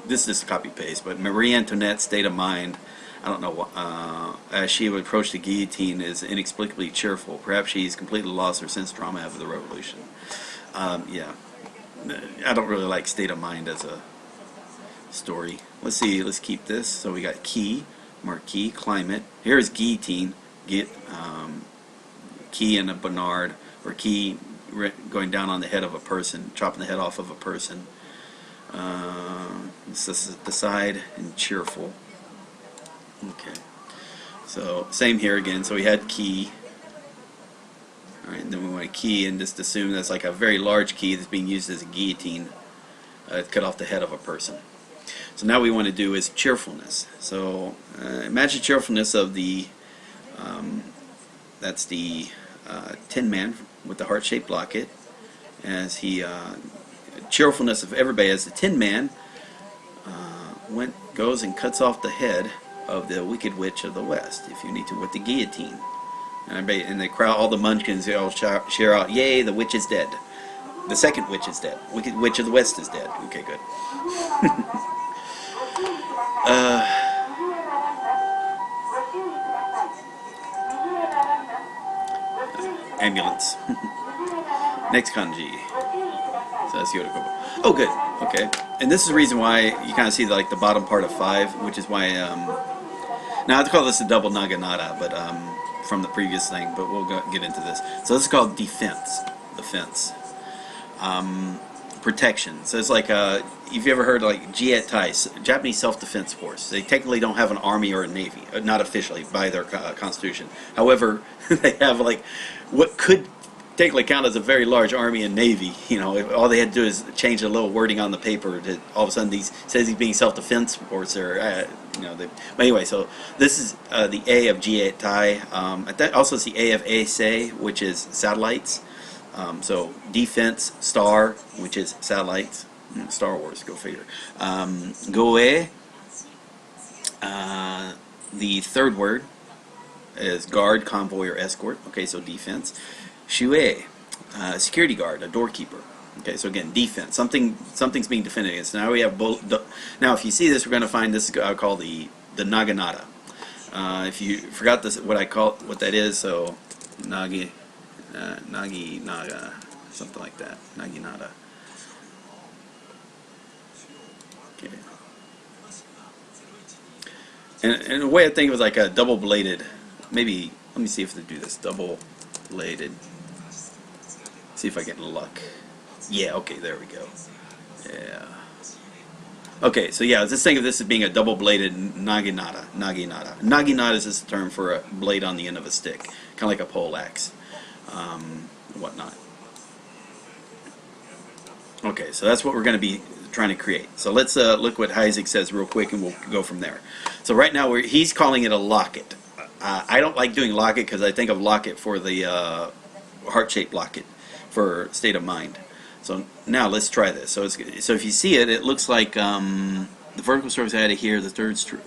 [SPEAKER 1] this is just a copy-paste, but Marie Antoinette's state of mind, I don't know what, as she would approach the guillotine, is inexplicably cheerful. Perhaps she's completely lost her sense of drama after the revolution. Yeah. I don't really like state of mind as a story. Let's see, let's keep this. So we got key, marquee, climate. Here's guillotine, key and a Bernard, or key going down on the head of a person, chopping the head off of a person. This is the side, and cheerful. Okay, so same here again. So we had key. Alright, and then we want a key, and just assume that's like a very large key that's being used as a guillotine to cut off the head of a person. So now we want to do is cheerfulness. So imagine cheerfulness of the, that's the Tin Man with the heart-shaped locket, as he, cheerfulness of everybody as the Tin Man goes and cuts off the head of the Wicked Witch of the West, if you need to, with the guillotine. And the crowd, all the munchkins, they all cheer out, "Yay, the witch is dead. The second witch is dead. Wicked Witch of the West is dead." Okay, good. Ambulance. Next kanji. So that's Yodokobo. Oh, good. Okay. And this is the reason why you kind of see like the bottom part of 5, which is why. Now I'd call this a double naginata, but from the previous thing. But we'll get into this. So this is called defense. Defense. Protection. So it's like if you ever heard like Jietai, Japanese self-defense force. They technically don't have an army or a navy, not officially by their constitution. However, they have like what could technically count as a very large army and navy. You know, if all they had to do is change a little wording on the paper to all of a sudden says he's being self-defense force, or you know. But anyway, so this is the A of Jietai. Also, it's the A of Eisei, which is satellites. So defense, star, which is satellites. Star Wars, go figure. Goe. The third word is guard, convoy, or escort. Okay, so defense. Shue, security guard, a doorkeeper. Okay, so again, defense. Something's being defended against. Now we have now, if you see this, we're going to find this. I call the naginata. If you forgot this, what that is, so nagi naga, something like that. Naginata. Okay. And the way I think it was like a double-bladed. Maybe let me see if they do this double-bladed. See if I get luck. Yeah. Okay. There we go. Yeah. Okay. So yeah, let's think of this as being a double-bladed naginata. Naginata is this term for a blade on the end of a stick, kind of like a pole axe. Whatnot. Okay, so that's what we're going to be trying to create. So let's look what Heisig says real quick, and we'll go from there. So right now he's calling it a locket. I don't like doing locket because I think of locket for the heart-shaped locket for state of mind. So now let's try this. So if you see it, it looks like the vertical strokes I had here, the third stroke.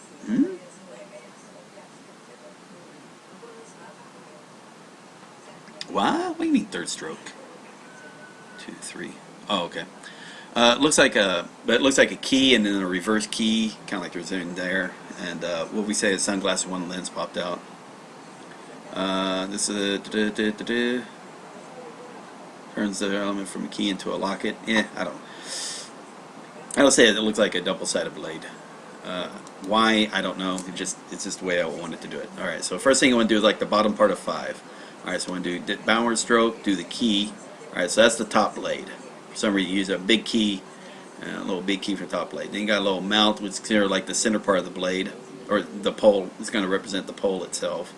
[SPEAKER 1] What do you mean third stroke? 2, 3. Oh, okay. It looks like a key and then a reverse key, kind of like there's in there. And what we say is sunglasses, one lens popped out. This is turns the element from a key into a locket. I don't say it looks like a double-sided blade. Why, I don't know. It's just the way I wanted to do it. All right. So first thing I want to do is like the bottom part of 5. All right, so I'm going to do downward stroke, do the key. All right, so that's the top blade. For some reason, you use a big key, a little big key for the top blade. Then you got a little mount, which is kind of like the center part of the blade, or the pole. It's going to represent the pole itself.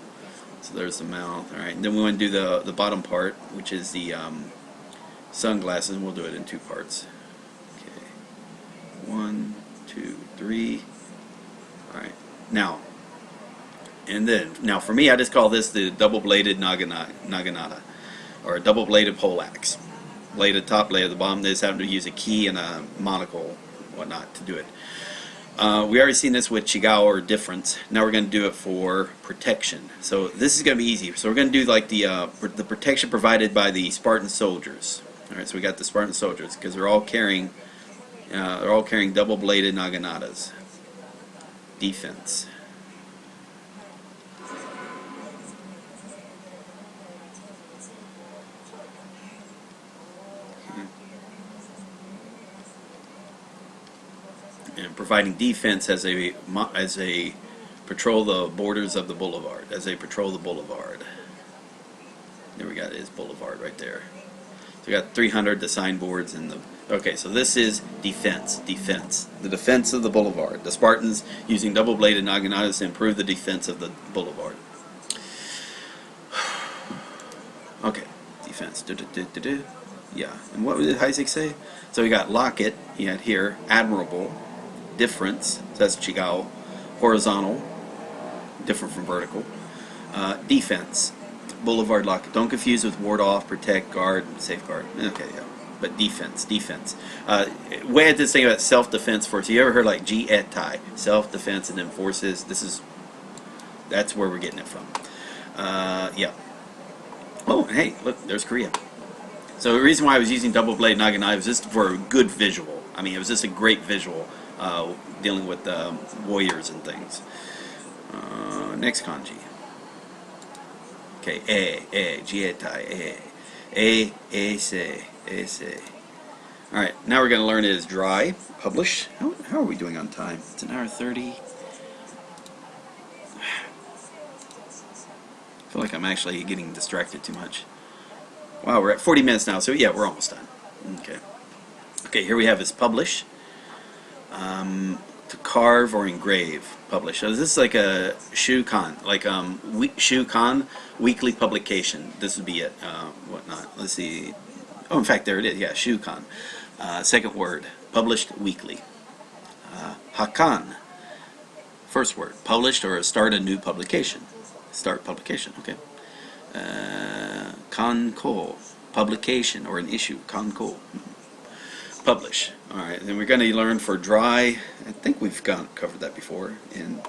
[SPEAKER 1] So there's the mouth. All right, and then we want to do the bottom part, which is the sunglasses. We'll do it in 2 parts. Okay, 1, 2, 3. All right, now. And then, now for me, I just call this the double-bladed naginata, or a double-bladed pole axe. Blade at the top, blade at the bottom. They just happen to use a key and a monocle, whatnot, to do it. We already seen this with Chigao, or difference. Now we're going to do it for protection. So this is going to be easy. So we're going to do like the protection provided by the Spartan soldiers. All right, so we got the Spartan soldiers because they're all carrying double-bladed naginatas. Defense. And providing defense as a patrol the borders of the boulevard, as they patrol the boulevard. There we got his boulevard right there. So we got 300, the signboards, and the. Okay, so this is defense. Defense. The defense of the boulevard. The Spartans using double-bladed naginatas to improve the defense of the boulevard. Okay, defense. Yeah, and what did Heisig say? So we got locket. You had here admirable. Difference, so that's Chigao. Horizontal, different from vertical. Defense, boulevard locket. Don't confuse with ward off, protect, guard, safeguard. Okay, yeah. but defense. Way I did this thing about self-defense force. You ever heard like G-etai, self-defense, and then forces? That's where we're getting it from. Yeah. Oh, hey, look, there's Korea. So the reason why I was using double blade naginai was just for a good visual. I mean, it was just a great visual dealing with warriors and things. Next kanji. Okay, jietai, se. Alright, now we're going to learn it as dry, publish. How are we doing on time? It's 1:30. I feel like I'm actually getting distracted too much. Wow, we're at 40 minutes now, so yeah, we're almost done. Okay, here we have is publish. To carve or engrave, publish. So this is like a shukan, like shukan, weekly publication. This would be it. Whatnot. Let's see. Oh, in fact, there it is. Yeah, shukan. Second word, published weekly. Hakan. First word, published or start a new publication. Start publication. Okay. Kanko, publication or an issue. Kanko. Publish. Alright, then we're going to learn for dry. I think we've covered that before. And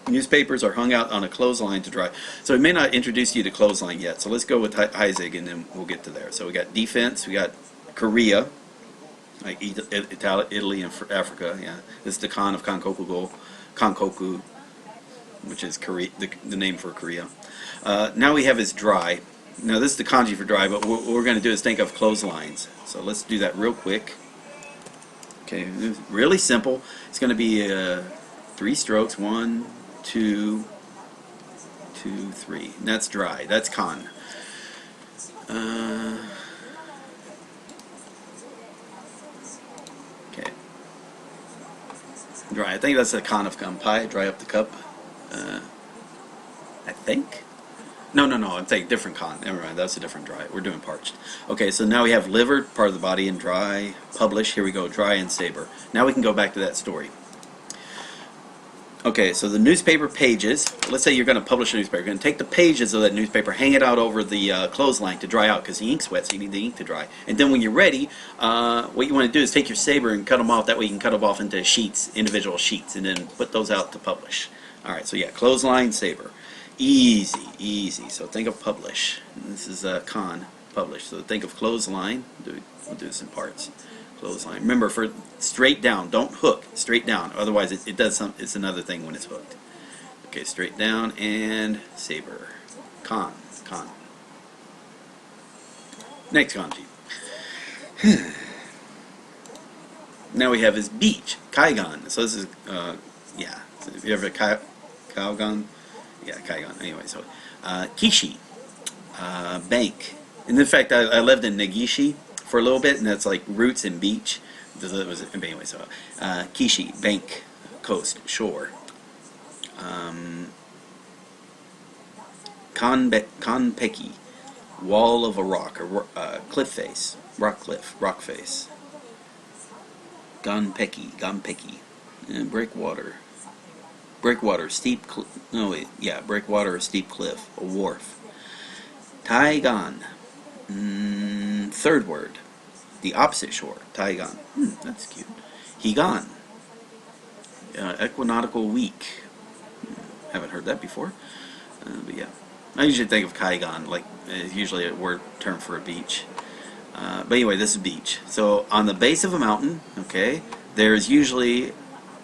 [SPEAKER 1] newspapers are hung out on a clothesline to dry. So we may not introduce you to clothesline yet. So let's go with Heisig and then we'll get to there. So we got defense, we got Korea, like Italy and Africa. Yeah, this is the Khan of Kankoku, which is Korea, the name for Korea. Now we have is dry. Now this is the kanji for dry, but what we're going to do is think of clotheslines. So let's do that real quick. Okay, really simple. It's going to be 3 strokes. 1, 2, 2, 3. And that's dry. That's kan. Okay. Dry. I think that's the kan of kanpai. Dry up the cup. I think. No, I'm saying different kan. Never mind, that's a different dry. We're doing parched. Okay, so now we have liver, part of the body, and dry, publish. Here we go, dry and saber. Now we can go back to that story. Okay, so the newspaper pages. Let's say you're going to publish a newspaper. You're going to take the pages of that newspaper, hang it out over the clothesline to dry out because the ink's wet, so you need the ink to dry. And then when you're ready, what you want to do is take your saber and cut them off. That way you can cut them off into sheets, individual sheets, and then put those out to publish. All right, so yeah, clothesline, saber. Easy. So think of publish. This is kan, publish. So think of clothesline. We'll do this in parts. Clothesline. Remember, for straight down, don't hook. Straight down. Otherwise, it does some. It's another thing when it's hooked. Okay, straight down and saber. Kan. Next kanji. Now we have is beach. Kaigan. So this is yeah. So if you ever Kaigan. Yeah, Kaigan. Anyway, so Kishi, bank. And in fact, I lived in Negishi for a little bit, and that's like roots and beach. Anyway, so Kishi, bank, coast, shore. Kanpeki, wall of a rock, or cliff face, rock face. Ganpeki, and breakwater. Breakwater, steep breakwater, a steep cliff, a wharf. Taigan, third word, the opposite shore, Taigan. That's cute. Higan, equinoctial week. Haven't heard that before, but yeah. I usually think of Kaigan, like usually a word term for a beach. But anyway, this is beach. So on the base of a mountain, okay, there's usually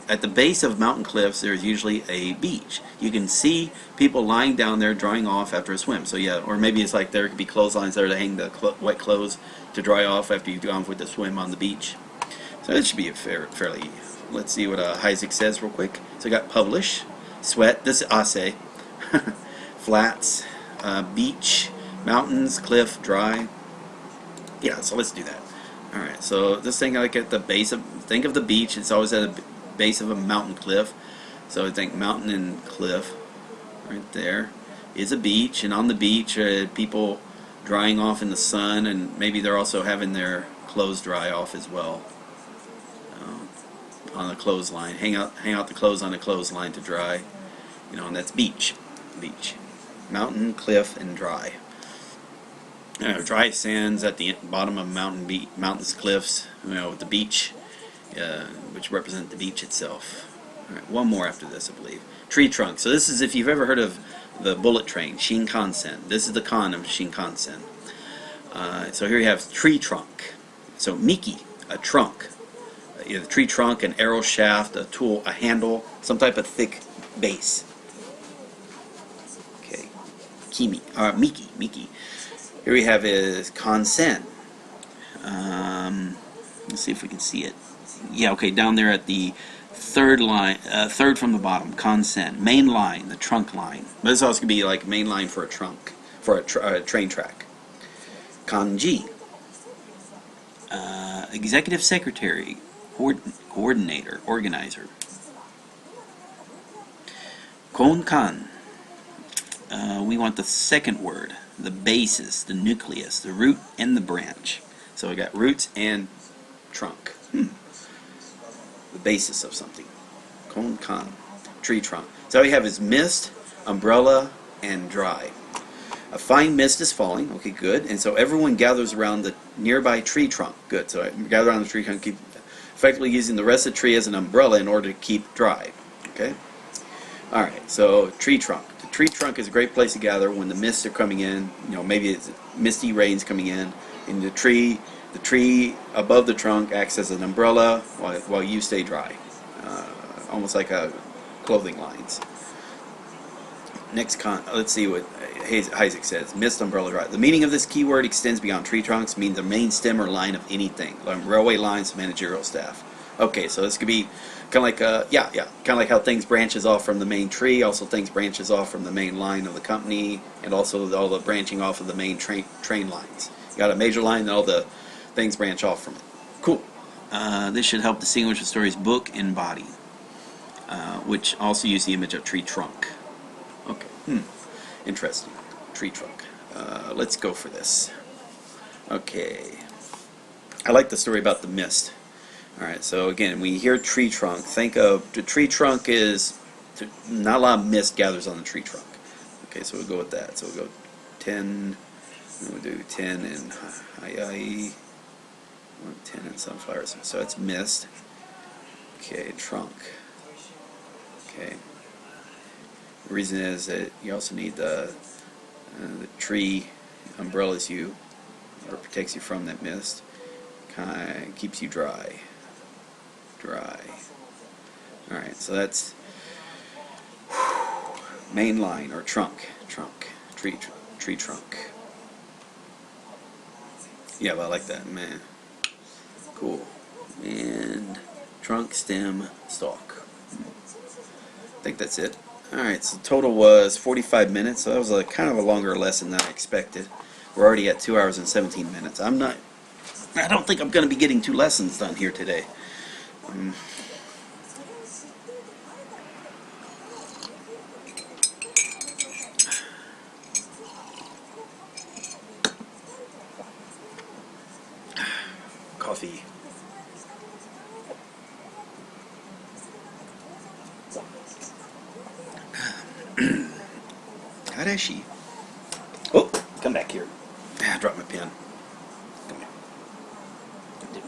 [SPEAKER 1] at the base of mountain cliffs, there's usually a beach. You can see people lying down there drying off after a swim. So yeah, or maybe it's like there could be clotheslines there to hang the wet clothes to dry off after you've gone with the swim on the beach. So it should be a fairly. Let's see what Heisig says real quick. So we got publish, sweat. This is ase, flats, beach, mountains, cliff, dry. Yeah, so let's do that. All right. So this thing like at the base of. Think of the beach. It's always at a base of a mountain cliff. So I think mountain and cliff right there is a beach, and on the beach people drying off in the sun, and maybe they're also having their clothes dry off as well on the clothesline. Hang out the clothes on a clothesline to dry, and that's beach, mountain, cliff, and dry. Dry sands at the bottom of mountains, cliffs, with the beach, which represent the beach itself. All right, one more after this, I believe. Tree trunk. So this is if you've ever heard of the bullet train, Shinkansen. This is the kan of Shinkansen. So here you have tree trunk. So Miki, a trunk. Either tree trunk, an arrow shaft, a tool, a handle, some type of thick base. Okay. Miki. Here we have is Kansen. Let's see if we can see it. Yeah, okay, down there at the third line, third from the bottom, Kansen. Main line, the trunk line. But this also could be like main line for a trunk, for a train track. Kanji. Executive secretary, coordinator, organizer. Konkan. We want the second word, the basis, the nucleus, the root and the branch. So we got roots and trunk. The basis of something. Konkan, tree trunk. So all you have is mist, umbrella, and dry. A fine mist is falling. Okay, good. And so everyone gathers around the nearby tree trunk. Good. So I gather around the tree trunk, keep effectively using the rest of the tree as an umbrella in order to keep dry. Okay. All right. So tree trunk. The tree trunk is a great place to gather when the mists are coming in. Maybe it's misty rains coming in, and the tree above the trunk acts as an umbrella while you stay dry, almost like a clothing lines. Next let's see what Isaac says. Mist, umbrella, dry. The meaning of this keyword extends beyond tree trunks, means the main stem or line of anything, like railway lines, managerial staff. Okay, so this could be kind of like kind of like how things branches off from the main tree. Also, things branches off from the main line of the company, and also all the branching off of the main train lines. You got a major line, and all the things branch off from it. Cool. This should help distinguish the story's book and body, which also use the image of tree trunk. Okay. Interesting. Tree trunk. Let's go for this. Okay. I like the story about the mist. Alright, so again, when you hear tree trunk, think of the tree trunk is not a lot of mist gathers on the tree trunk. Okay, so we'll go with that. So we'll go 10. We'll do 10 and 10 and sunflowers. So it's mist. Okay, trunk. Okay. The reason is that you also need the tree umbrellas you, or protects you from that mist. Kind of keeps you dry. Alright, so that's main line or trunk, tree trunk. Yeah, well, I like that, man. Cool. And trunk, stem, stalk. I think that's it. Alright, so total was 45 minutes, so that was kind of a longer lesson than I expected. We're already at 2 hours and 17 minutes. I don't think I'm going to be getting 2 lessons done here today. Coffee. Hareshi. Oh, come back here. I dropped my pen. Come here.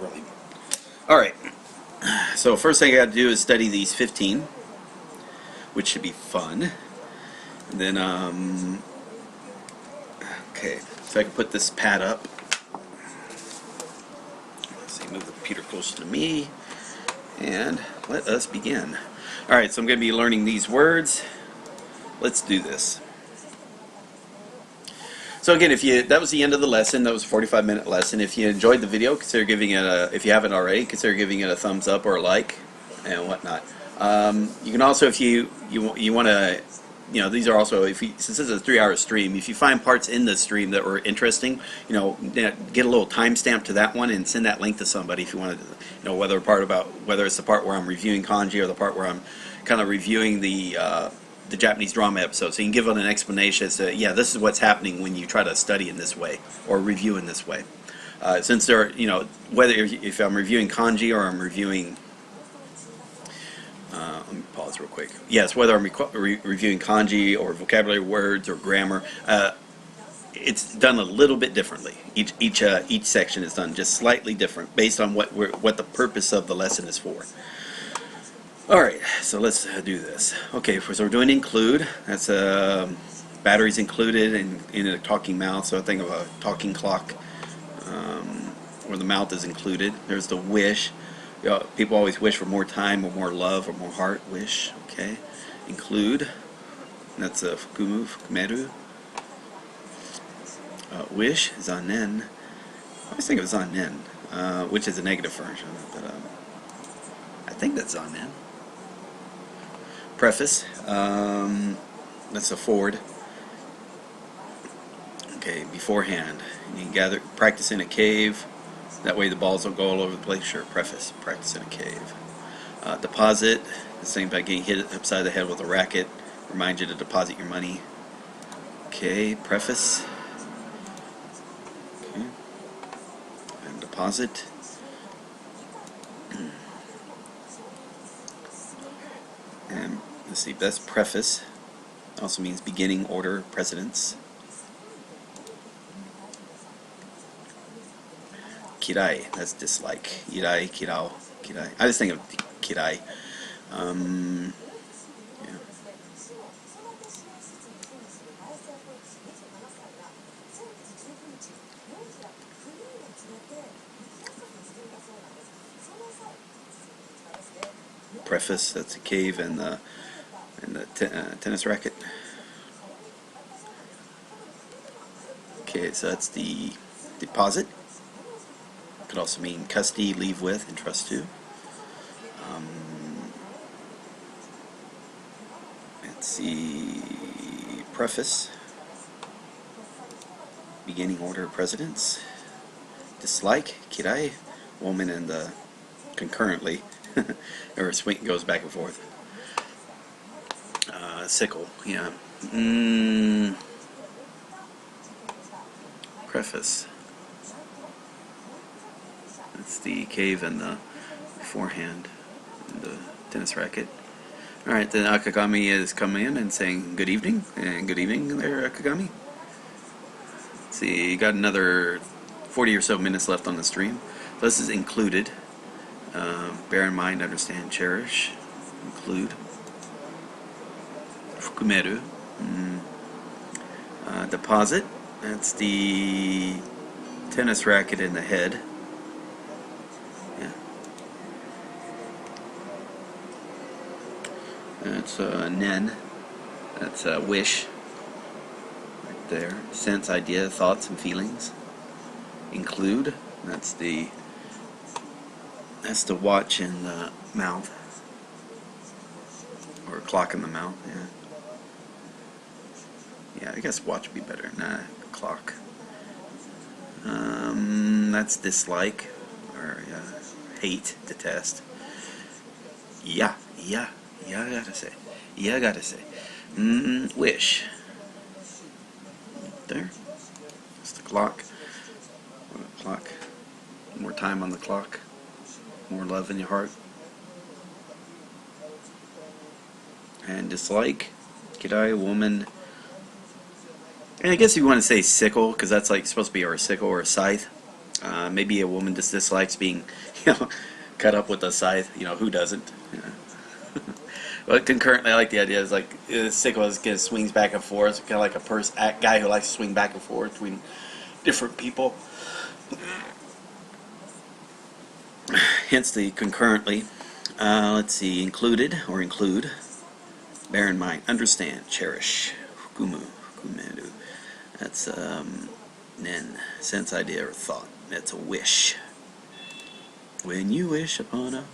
[SPEAKER 1] Really. Alright. So first thing I got to do is study these 15, which should be fun. And then, okay, so I can put this pad up. Let's see, move the computer closer to me, and let us begin. Alright, so I'm going to be learning these words. Let's do this. So again, that was the end of the lesson. That was a 45-minute lesson. If you enjoyed the video, consider giving it if you haven't already, consider giving it a thumbs up or a like and whatnot. You can also, if you want to, these are also, since this is a 3-hour stream, if you find parts in the stream that were interesting, get a little timestamp to that one and send that link to somebody if you want to, whether it's the part where I'm reviewing kanji or the part where I'm kind of reviewing the Japanese drama episode, so you can give it an explanation as to, yeah, this is what's happening when you try to study in this way or review in this way. Since there, whether if I'm reviewing kanji or I'm reviewing, let me pause real quick. Yes, whether I'm reviewing kanji or vocabulary words or grammar, it's done a little bit differently. Each section is done just slightly different based on what the purpose of the lesson is for. All right, so let's do this. Okay, so we're doing include. That's batteries included in a talking mouth. So I think of a talking clock, where the mouth is included. There's the wish. People always wish for more time or more love or more heart. Wish. Okay, include. That's a fukumeru. Wish, zanen. I always think of zanen, which is a negative version, but I think that's zanen. Preface, that's a forward. Okay, beforehand. You can practice in a cave. That way the balls don't go all over the place. Sure, preface, practice in a cave. Deposit, the same by getting hit upside the head with a racket. Remind you to deposit your money. Okay, preface. Okay. And deposit. And let's see, that's preface. Also means beginning, order, precedence. Kirai, that's dislike. Irai, kirao, kirai. I just think of kirai. Yeah. Preface, that's a cave and the tennis racket. Okay, so that's the deposit. Could also mean custody, leave with, and trust to. Let's see, preface, beginning order of precedence. Dislike, kirai, woman and the concurrently, or swing goes back and forth. Sickle, yeah. Preface. That's the cave and the beforehand, and the tennis racket. Alright, then Akagami is coming in and saying good evening, and good evening there, Akagami. Let's see, you got another 40 or so minutes left on the stream. This is included. Bear in mind, understand, cherish. Include. Fukumeru. Deposit. That's the tennis racket in the head. Yeah. That's nen. That's wish. Right there. Sense, idea, thoughts, and feelings. Include. That's the watch in the mouth. Or clock in the mouth, yeah. Yeah, I guess watch would be better. Nah, clock. That's dislike, or hate, detest. Yeah, I gotta say. Wish. There. That's the clock. Clock. More time on the clock. More love in your heart. And dislike. Kirai, woman. And I guess if you want to say sickle, because that's like supposed to be a sickle or a scythe. Maybe a woman just dislikes being, cut up with a scythe. Who doesn't? But concurrently, I like the idea. It's like sickle is kind of swings back and forth, kind of like a guy who likes to swing back and forth between different people. Hence the concurrently. Let's see, included or include. Bear in mind, understand, cherish. Fukumeru. That's nen, sense, idea, or thought. That's a wish. When you wish upon a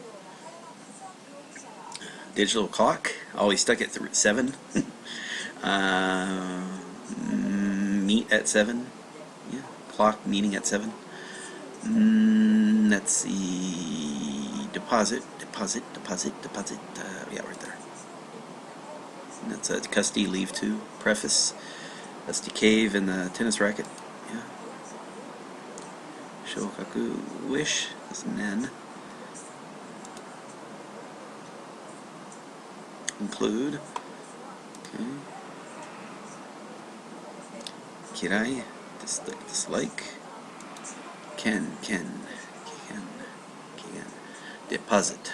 [SPEAKER 1] digital clock, always stuck at 7. Meet at 7. Yeah, clock meeting at 7. Let's see, deposit. Yeah, right there. That's a custody, leave to, preface. That's the cave and the tennis racket. Yeah. Shokaku, wish. That's nen. Include. Okay. Kirai, dislike. Ken. Deposit.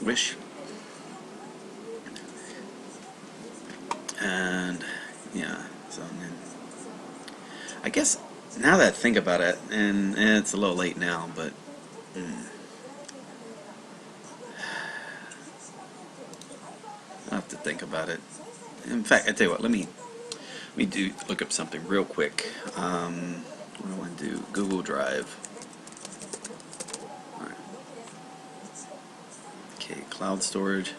[SPEAKER 1] Wish. And yeah, so then I guess now that I think about it, and it's a little late now, but I'll have to think about it. In fact, I tell you what, let me look up something real quick. What do I want to do? Google Drive. All right. Okay, cloud storage.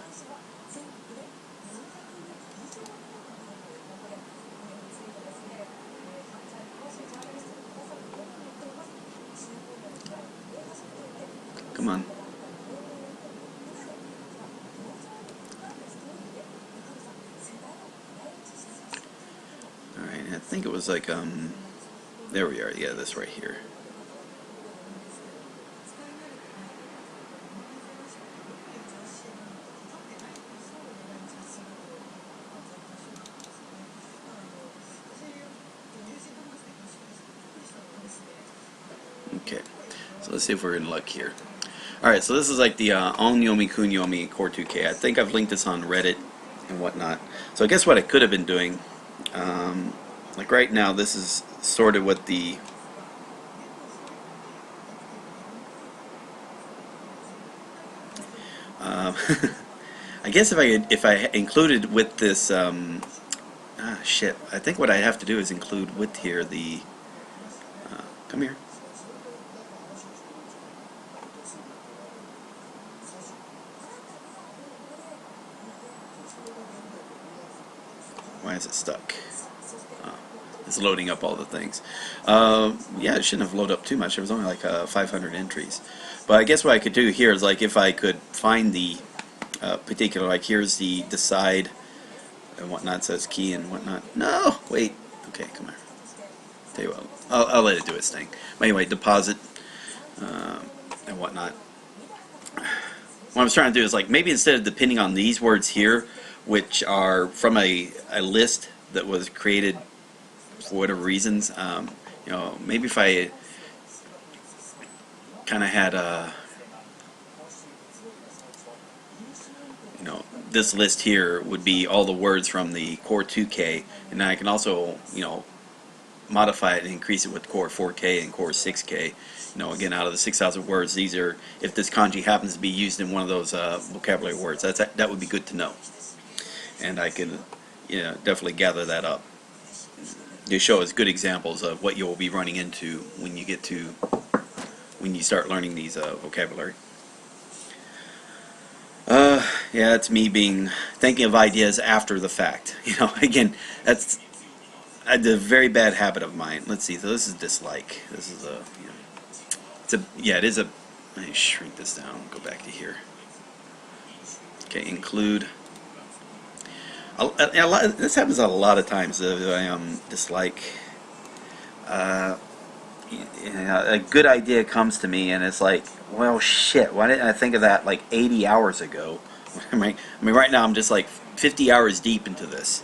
[SPEAKER 1] Come on. Alright, I think it was like, there we are, yeah, this right here. Okay, so let's see if we're in luck here. Alright, so this is like the Onyomi Kunyomi Core 2K. I think I've linked this on Reddit and whatnot. So I guess what I could have been doing, like right now, this is sort of what the I guess if I included with this shit, I think what I have to do is include with here the come here. Why is it stuck? It's loading up all the things. Yeah, it shouldn't have loaded up too much. It was only like 500 entries. But I guess what I could do here is like if I could find the particular, like here's the decide and whatnot, it says key and whatnot. No, wait. Okay, come on. Tell you what, I'll let it do its thing. But anyway, deposit and whatnot. What I was trying to do is like maybe instead of depending on these words here, which are from a list that was created for whatever reasons, you know, maybe if I kind of had you know, this list here would be all the words from the Core 2K, and then I can also, you know, modify it and increase it with Core 4K and Core 6K. You know, again, out of the 6,000 words, these are, if this kanji happens to be used in one of those vocabulary words, that would be good to know. And I can, you know, definitely gather that up to show us good examples of what you'll be running into when you get to, when you start learning these vocabulary. Yeah, it's me thinking of ideas after the fact. You know, again, that's a very bad habit of mine. Let's see, so this is dislike. This is yeah, it is a, let me shrink this down, go back to here. Okay, include. This happens a lot of times. I dislike. A good idea comes to me, and it's like, well, shit. Why didn't I think of that like 80 hours ago? I mean, right now I'm just like 50 hours deep into this,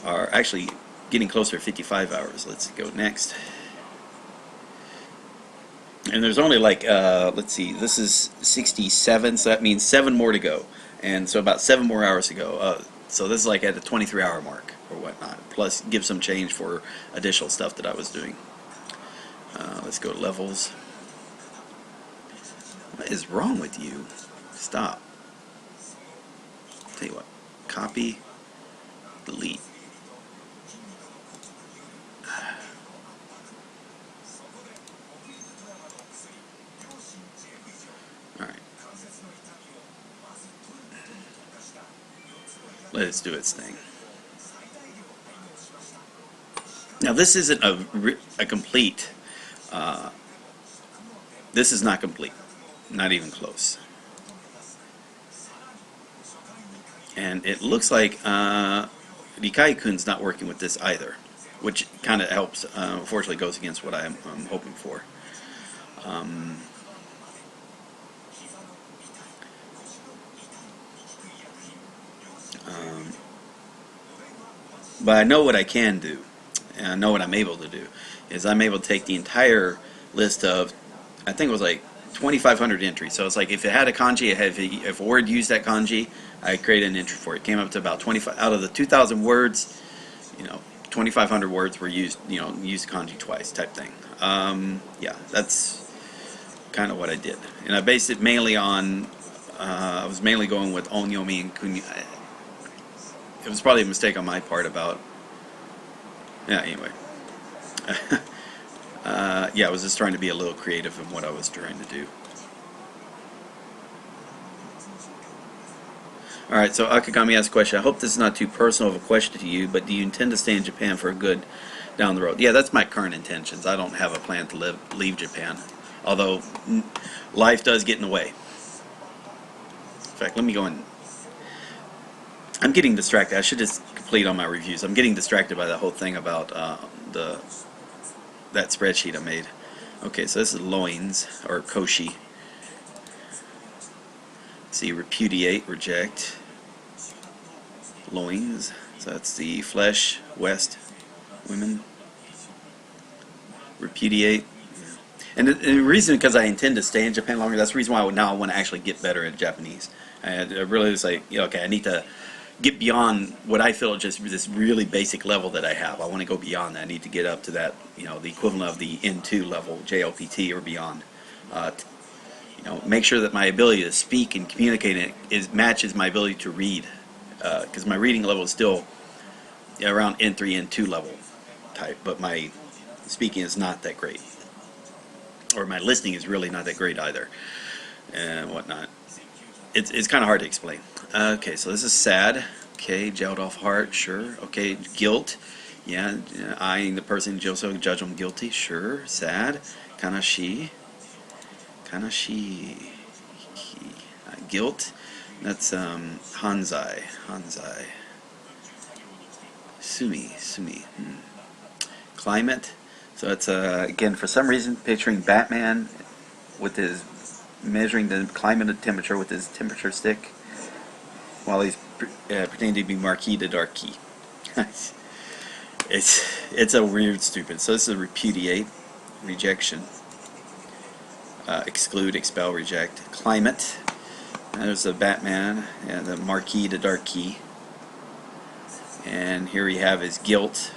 [SPEAKER 1] or actually getting closer to 55 hours. Let's go next. And there's only like, let's see, this is 67, so that means 7 more to go, and so about 7 more hours to go. So this is like at the 23-hour mark or whatnot. Plus, give some change for additional stuff that I was doing. Let's go to levels. What is wrong with you? Stop. Tell you what. Copy. Delete. All right. Let it do its thing. Now this isn't a complete. This is not complete, not even close. And it looks like Rikai-kun's not working with this either, which kind of helps. Unfortunately, goes against what I'm hoping for. But I know what I can do, and I know what I'm able to do, is I'm able to take the entire list of, I think it was like 2,500 entries. So it's like if it had a kanji, if a word used that kanji, I created an entry for it. It came up to about 25 out of the 2,000 words. 2,500 words were used. Used kanji twice, type thing. Yeah, that's kind of what I did, and I based it mainly on. I was mainly going with onyomi and kuni. It was probably a mistake on my part about. Yeah. Anyway. Yeah, I was just trying to be a little creative in what I was trying to do. Alright, so Akagami asked a question. I hope this is not too personal of a question to you, but do you intend to stay in Japan for a good down the road? Yeah, that's my current intentions. I don't have a plan to leave Japan. Although, life does get in the way. In fact, let me go in. I'm getting distracted. I should just complete all my reviews. I'm getting distracted by the whole thing about that spreadsheet I made. Okay, so this is loins, or koshi. See, repudiate, reject. Loins, so that's the flesh, west, women. Repudiate. And the reason, because I intend to stay in Japan longer, that's the reason why I want to actually get better at Japanese. I really was like, okay, I need to get beyond what I feel just this really basic level that I have. I want to go beyond that. I need to get up to that, the equivalent of the N2 level, JLPT or beyond. Make sure that my ability to speak and communicate matches my ability to read, because my reading level is still around N3, N2 level type, but my speaking is not that great, or my listening is really not that great either, and whatnot. It's kind of hard to explain. Okay, so this is sad. Okay, jailed off heart, sure. Okay, guilt. Yeah, eyeing the person judge them guilty, sure. Sad. Kanashi. Guilt. That's Hanzai. Sumi. Climate. So it's again, for some reason, picturing Batman with his measuring the climate temperature with his temperature stick while he's pretending to be Marquis de Darky. It's a weird, stupid. So this is repudiate, rejection. Exclude, expel, reject. Climate. And there's the Batman and the Marquis de Darky. And here we have his guilt.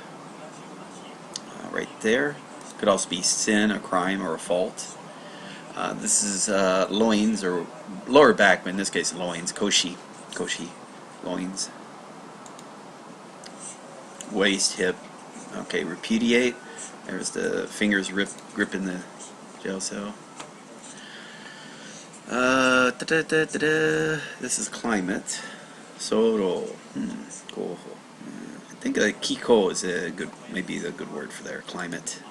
[SPEAKER 1] Right there. Could also be sin, a crime, or a fault. This is loins, or lower back, but in this case loins. Koshi, loins. Waist, hip. Okay, repudiate. There's the fingers gripping the jail cell. This is climate. Soro. Cool. I think Kiko is maybe a good word for there. Climate.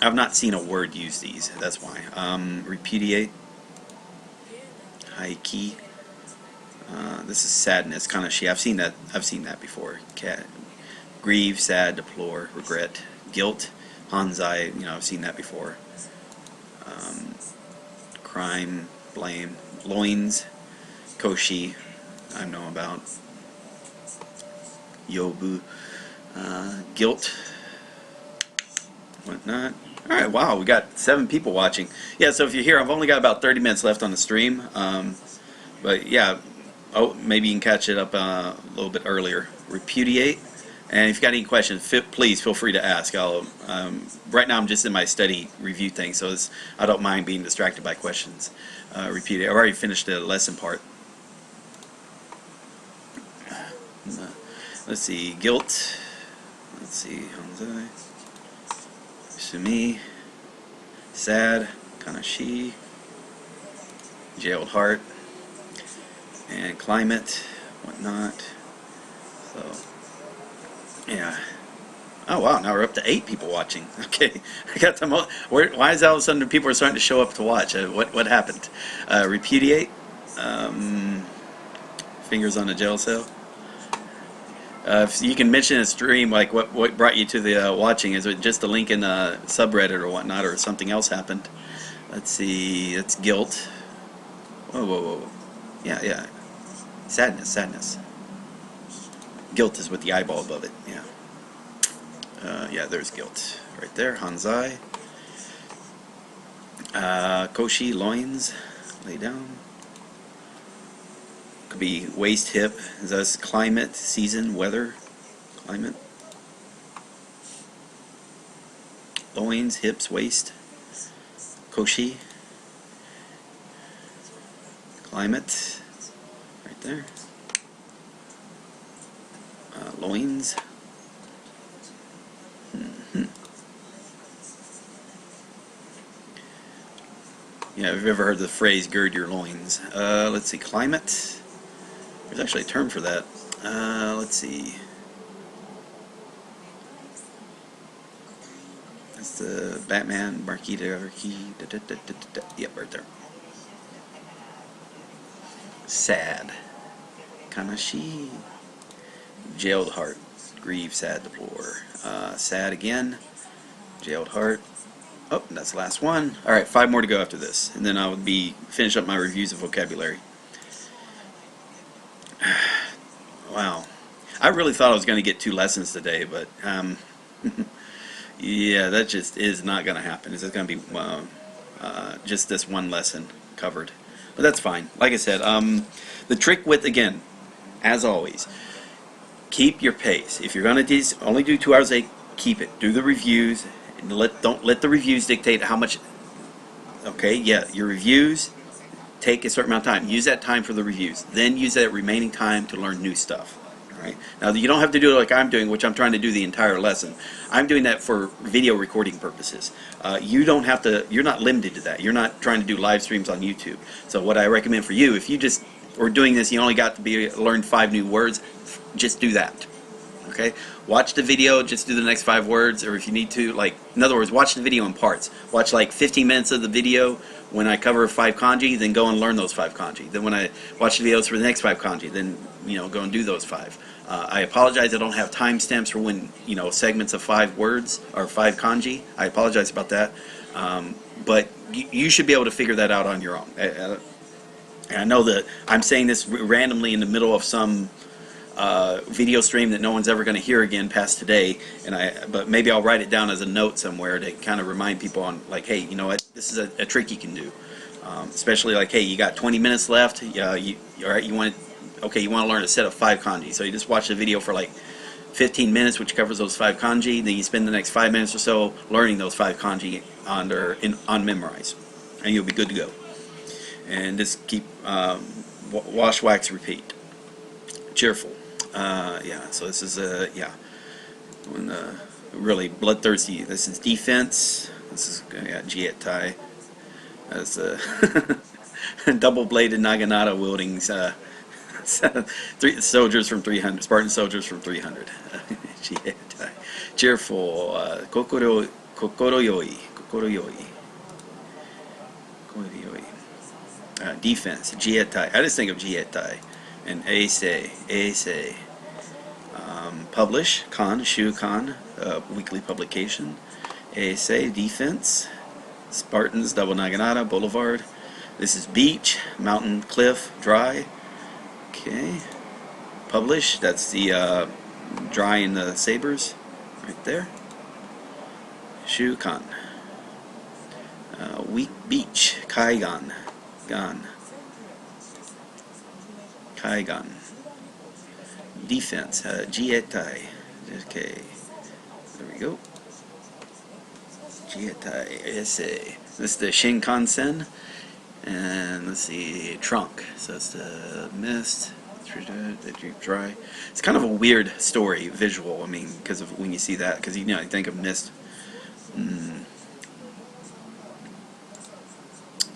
[SPEAKER 1] I've not seen a word use these. That's why. Repudiate. Haiki. This is sadness. Kanashi. I've seen that before. Grieve, sad, deplore, regret, guilt. Hanzai. I've seen that before. Crime, blame, loins, koshi, I know about. Yobu, guilt, whatnot. Alright, wow, we got 7 people watching. Yeah, so if you're here, I've only got about 30 minutes left on the stream. But yeah, maybe you can catch it up a little bit earlier. Repudiate. And if you've got any questions, please feel free to ask. Right now I'm just in my study review thing, so I don't mind being distracted by questions. Repudiate. I've already finished the lesson part. Let's see, guilt. Let's see, Hanzai. Sumi. Sad. Kanashi. Jailed heart. And climate. Whatnot. So, yeah. Oh wow, now we're up to 8 people watching. Okay, I got the most. Why is all of a sudden people are starting to show up to watch? What happened? Repudiate. Fingers on the jail cell. If you can mention a stream, like what brought you to the watching. Is it just a link in a subreddit or whatnot, or something else happened? Let's see. It's guilt. Whoa. Yeah. Sadness. Guilt is with the eyeball above it. Yeah. Yeah, there's guilt right there. Hanzai. Koshi, loins, lay down. Could be waist, hip. That's climate, season, weather, climate. Loins, hips, waist. Koshi. Climate. Right there. Loins. Yeah, have you ever heard the phrase "gird your loins"? Let's see, climate. There's actually a term for that. Let's see. That's the Batman Marquis de Yep, right there. Sad. Kanashi. Jailed heart. Grieve, sad, deplore. Sad again. Jailed heart. Oh, that's the last one. Alright, 5 more to go after this. And then I would finish up my reviews of vocabulary. Wow. I really thought I was going to get 2 lessons today, but yeah, that just is not going to happen. It's going to be just this one lesson covered. But that's fine. Like I said, the trick with, again, as always, keep your pace. If you're going to only do 2 hours a day, keep it. Do the reviews. And don't let the reviews dictate how much. Okay, yeah, your reviews take a certain amount of time. Use that time for the reviews. Then use that remaining time to learn new stuff. All right. Now you don't have to do it like I'm doing, which I'm trying to do the entire lesson. I'm doing that for video recording purposes. You don't have to. You're not limited to that. You're not trying to do live streams on YouTube. So what I recommend for you, if you just were doing this, you only got to learn 5 new words. Just do that. Okay, watch the video, just do the next 5 words, or if you need to, like, in other words, watch the video in parts. Watch like 15 minutes of the video when I cover 5 kanji, then go and learn those 5 kanji. Then when I watch the videos for the next 5 kanji, then, go and do those 5. I apologize I don't have timestamps for when, segments of 5 words or 5 kanji. I apologize about that. But you should be able to figure that out on your own. And I know that I'm saying this randomly in the middle of some video stream that no one's ever going to hear again past today, but maybe I'll write it down as a note somewhere to kind of remind people on, like, hey, you know what, this is a trick you can do, especially like, hey, you got 20 minutes left, all right, you want to learn a set of 5 kanji, so you just watch the video for like 15 minutes, which covers those 5 kanji, then you spend the next 5 minutes or so learning those 5 kanji on memorize, and you'll be good to go. And just keep wash, wax, repeat. Cheerful. Yeah, so this is when really bloodthirsty. This is defense. This is Jietai. That's double-bladed naginata wielding soldiers from 300. Spartan soldiers from 300. Jietai. Cheerful. Kokoro yoi. Defense. Jietai. I just think of Jietai. And Eisei. Publish, Shukan, weekly publication. Eisei, defense. Spartans, double naginata, boulevard. This is beach, mountain, cliff, dry. Okay. Publish, that's the drying the sabers, right there. Shukan. Weak beach, Kaigan. Kaigan. Defense, Jietai. Okay, there we go. Jietai, Eisei. This is the Shinkansen. And let's see, trunk. So it's the mist, the dry. It's kind of a weird story, visual. I mean, because of when you see that, because you think of mist.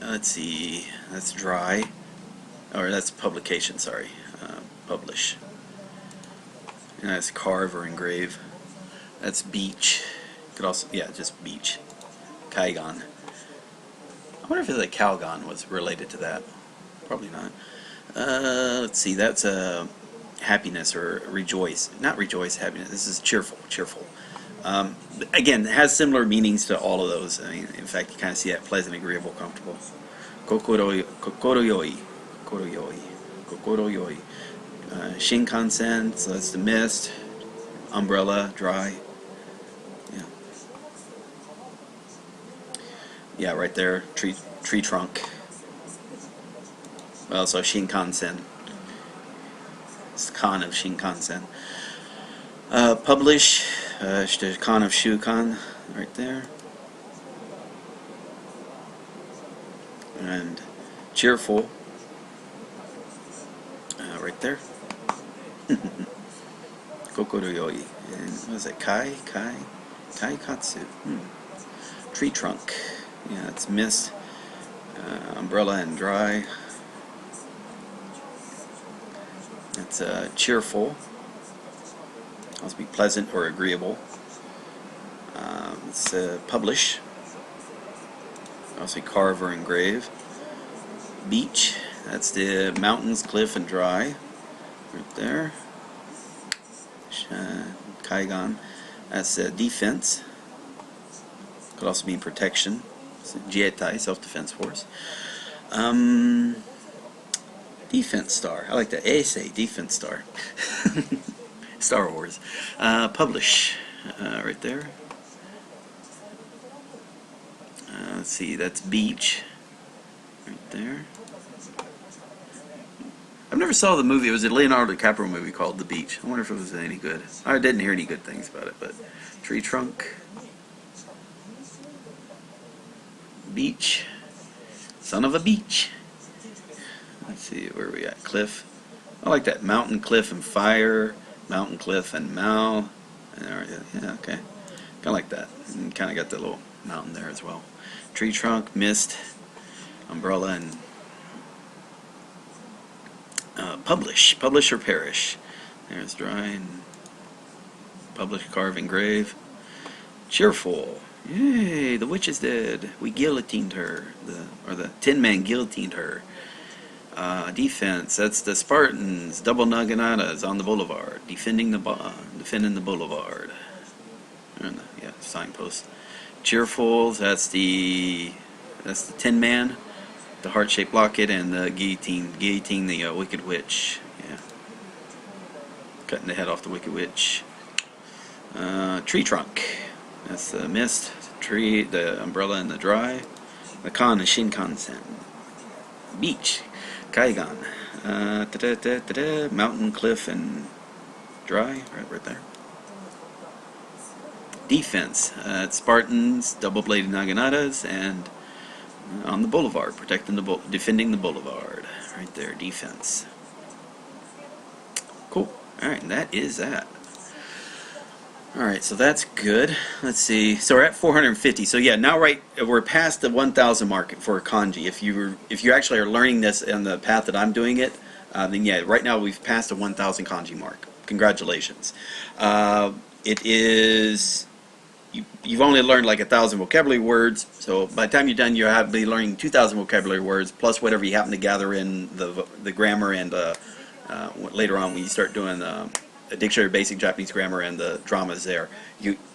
[SPEAKER 1] Let's see, that's dry. Or that's publication, sorry. Publish. And that's carve or engrave. That's beach. Could also, just beach. Kaigan. I wonder if the Calgon was related to that. Probably not. Let's see, that's happiness or rejoice. Not rejoice, happiness. This is cheerful. Again, it has similar meanings to all of those. I mean, in fact, you kind of see that pleasant, agreeable, comfortable. Kokoro yoi. Shinkansen, so that's the mist. Umbrella, dry. Yeah. Yeah, right there. Tree trunk. Well, so Shinkansen. It's the Kan of Shinkansen. Publish. The Kan of Shukan. Right there. And cheerful. Right there. Kokoro yoi. And what is it? Kai katsu. Tree trunk. Yeah, it's mist. Umbrella and dry. It's cheerful. Must be pleasant or agreeable. It's publish. Also carve or engrave. Beach. That's the mountains, cliff, and dry. Right there. Kaigan. That's defense. Could also mean protection. Jietai, self-defense force. Defense star. I like that. Eisei, defense star. Star Wars. Publish. Right there. Let's see, that's beach. Right there. I've never saw the movie. It was a Leonardo DiCaprio movie called The Beach. I wonder if it was any good. I didn't hear any good things about it, but tree trunk. Beach. Son of a beach. Let's see, where are we at? Cliff. I like that. Mountain, cliff, and fire. Mountain, cliff, and Mal. Yeah, okay. Kind of like that. And kind of got the little mountain there as well. Tree trunk, mist, umbrella, and publish. Publish or perish. There's dry and publish, carve, engrave. Cheerful. Yay, the witch is dead. We guillotined her. The Tin Man guillotined her. Defense. That's the Spartans. Double Naganatas on the boulevard. Defending the boulevard. Yeah, signpost. Cheerful. That's the Tin Man. The heart-shaped locket and the guillotine. Guillotine the Wicked Witch. Yeah. Cutting the head off the Wicked Witch. Tree trunk. That's the mist. Tree. The umbrella and the dry. The Kan is Shinkansen. Beach. Kaigan. Mountain, cliff, and dry. Right there. Defense. It's Spartans, double-bladed Naganatas, and on the boulevard, defending the boulevard. Right there, defense. Cool. Alright, and that is that. Alright, so that's good. Let's see. So we're at 450. So yeah, now we're past the 1,000 mark for kanji. If you actually are learning this on the path that I'm doing it, then yeah, right now we've passed the 1,000 kanji mark. Congratulations. It is... You've only learned like 1,000 vocabulary words, so by the time you're done, you'll have to be learning 2,000 vocabulary words, plus whatever you happen to gather in the grammar, and later on when you start doing a dictionary of basic Japanese grammar and the dramas there.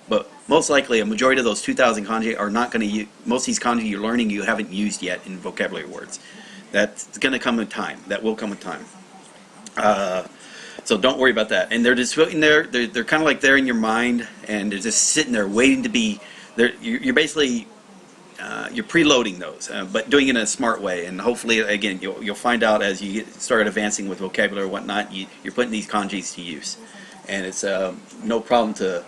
[SPEAKER 1] But most likely, a majority of those 2,000 kanji are not going to use, most of these kanji you're learning you haven't used yet in vocabulary words. That's going to come with time. That will come with time. So don't worry about that. And they're just sitting there. They're kind of like there in your mind, and they're just sitting there waiting to be. You're basically you're preloading those, but doing it in a smart way. And hopefully, again, you'll find out as you start advancing with vocabulary or whatnot, you're putting these kanjis to use, and it's no problem to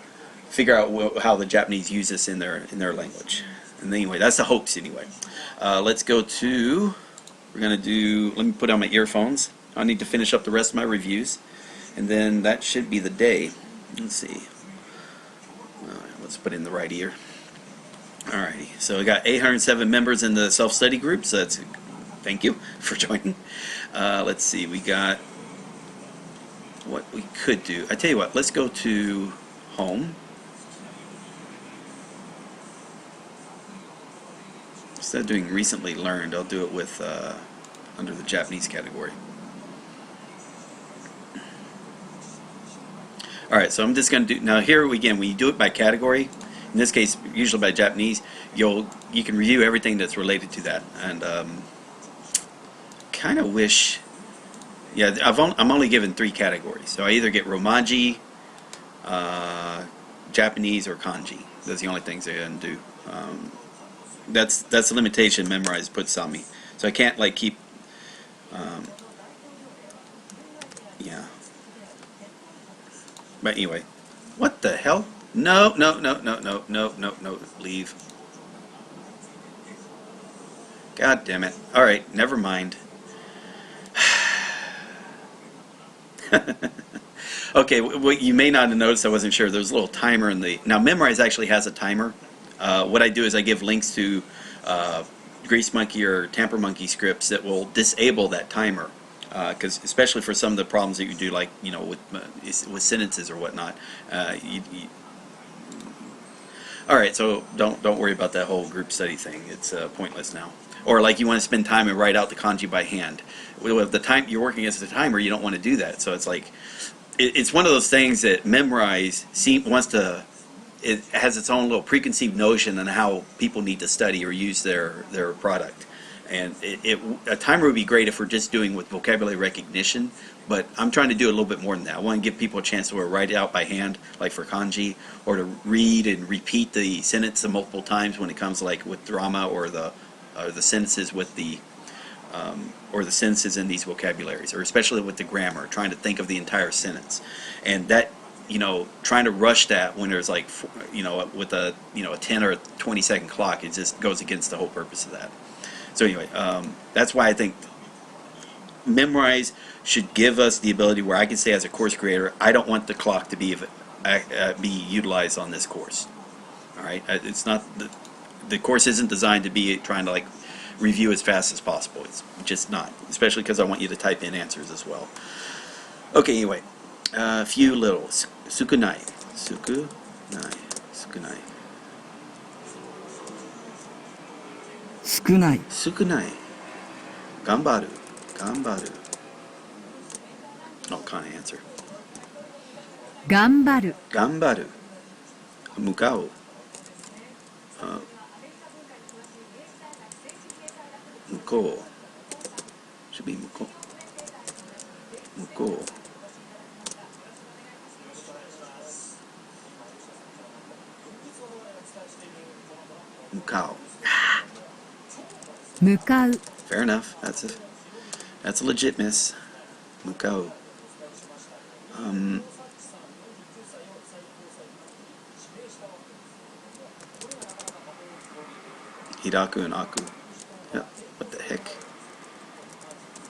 [SPEAKER 1] figure out how the Japanese use this in their language. And anyway, that's the hopes. Anyway, let's go to. We're gonna do. Let me put on my earphones. I need to finish up the rest of my reviews. And then that should be the day. Let's see. Let's put in the right ear. Alrighty. So we got 807 members in the self-study group. So that's thank you for joining. Let's see. We got what we could do. I tell you what. Let's go to home. Instead of doing recently learned, I'll do it with under the Japanese category. Alright, so I'm just going to do, now here again, when you do it by category, in this case, usually by Japanese, you can review everything that's related to that. And kind of wish, Yeah, I'm only given 3 categories. So I either get Romaji, Japanese, or Kanji. That's the only things I can do. That's the limitation Memorize puts on me. So I can't like keep. Yeah. But anyway, what the hell? No, no, no, no, no, no, no, no. Leave. God damn it. All right, never mind. Okay, what you may not have noticed, I wasn't sure. There's a little timer in the. Now, Memorize actually has a timer. What I do is I give links to Grease Monkey or Tamper Monkey scripts that will disable that timer. Because especially for some of the problems that you do, like with sentences or whatnot, all right. So don't worry about that whole group study thing. It's pointless now. Or like you want to spend time and write out the kanji by hand. With the time you're working as a timer, you don't want to do that. So it's like it's one of those things that Memorize wants to. It has its own little preconceived notion on how people need to study or use their product. And a timer would be great if we're just doing with vocabulary recognition, but I'm trying to do a little bit more than that. I want to give people a chance to write it out by hand, like for kanji, or to read and repeat the sentence multiple times when it comes like with drama or the sentences with the or the sentences in these vocabularies, or especially with the grammar, trying to think of the entire sentence, and that. Trying to rush that when there's like, with a 10 or 20-second clock, it just goes against the whole purpose of that. So anyway, that's why I think Memorize should give us the ability where I can say as a course creator, I don't want the clock to be utilized on this course. All right, it's not the course isn't designed to be trying to like review as fast as possible. It's just not, especially because I want you to type in answers as well. Okay, anyway, a few little sukunai, sukunai, sukunai.
[SPEAKER 9] 少ない。
[SPEAKER 1] 少ない頑張る頑張る Oh, can't answer.
[SPEAKER 7] 頑張る
[SPEAKER 1] 頑張る向かう向こう should be 向こう向こう向かう
[SPEAKER 7] 向かう
[SPEAKER 1] Fair enough. That's a legit miss. Mukau. Hiraku and Aku. Yeah. What the heck?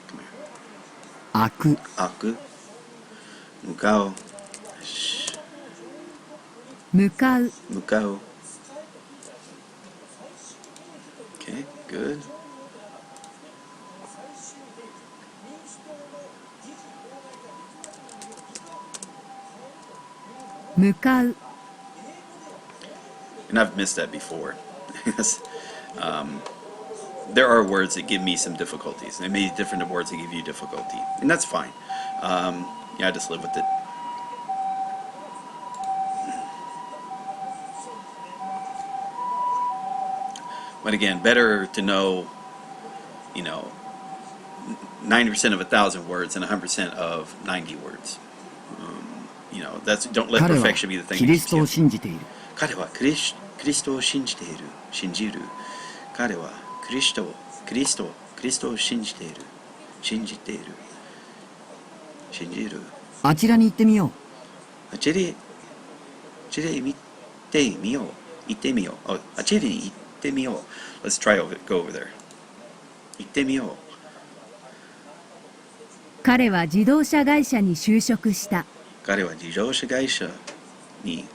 [SPEAKER 1] Come here.
[SPEAKER 9] 開く。
[SPEAKER 1] Aku. Mukau. Shh.
[SPEAKER 7] 向かう
[SPEAKER 1] Mukau. Okay. Good.
[SPEAKER 7] 向かう
[SPEAKER 1] And I've missed that before. There are words that give me some difficulties. There may be different words that give you difficulty, and that's fine. I just live with it. But again, better to know, 90% of 1,000 words than 100% of 90 words. Don't let
[SPEAKER 9] 彼は
[SPEAKER 1] perfection be the thing
[SPEAKER 9] キ
[SPEAKER 1] that
[SPEAKER 9] リス
[SPEAKER 1] keeps
[SPEAKER 9] トを
[SPEAKER 1] you.
[SPEAKER 9] 信じている。
[SPEAKER 1] 彼はクリストを信じている。信じる。彼はクリストを信じている。信じている。信じる。
[SPEAKER 9] あちらに行ってみよう。
[SPEAKER 1] あちら見てみよう。行ってみよう。あちらに行ってみよう。Let's go over there. 行ってみよう。
[SPEAKER 7] 彼は自動車会社に就職した
[SPEAKER 1] 彼は自動車会社に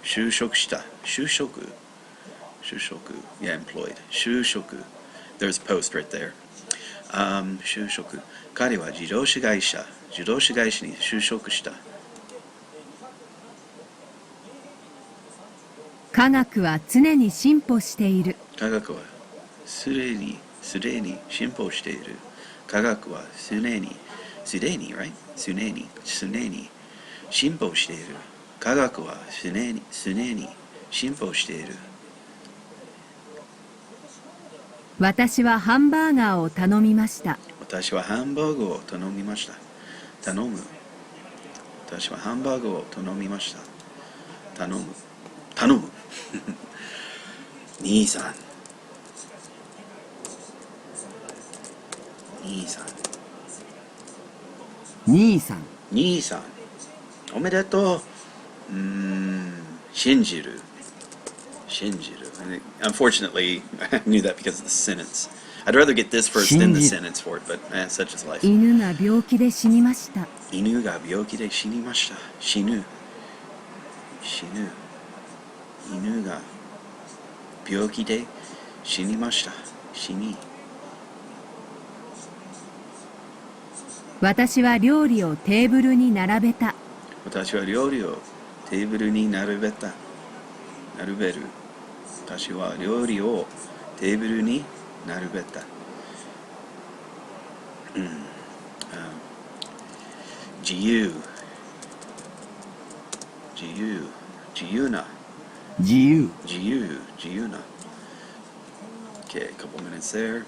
[SPEAKER 1] 就職した。就職 Yeah, employed. 就職 There's a post right there. 就職彼は自動車会社に就職した。
[SPEAKER 7] 科学は常に進歩している
[SPEAKER 1] 科学はすでに進歩している。科学はすでに right? 常に進歩している。科学は常に進歩している。
[SPEAKER 7] 私はハンバーガーを頼みました
[SPEAKER 1] 私はハンバーグを頼みました。頼む。私はハンバーグを頼みました。頼む。頼む。兄さん。兄さん。
[SPEAKER 6] 兄さん。
[SPEAKER 1] 兄さん。おめでとう。信じる。信じる。Unfortunately, I knew that because of the sentence. I'd rather get this first than the sentence for it, but such is life.
[SPEAKER 7] 犬が病気で死にました。
[SPEAKER 1] 犬が病気で死にました。死ぬ。死ぬ。犬が病気で死にました。死に。
[SPEAKER 7] 私は料理をテーブルに並べた。
[SPEAKER 1] 私は料理をテーブルに並べた。並べる。私は料理をテーブルに並べた。自由。自由。自由な。
[SPEAKER 6] 自由。
[SPEAKER 1] 自由。自由な。Okay, a couple minutes there.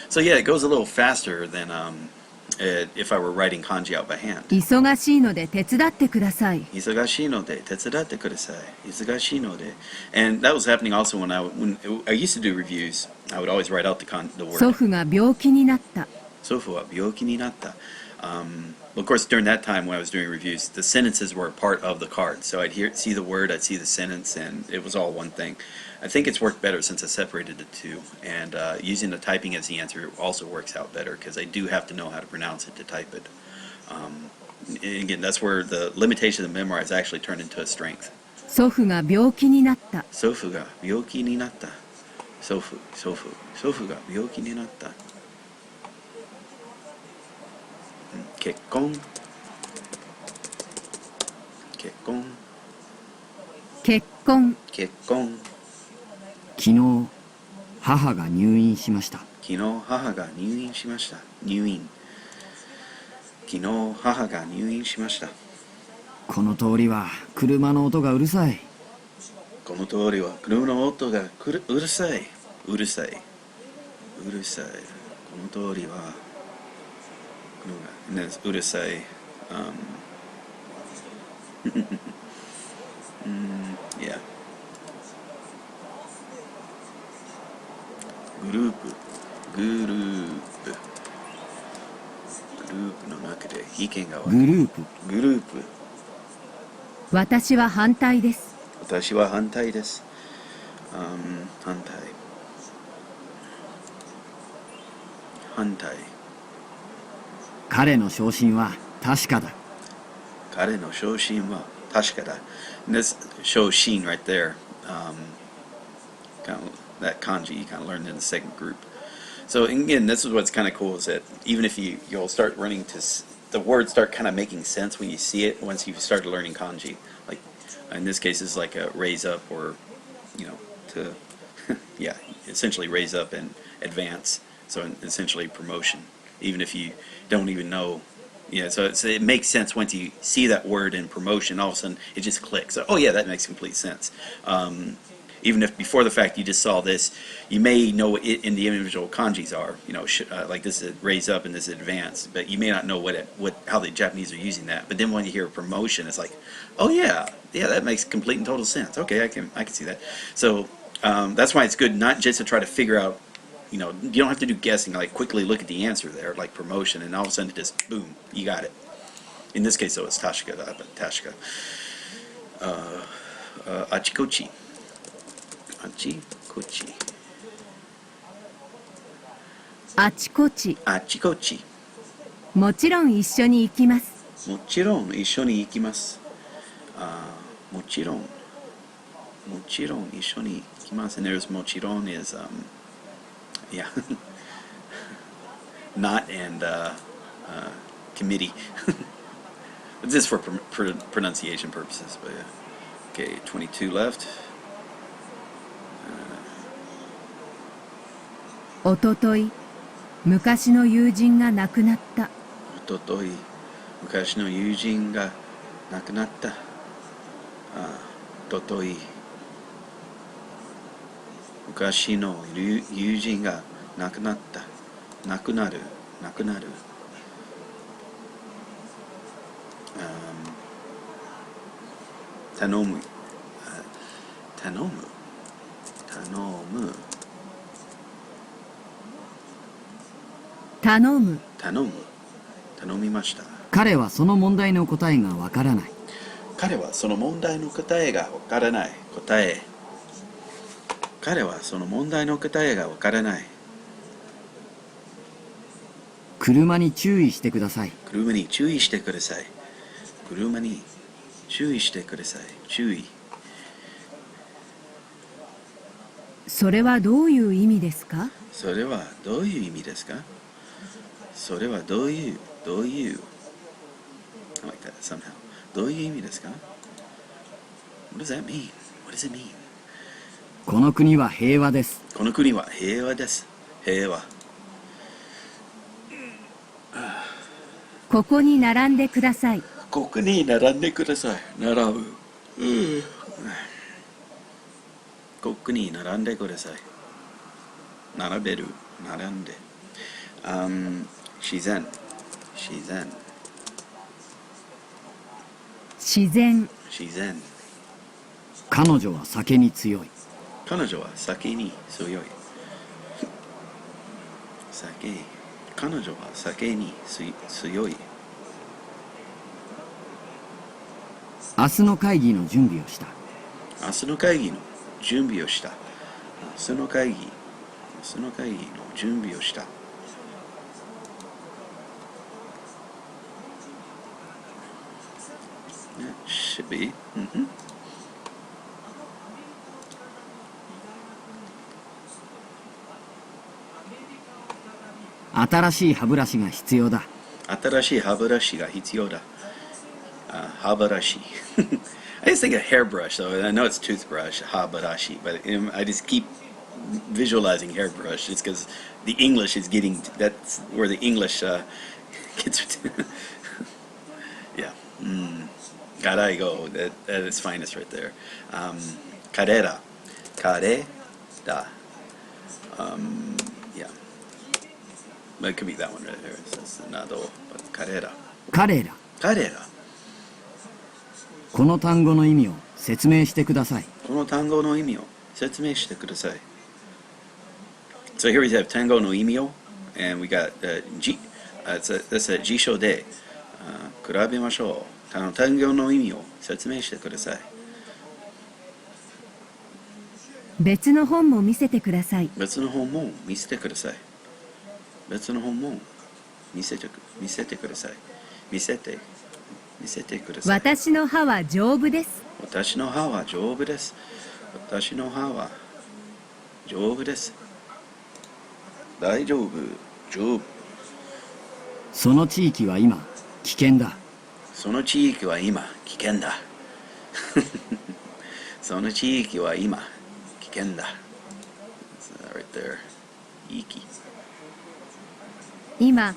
[SPEAKER 1] So yeah, it goes a little faster than if I were writing kanji out by hand.
[SPEAKER 7] 忙しいので手伝ってください。
[SPEAKER 1] 忙しいので手伝ってください。忙しいので。And that was happening also when I used to do reviews. I would always write out the word.
[SPEAKER 7] 祖父が病気になった。
[SPEAKER 1] 祖父は病気になった。Of course, during that time when I was doing reviews, the sentences were a part of the card. So I'd see the word, I'd see the sentence, and it was all one thing. I think it's worked better since I separated the two. And using the typing as the answer also works out better because I do have to know how to pronounce it to type it. And again, that's where the limitation of memorize actually turned into a strength.
[SPEAKER 7] 祖父が病気になった。
[SPEAKER 1] 祖父が病気になった。祖父が病気になった。結婚。結婚。
[SPEAKER 7] 結婚。
[SPEAKER 1] 結婚。
[SPEAKER 6] 昨日母が入院しました。
[SPEAKER 1] 昨日母が入院しました。入院。昨日母が入院しました。
[SPEAKER 6] この通りは車の音がうるさい。
[SPEAKER 1] この通りは車の音がうるさい。うるさい。うるさい。この通りはうるさい。Yeah. グループの中で意見が
[SPEAKER 6] グループ。
[SPEAKER 7] 私は反対です。
[SPEAKER 1] 私は反対です。反対。
[SPEAKER 6] 彼の昇進は確かだ。
[SPEAKER 1] 彼の昇進は確かだ。And this 昇進 right there, kind of that kanji you kind of learned in the second group. So again, this is what's kind of cool is that even if you'll start running to the words start kind of making sense when you see it once you start learning kanji. Like in this case, it's like a raise up or to yeah, essentially raise up and advance. So essentially promotion, even if you don't even know. Yeah, so it makes sense once you see that word in promotion. All of a sudden, it just clicks. Oh yeah, that makes complete sense. Even if before the fact you just saw this, you may know what it in the individual kanjis are. Like this is raise up and this is advance, but you may not know how the Japanese are using that. But then when you hear promotion, it's like, oh yeah, that makes complete and total sense. Okay, I can see that. So that's why it's good not just to try to figure out. You don't have to do guessing. Like quickly look at the answer there, like promotion, and all of a sudden just boom, you got it. In this case, though, it's Tashika, but Tashika. Achikochi. Achikochi.
[SPEAKER 7] あちこち。
[SPEAKER 1] あちこち。
[SPEAKER 7] もちろん一緒に行きます。
[SPEAKER 1] もちろん一緒に行きます。もちろん一緒に行きます。And there's もちろん is yeah, not and committee. This is for pronunciation purposes, but yeah. Okay, 22 left.
[SPEAKER 7] おととい、昔の友人が亡くなった。
[SPEAKER 1] おととい、昔の友人が亡くなった。おととい、昔の友人が亡くなった。なくなる。なくなる。頼む。頼む。頼む。
[SPEAKER 7] 頼む。
[SPEAKER 1] 頼む。頼みました。
[SPEAKER 6] 彼はその問題の答えがわからない。
[SPEAKER 1] 彼はその問題の答えがわからない。答え。彼はその問題の答えがわからない。
[SPEAKER 6] 車に注意してください。
[SPEAKER 1] 車に注意してください。車に注意してください。注意。
[SPEAKER 7] それはどういう意味ですか？
[SPEAKER 1] それはどういう意味ですか？それはどういう、I like that somehow. どういう意味ですか？ What does that mean? What does it mean?
[SPEAKER 6] この国は平和です。
[SPEAKER 1] この国は平和です。平和。
[SPEAKER 7] ここに並んでください。
[SPEAKER 1] ここに並んでください。並ぶ。ここに並んでください。並べる。並んで。自然。自然。
[SPEAKER 7] 自然。
[SPEAKER 1] 自然。
[SPEAKER 6] 彼女は酒に強い。
[SPEAKER 1] 彼女は酒に強い。酒。彼女は酒に強い。
[SPEAKER 6] 明日の会議の準備をした。
[SPEAKER 1] 明日の会議の準備をした。明日の会議の準備をした。Should be.
[SPEAKER 6] 新しい歯ブラシが必要だ。
[SPEAKER 1] 新しい歯ブラシが必要だ。歯ブラシ。I just think of hairbrush, though. I know it's toothbrush, habarashi, but I just keep visualizing hairbrush just because the English is getting, that's where the English gets. Yeah. Garai go. That is finest right there. Carrera. Carrera. Yeah. But it could be that one right there. It's nado, but carrera.
[SPEAKER 6] 彼ら。
[SPEAKER 1] Carrera.
[SPEAKER 6] この単語の意味を説明してください。
[SPEAKER 1] この単語の意味を説明してください。So here we have 単語の意味を and we got that's a 辞書で比べましょう。単語の意味を説明してください。
[SPEAKER 7] 別の本も見せてください。
[SPEAKER 1] 別の本も見せてください。別の本も見せてください。見せてください。
[SPEAKER 7] 私の歯は丈夫です。
[SPEAKER 1] 私の歯は丈夫です。私の歯は丈夫です。大丈夫。丈夫。
[SPEAKER 6] その地域は今危険だ。
[SPEAKER 1] その地域は今危険だ。その地域は今危険だ。Right there. 息。
[SPEAKER 7] 今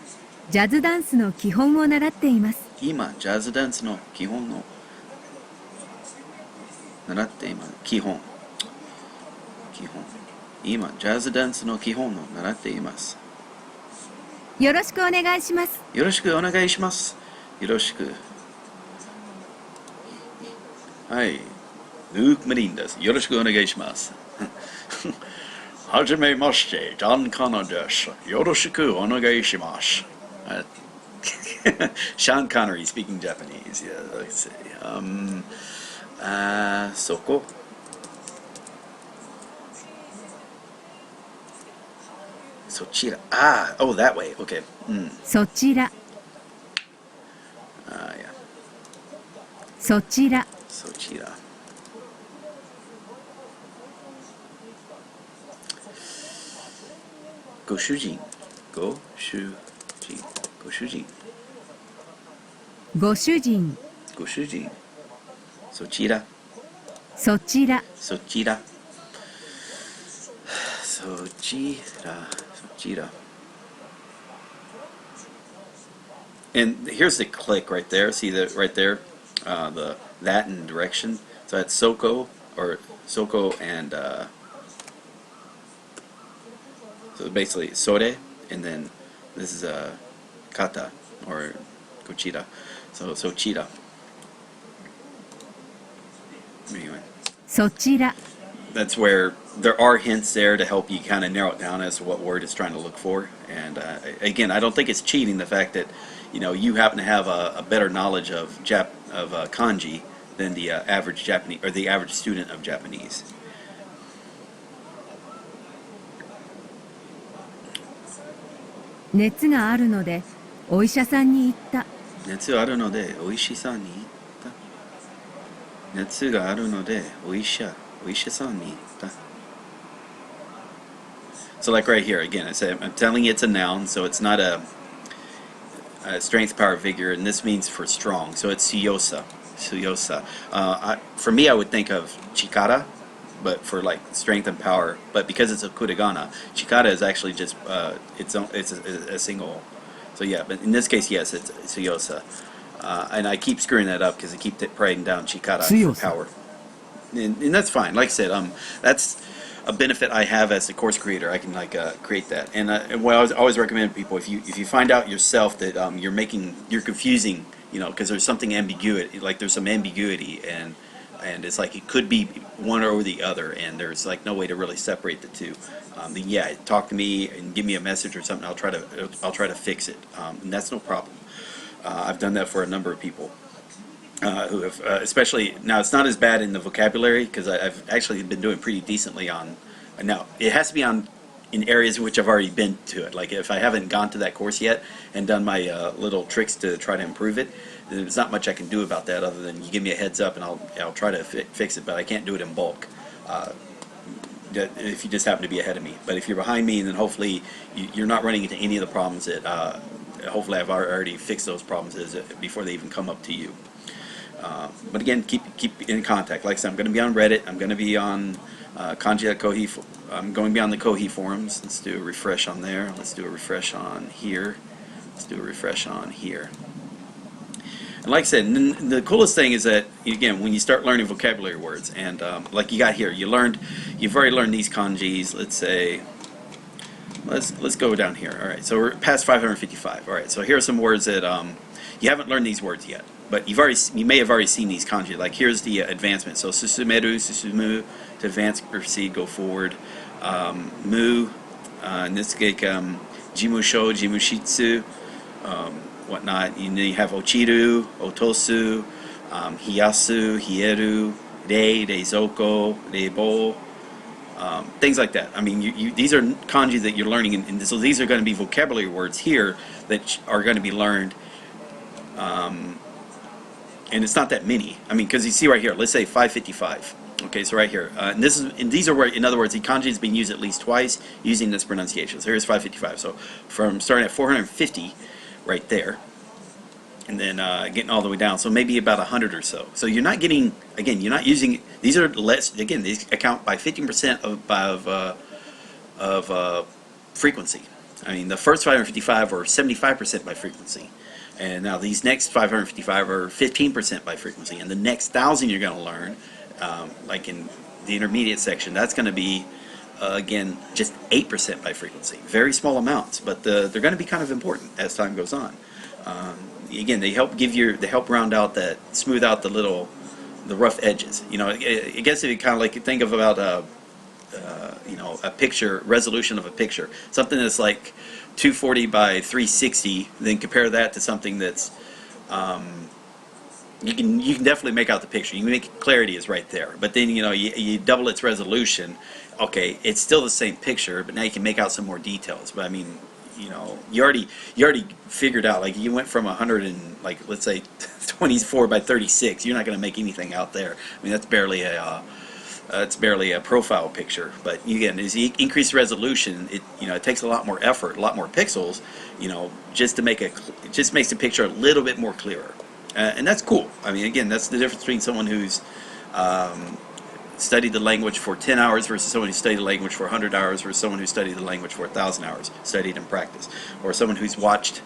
[SPEAKER 7] ジャズダンスの基本を習っています。
[SPEAKER 1] 今ジャズダンスの基本の習っています。基本。今ジャズダンスの基本を習っています。
[SPEAKER 7] よろしくお願いします。
[SPEAKER 1] よろしくお願いします。よろしく。はい。ルーク・メリンです。よろしくお願いします。はじめまして、ダン・カナです。よろしくお願いします。Sean Connery speaking Japanese. Yeah, let's see. そこ。そちら。Oh, that way. Okay.
[SPEAKER 7] そちら。
[SPEAKER 1] Yeah.
[SPEAKER 7] そちら。
[SPEAKER 1] そちら。ご主人。ご主人。ご主人。
[SPEAKER 7] ご主人。
[SPEAKER 1] ご主人。そちら。
[SPEAKER 7] そちら。
[SPEAKER 1] そちら。そちら。そちら。And here's the click right there. See that right there? The Latin direction. So that's Soko and so basically Sore and then this is a kata or kochira. So chira. Anyway.
[SPEAKER 7] そちら
[SPEAKER 1] That's where there are hints there to help you kind of narrow it down as to what word it's trying to look for. And again, I don't think it's cheating the fact that you happen to have a better knowledge of kanji than the average Japanese or the average student of Japanese.
[SPEAKER 7] 熱があるのでお医者さんに行った。
[SPEAKER 1] 熱があるのでお医者さんに行った。熱があるのでお医者さんに行った。So like right here again, I'm telling you it's a noun, so it's not a strength, power, vigor, and this means for strong. So it's suyosa. For me, I would think of chikara, but for like strength and power. But because it's a kurigana, chikara is actually just it's a single. So yeah, but in this case, yes, it's suyosa. And I keep screwing that up because I keep writing down chikara for power. And that's fine. Like I said, that's a benefit I have as a course creator. I can create that. And what I always recommend to people, if you find out yourself that you're confusing, because there's something ambiguity, like there's some ambiguity, and it's like it could be one or the other, and there's like no way to really separate the two. Then yeah, talk to me and give me a message or something. I'll try to fix it, and that's no problem. I've done that for a number of people. Who have, especially now, it's not as bad in the vocabulary because I've actually been doing pretty decently on. Now it has to be in areas in which I've already been to it. Like if I haven't gone to that course yet and done my little tricks to try to improve it, then there's not much I can do about that other than you give me a heads up and I'll try to fix it. But I can't do it in bulk. If you just happen to be ahead of me. But if you're behind me, then hopefully you're not running into any of the problems that. Hopefully I've already fixed those problems before they even come up to you. But again, keep in contact. Like I said, I'm going to be on Reddit. I'm going to be on Kanji at Kohi. I'm going to be on the Kohi forums. Let's do a refresh on there. Let's do a refresh on here. Let's do a refresh on here. And like I said, the coolest thing is that, again, when you start learning vocabulary words, and like you got here, you've already learned these kanjis. Let's say, let's go down here. All right, so we're past 555. All right, so here are some words that you haven't learned these words yet. But you may have already seen these kanji. Like here's the advancement. So susumeru, susumu, to advance, proceed, go forward. Mu, in this case, jimusho, jimushitsu, whatnot. You have ochiru, otosu, hiyasu, hieru, reizoko, reibo, things like that. I mean, these are kanji that you're learning, and so these are going to be vocabulary words here that are going to be learned. And it's not that many. I mean, because you see right here, let's say 555. Okay, so right here, and these are where, in other words, the kanji is being used at least twice using this pronunciation. So here's 555. So from starting at 450, right there, and then getting all the way down. So maybe about 100 or so. So you're not getting, again, you're not using. These are less. Again, these account by 15% of frequency. I mean, the first 555 are 75% by frequency. And now these next 555 are 15% by frequency. And the next 1,000 you're going to learn, like in the intermediate section, that's going to be, again, just 8% by frequency. Very small amounts, but they're going to be kind of important as time goes on. Again, they help round out that, smooth out the rough edges. I guess if you kind of like think of about a picture, resolution of a picture, something that's like 240 by 360, then compare that to something that's you can definitely make out the picture. You can make clarity is right there, but then you double its resolution. Okay, it's still the same picture, but now you can make out some more details. But I mean, you already figured out, like you went from 100 and like let's say 24 by 36. You're not going to make anything out there. I mean, that's barely a profile picture. But again, as you increase resolution, it takes a lot more effort, a lot more pixels, just to make it just makes the picture a little bit more clearer, and that's cool. I mean, again, that's the difference between someone who's studied the language for 10 hours versus someone who studied the language for 100 hours versus someone who studied the language for 1,000 hours, studied and practiced, or someone who's watched,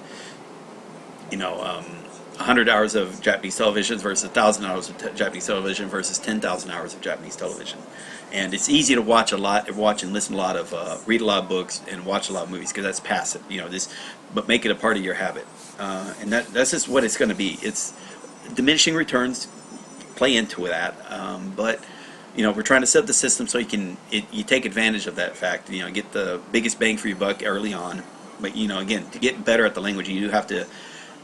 [SPEAKER 1] 100 hours of Japanese television versus 1,000 hours of Japanese television versus 10,000 hours of Japanese television. And it's easy to watch and listen a lot of, read a lot of books and watch a lot of movies because that's passive, but make it a part of your habit. And that's just what it's going to be. It's diminishing returns play into that, but we're trying to set up the system so you take advantage of that fact. Get the biggest bang for your buck early on. But again, to get better at the language, you do have to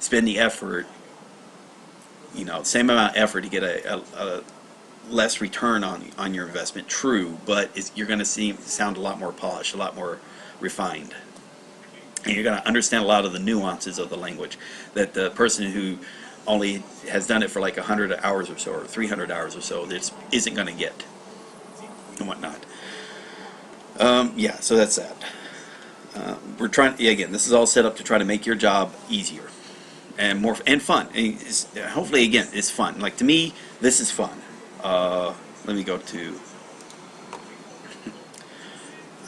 [SPEAKER 1] spend the effort. Same amount of effort to get a less return on your investment. True, but you're going to sound a lot more polished, a lot more refined, and you're going to understand a lot of the nuances of the language that the person who only has done it for like 100 hours or so, or 300 hours or so, this isn't going to get, and whatnot. Yeah, so that's that. We're trying, again, this is all set up to try to make your job easier and more and fun. And hopefully, again, it's fun. Like, to me, this is fun. Let me go to.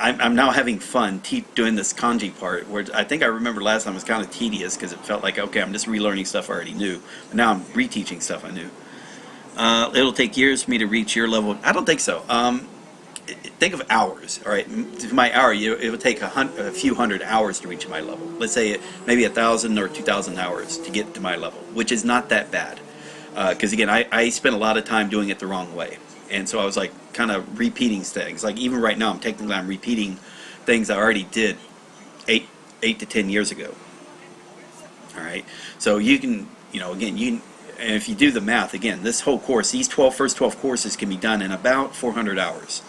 [SPEAKER 1] I'm now having fun doing this kanji part, where I think I remember last time it was kind of tedious because it felt like, okay, I'm just relearning stuff I already knew, but now I'm reteaching stuff I knew. It'll take years for me to reach your level. I don't think so. Think of hours, all right? My hour, it would take a few hundred hours to reach my level. Let's say maybe 1,000 or 2,000 hours to get to my level, which is not that bad. Because again, I spent a lot of time doing it the wrong way. And so I was like kind of repeating things. Like even right now, I'm repeating things I already did 8 to 10 years ago. All right. So you can, again, and if you do the math, again, this whole course, these first 12 courses can be done in about 400 hours.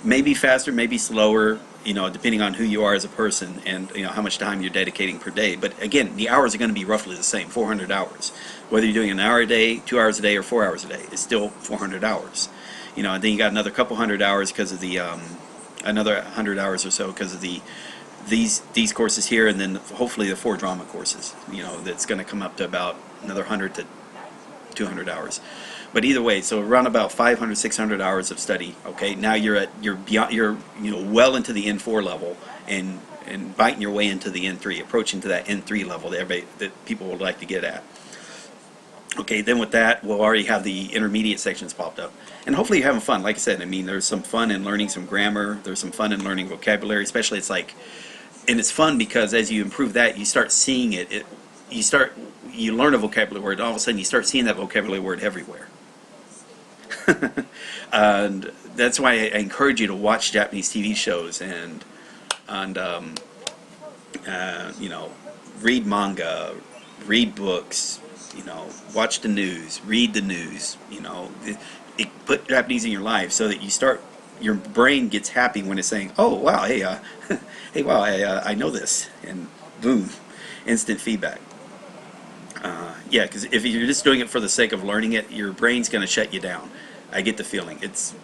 [SPEAKER 1] Maybe faster, maybe slower, depending on who you are as a person and how much time you're dedicating per day. But again, the hours are going to be roughly the same, 400 hours. Whether you're doing an hour a day, 2 hours a day, or 4 hours a day, it's still 400 hours. And then you got another couple hundred hours because of the another 100 hours or so because of these courses here, and then hopefully the 4 drama courses. That's going to come up to about another 100 to 200 hours. But either way, so around about 500, 600 hours of study. Okay, now you're beyond, you're well into the N4 level and biting your way into the N3, approaching to that N3 level that people would like to get at. Okay, then with that, we'll already have the intermediate sections popped up. And hopefully you're having fun. Like I said, there's some fun in learning some grammar. There's some fun in learning vocabulary, especially and it's fun because as you improve that, you start seeing it. You learn a vocabulary word, and all of a sudden you start seeing that vocabulary word everywhere. And that's why I encourage you to watch Japanese TV shows and read manga, read books, watch the news, read the news, put Japanese in your life so that your brain gets happy when it's saying, oh wow, hey, hey, wow, I know this, and boom, instant feedback. Yeah, because if you're just doing it for the sake of learning it, your brain's going to shut you down. I get the feeling. It's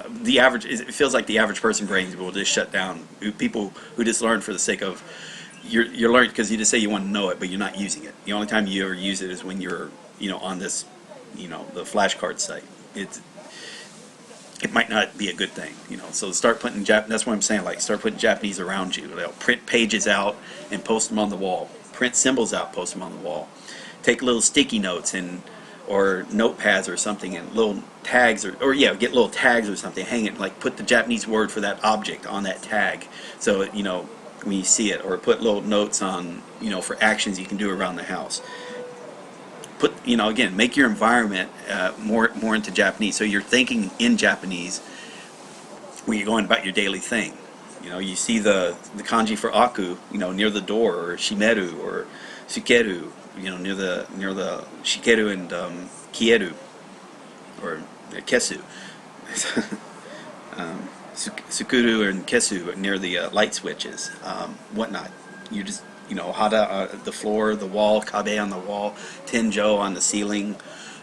[SPEAKER 1] the average. It feels like the average person brains will just shut down. People who just learn for the sake of you're learning because you just say you want to know it, but you're not using it. The only time you ever use it is when you're on this the flashcard site. It might not be a good thing, So start putting that's what I'm saying. Like start putting Japanese around you. Print pages out and post them on the wall. Print symbols out, post them on the wall. Take little sticky notes or notepads or something and little tags get little tags or something, hang it, like put the Japanese word for that object on that tag so when you see it, or put little notes on for actions you can do around the house. Put again, make your environment more into Japanese, so you're thinking in Japanese when you're going about your daily thing. You see the kanji for aku near the door, or shimeru or sukeru, near the shikeru and kieru, or kesu. Sukuru and kesu near the light switches, whatnot. You just hada, the floor, the wall, kabe on the wall, tenjo on the ceiling,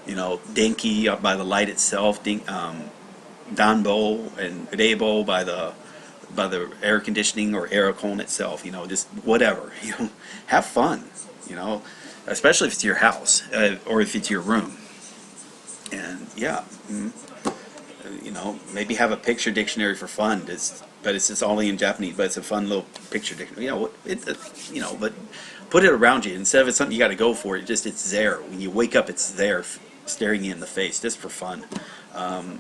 [SPEAKER 1] denki up by the light itself, danbo and reibo by the air conditioning or aircon itself. Just whatever. Have fun. Especially if it's your house or if it's your room. And yeah, you know, maybe have a picture dictionary for fun. But it's just only in Japanese. But it's a fun little picture dictionary. You know, you know, but put it around you instead of it's something you got to go for. It's there when you wake up. It's there, staring you in the face, just for fun.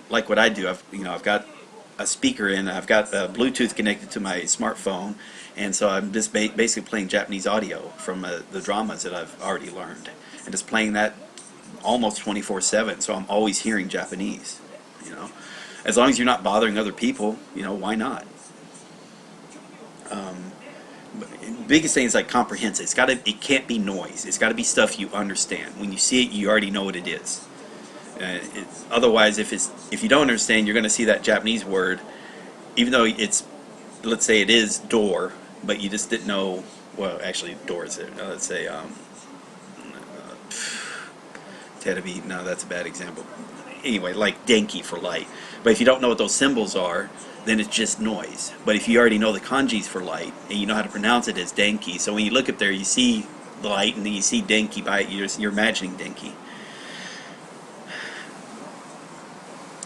[SPEAKER 1] Like what I do. I've got a speaker in. I've got Bluetooth connected to my smartphone, and so I'm just basically playing Japanese audio from the dramas that I've already learned, and just playing that almost 24/7. So I'm always hearing Japanese. You know, as long as you're not bothering other people, you know, why not? Biggest thing is like comprehensive. It can't be noise. It's got to be stuff you understand. When you see it, you already know what it is. Otherwise, if you don't understand, you're going to see that Japanese word, even though it's, let's say it is door, but you just didn't know. Well, actually, door is it. Let's say terebi. No, that's a bad example. Anyway, like denki for light. But if you don't know what those symbols are, then it's just noise. But if you already know the kanjis for light, and you know how to pronounce it as denki, so when you look up there, you see the light, and then you see denki by it, you're imagining denki.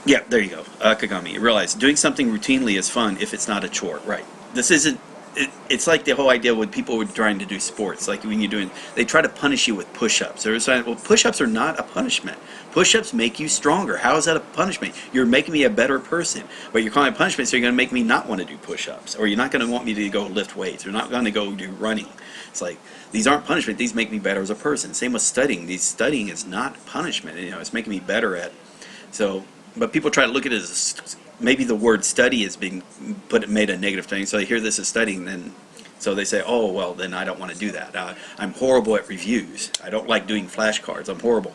[SPEAKER 1] Yeah, there you go. Kagami. You realize doing something routinely is fun if it's not a chore. Right. This isn't... It's like the whole idea when people were trying to do sports, like when you're doing... They try to punish you with push-ups. They're saying, well, push-ups are not a punishment. Push-ups make you stronger. How is that a punishment? You're making me a better person. But you're calling it punishment, so you're going to make me not want to do push-ups. Or you're not going to want me to go lift weights. You're not going to go do running. It's like, these aren't punishment. These make me better as a person. Same with studying. Studying is not punishment. You know, it's making me better at... So... But people try to look at it as maybe the word study is being made a negative thing. So they hear this as studying, then so they say, oh well, then I don't want to do that. I'm horrible at reviews. I don't like doing flashcards. I'm horrible.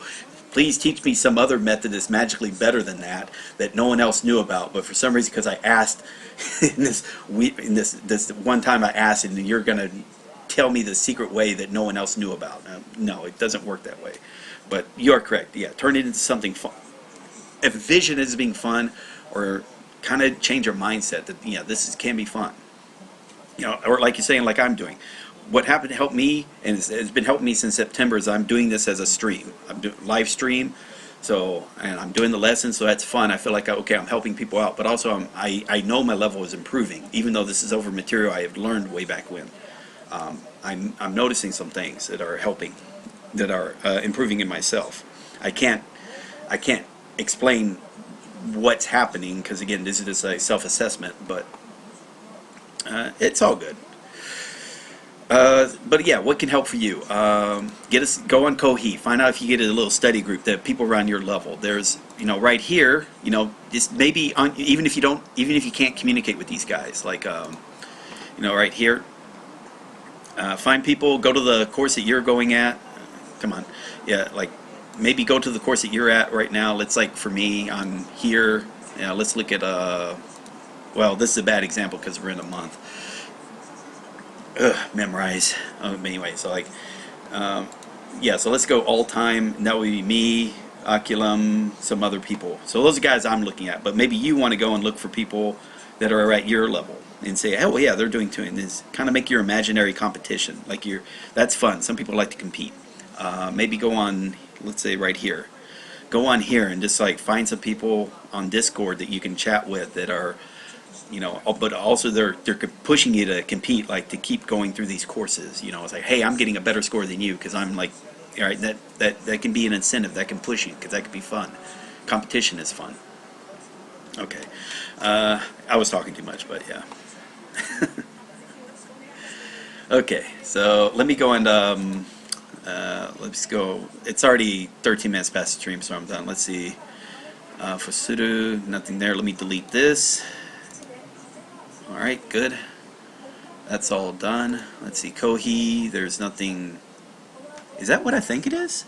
[SPEAKER 1] Please teach me some other method that's magically better than that no one else knew about. But for some reason, because I asked in this one time I asked, and you're going to tell me the secret way that no one else knew about. No, it doesn't work that way. But you are correct. Yeah, turn it into something fun. Envision it as being fun, or kind of change your mindset that this can be fun. You know, or like you're saying, like I'm doing. What happened to help me, and it's been helping me since September, is I'm doing this as a stream. I'm doing live stream, and I'm doing the lessons, so that's fun. I feel like I'm helping people out, but also I know my level is improving, even though this is over material I have learned way back when. I'm noticing some things that are helping, that are improving in myself. I can't explain what's happening because again this is just a self-assessment, but it's all good. But yeah, what can help for you? Go on Kohi, find out if you get a little study group that people around your level. There's right here, just maybe even if you can't communicate with these guys, like right here, find people, go to the course that you're going at. Come on, yeah, like maybe go to the course that you're at right now. Let's, like, for me, I'm here. Let's look at, well, this is a bad example because we're in a month. Memorize. Anyway, so, like, yeah, so let's go all time. And that would be me, Oculum, some other people. So those are guys I'm looking at. But maybe you want to go and look for people that are at your level and say, oh, yeah, they're doing too. And this kind of make your imaginary competition. Like, that's fun. Some people like to compete. Maybe go on... Let's say right here. Go on here and just like find some people on Discord that you can chat with that are, but also they're pushing you to compete, like to keep going through these courses. It's like, hey, I'm getting a better score than you because I'm like, all right, that can be an incentive that can push you because that could be fun. Competition is fun. Okay, I was talking too much, but yeah. Okay, so let me go and. Let's go. It's already 13 minutes past the stream, so I'm done. Let's see. Fusuru, nothing there. Let me delete this. Alright, good. That's all done. Let's see. Kohi, there's nothing. Is that what I think it is?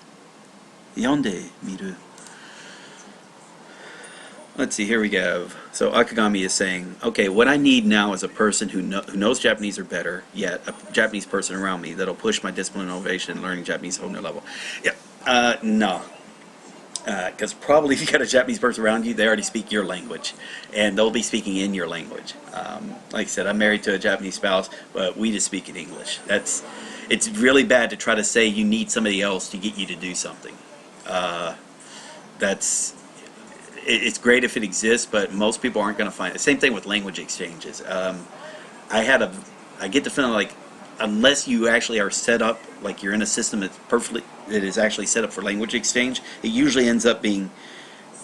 [SPEAKER 1] Yonde miru. Let's see, here we go. So Akagami is saying, okay, what I need now is a person who knows Japanese or better, yet a Japanese person around me that'll push my discipline and innovation and learning Japanese at a whole new level. Yeah, no. Because probably if you got a Japanese person around you, they already speak your language, and they'll be speaking in your language. Like I said, I'm married to a Japanese spouse, but we just speak in English. It's really bad to try to say you need somebody else to get you to do something. it's great if it exists, but most people aren't going to find it. Same thing with language exchanges. I get the feeling like unless you actually are set up, like you're in a system that is actually set up for language exchange, it usually ends up being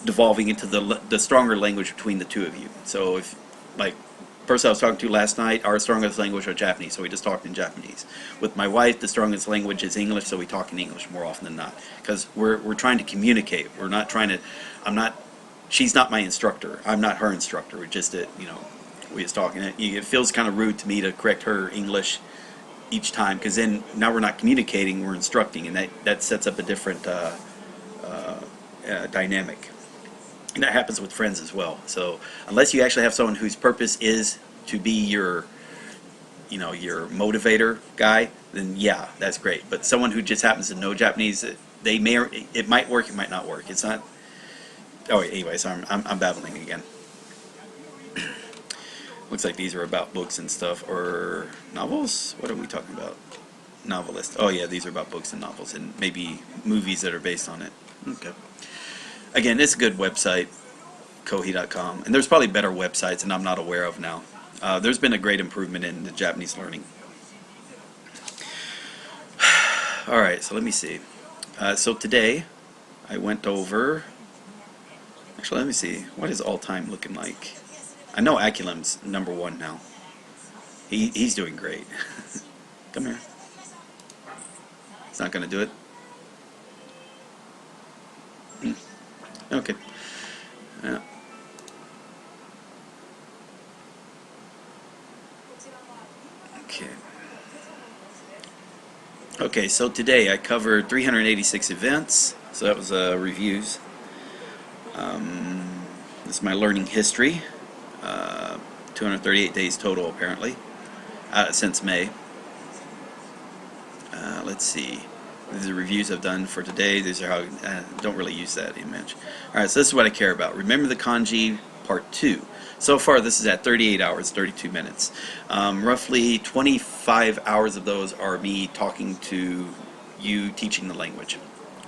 [SPEAKER 1] devolving into the stronger language between the two of you. So if, like, person I was talking to last night, our strongest language was Japanese, so we just talked in Japanese. With my wife, the strongest language is English, so we talk in English more often than not. Because we're trying to communicate. We're not trying to, she's not my instructor. I'm not her instructor. We're just, we just talking. It feels kind of rude to me to correct her English each time, because then now we're not communicating, we're instructing, and that sets up a different dynamic. And that happens with friends as well. So unless you actually have someone whose purpose is to be your motivator guy, then yeah, that's great. But someone who just happens to know Japanese, it might work, it might not work. It's not. Oh, anyway, so I'm babbling again. Looks like these are about books and stuff, or novels. What are we talking about? Novelist. Oh yeah, these are about books and novels, and maybe movies that are based on it. Okay. Again, it's a good website, Kohi.com, and there's probably better websites, and I'm not aware of now. There's been a great improvement in the Japanese learning. All right, so let me see. So today, I went over. Actually, let me see. What is all time looking like? I know Aculim's #1 now. He's doing great. Come here. He's not going to do it. Okay. Yeah. Okay. Okay, so today I covered 386 events. So that was reviews. This is my learning history. 238 days total, apparently, since May. Let's see. These are the reviews I've done for today. These are how don't really use that image. All right, so this is what I care about. Remember the kanji part 2. So far, this is at 38 hours, 32 minutes. Roughly 25 hours of those are me talking to you, teaching the language.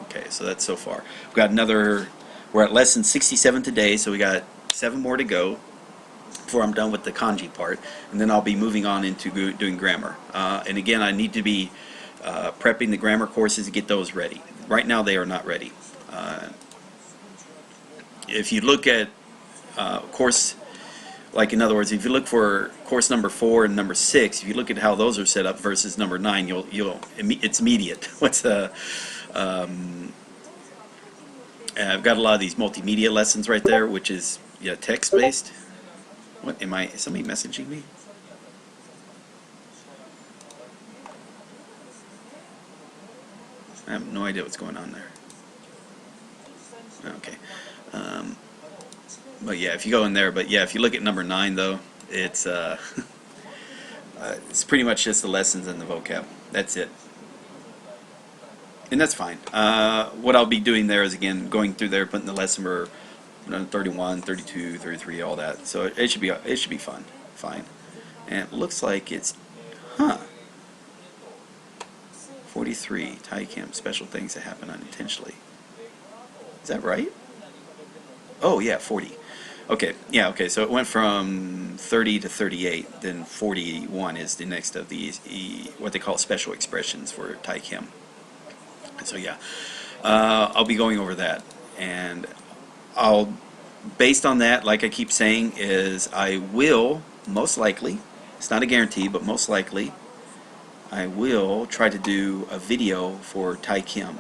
[SPEAKER 1] Okay, so that's so far. We've got another. We're at less than 67 today, so we got 7 more to go before I'm done with the kanji part, and then I'll be moving on into doing grammar. And again, I need to be prepping the grammar courses to get those ready. Right now they are not ready. If you look at course, like in other words, if you look for course number 4 and number 6, if you look at how those are set up versus number 9, it's immediate. I've got a lot of these multimedia lessons right there, which is text based. What am I? Is somebody messaging me? I have no idea what's going on there. Okay. But yeah, if you go in there, if you look at number 9 though, it's it's pretty much just the lessons and the vocab. That's it. And that's fine. What I'll be doing there is, again, going through there, putting the lesson number 31, 32, 33, all that. So it should be fun. Fine. And it looks like it's 43 Thai camp special things that happen unintentionally. Is that right? Oh yeah, 40. Okay, yeah, okay. So it went from 30 to 38. Then 41 is the next of these what they call special expressions for Thai chem. So yeah, I'll be going over that, and based on that, like I keep saying, is I will most likely. It's not a guarantee, but most likely, I will try to do a video for Thai Chem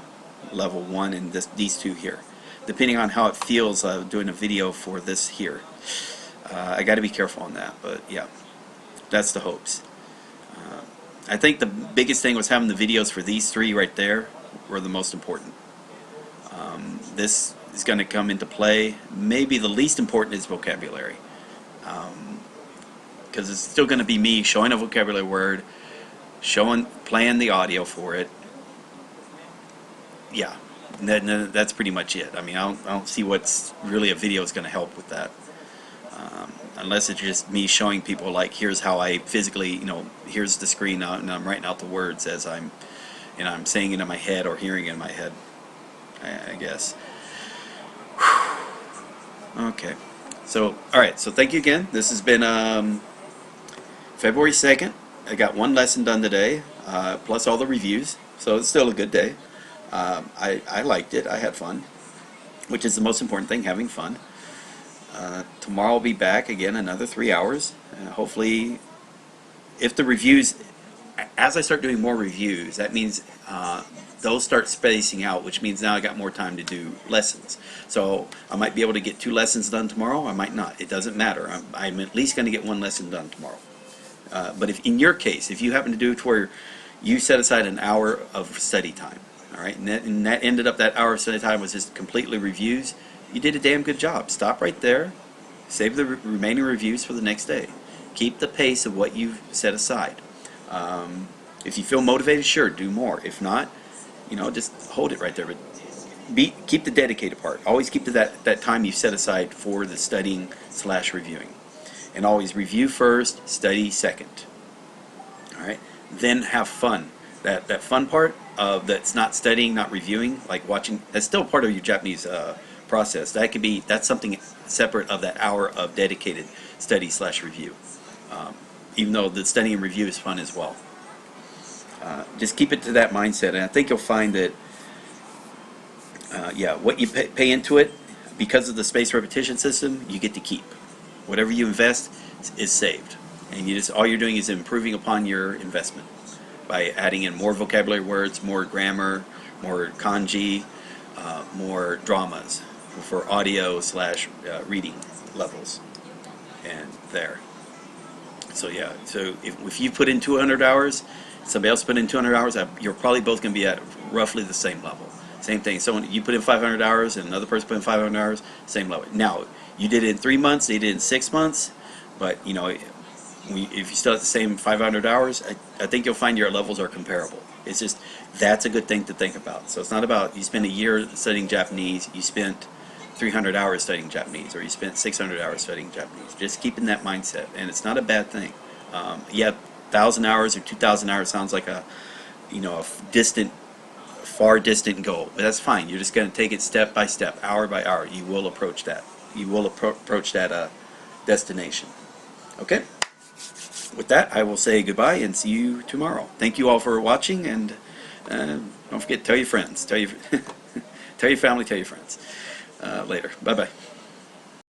[SPEAKER 1] level 1 and these two here. Depending on how it feels, doing a video for this here. I got to be careful on that, but yeah, that's the hopes. I think the biggest thing was having the videos for these 3 right there were the most important. This is going to come into play. Maybe the least important is vocabulary, because it's still going to be me showing a vocabulary word, playing the audio for it. Yeah, that's pretty much it. I mean, I don't see what's really a video is going to help with that, unless it's just me showing people, like, here's how I physically, here's the screen and I'm writing out the words as I'm saying it in my head or hearing it in my head, I guess. Okay. So, all right. So thank you again. This has been February 2nd. I got one lesson done today, plus all the reviews. So it's still a good day. I liked it. I had fun, which is the most important thing, having fun. Tomorrow I'll be back again, another 3 hours. Hopefully, if the reviews, as I start doing more reviews, that means those start spacing out, which means now I got more time to do lessons. So I might be able to get 2 lessons done tomorrow. I might not. It doesn't matter. I'm at least going to get 1 lesson done tomorrow. But if in your case, if you happen to do it where you set aside an hour of study time, all right, and that ended up, that hour of study time was just completely reviews, you did a damn good job. Stop right there. Save the remaining reviews for the next day. Keep the pace of what you've set aside. If you feel motivated, sure, do more. If not, just hold it right there. But keep the dedicated part. Always keep to that time you've set aside for the studying/reviewing. And always review first, study second. All right? Then have fun. That fun part of that's not studying, not reviewing, like watching, that's still part of your Japanese process. That's something separate of that hour of dedicated study/review. Even though the study and review is fun as well. Just keep it to that mindset, and I think you'll find that what you pay into it, because of the spaced repetition system, you get to keep. Whatever you invest is saved, and all you're doing is improving upon your investment by adding in more vocabulary words, more grammar, more kanji, more dramas for audio/reading levels, and there. So yeah, so if you put in 200 hours, somebody else put in 200 hours, you're probably both going to be at roughly the same level. Same thing. Someone, you put in 500 hours and another person put in 500 hours, same level. Now, you did it in 3 months, they did it in 6 months, but if you still have the same 500 hours, I think you'll find your levels are comparable. It's just, that's a good thing to think about. So it's not about you spend a year studying Japanese, you spent 300 hours studying Japanese, or you spent 600 hours studying Japanese. Just keeping that mindset, and it's not a bad thing. 1,000 hours or 2,000 hours sounds like a far distant goal, but that's fine. You're just going to take it step by step, hour by hour. You will approach that. You will approach that destination. Okay? With that, I will say goodbye and see you tomorrow. Thank you all for watching, and don't forget, tell your friends, tell your family, tell your friends. Later. Bye-bye.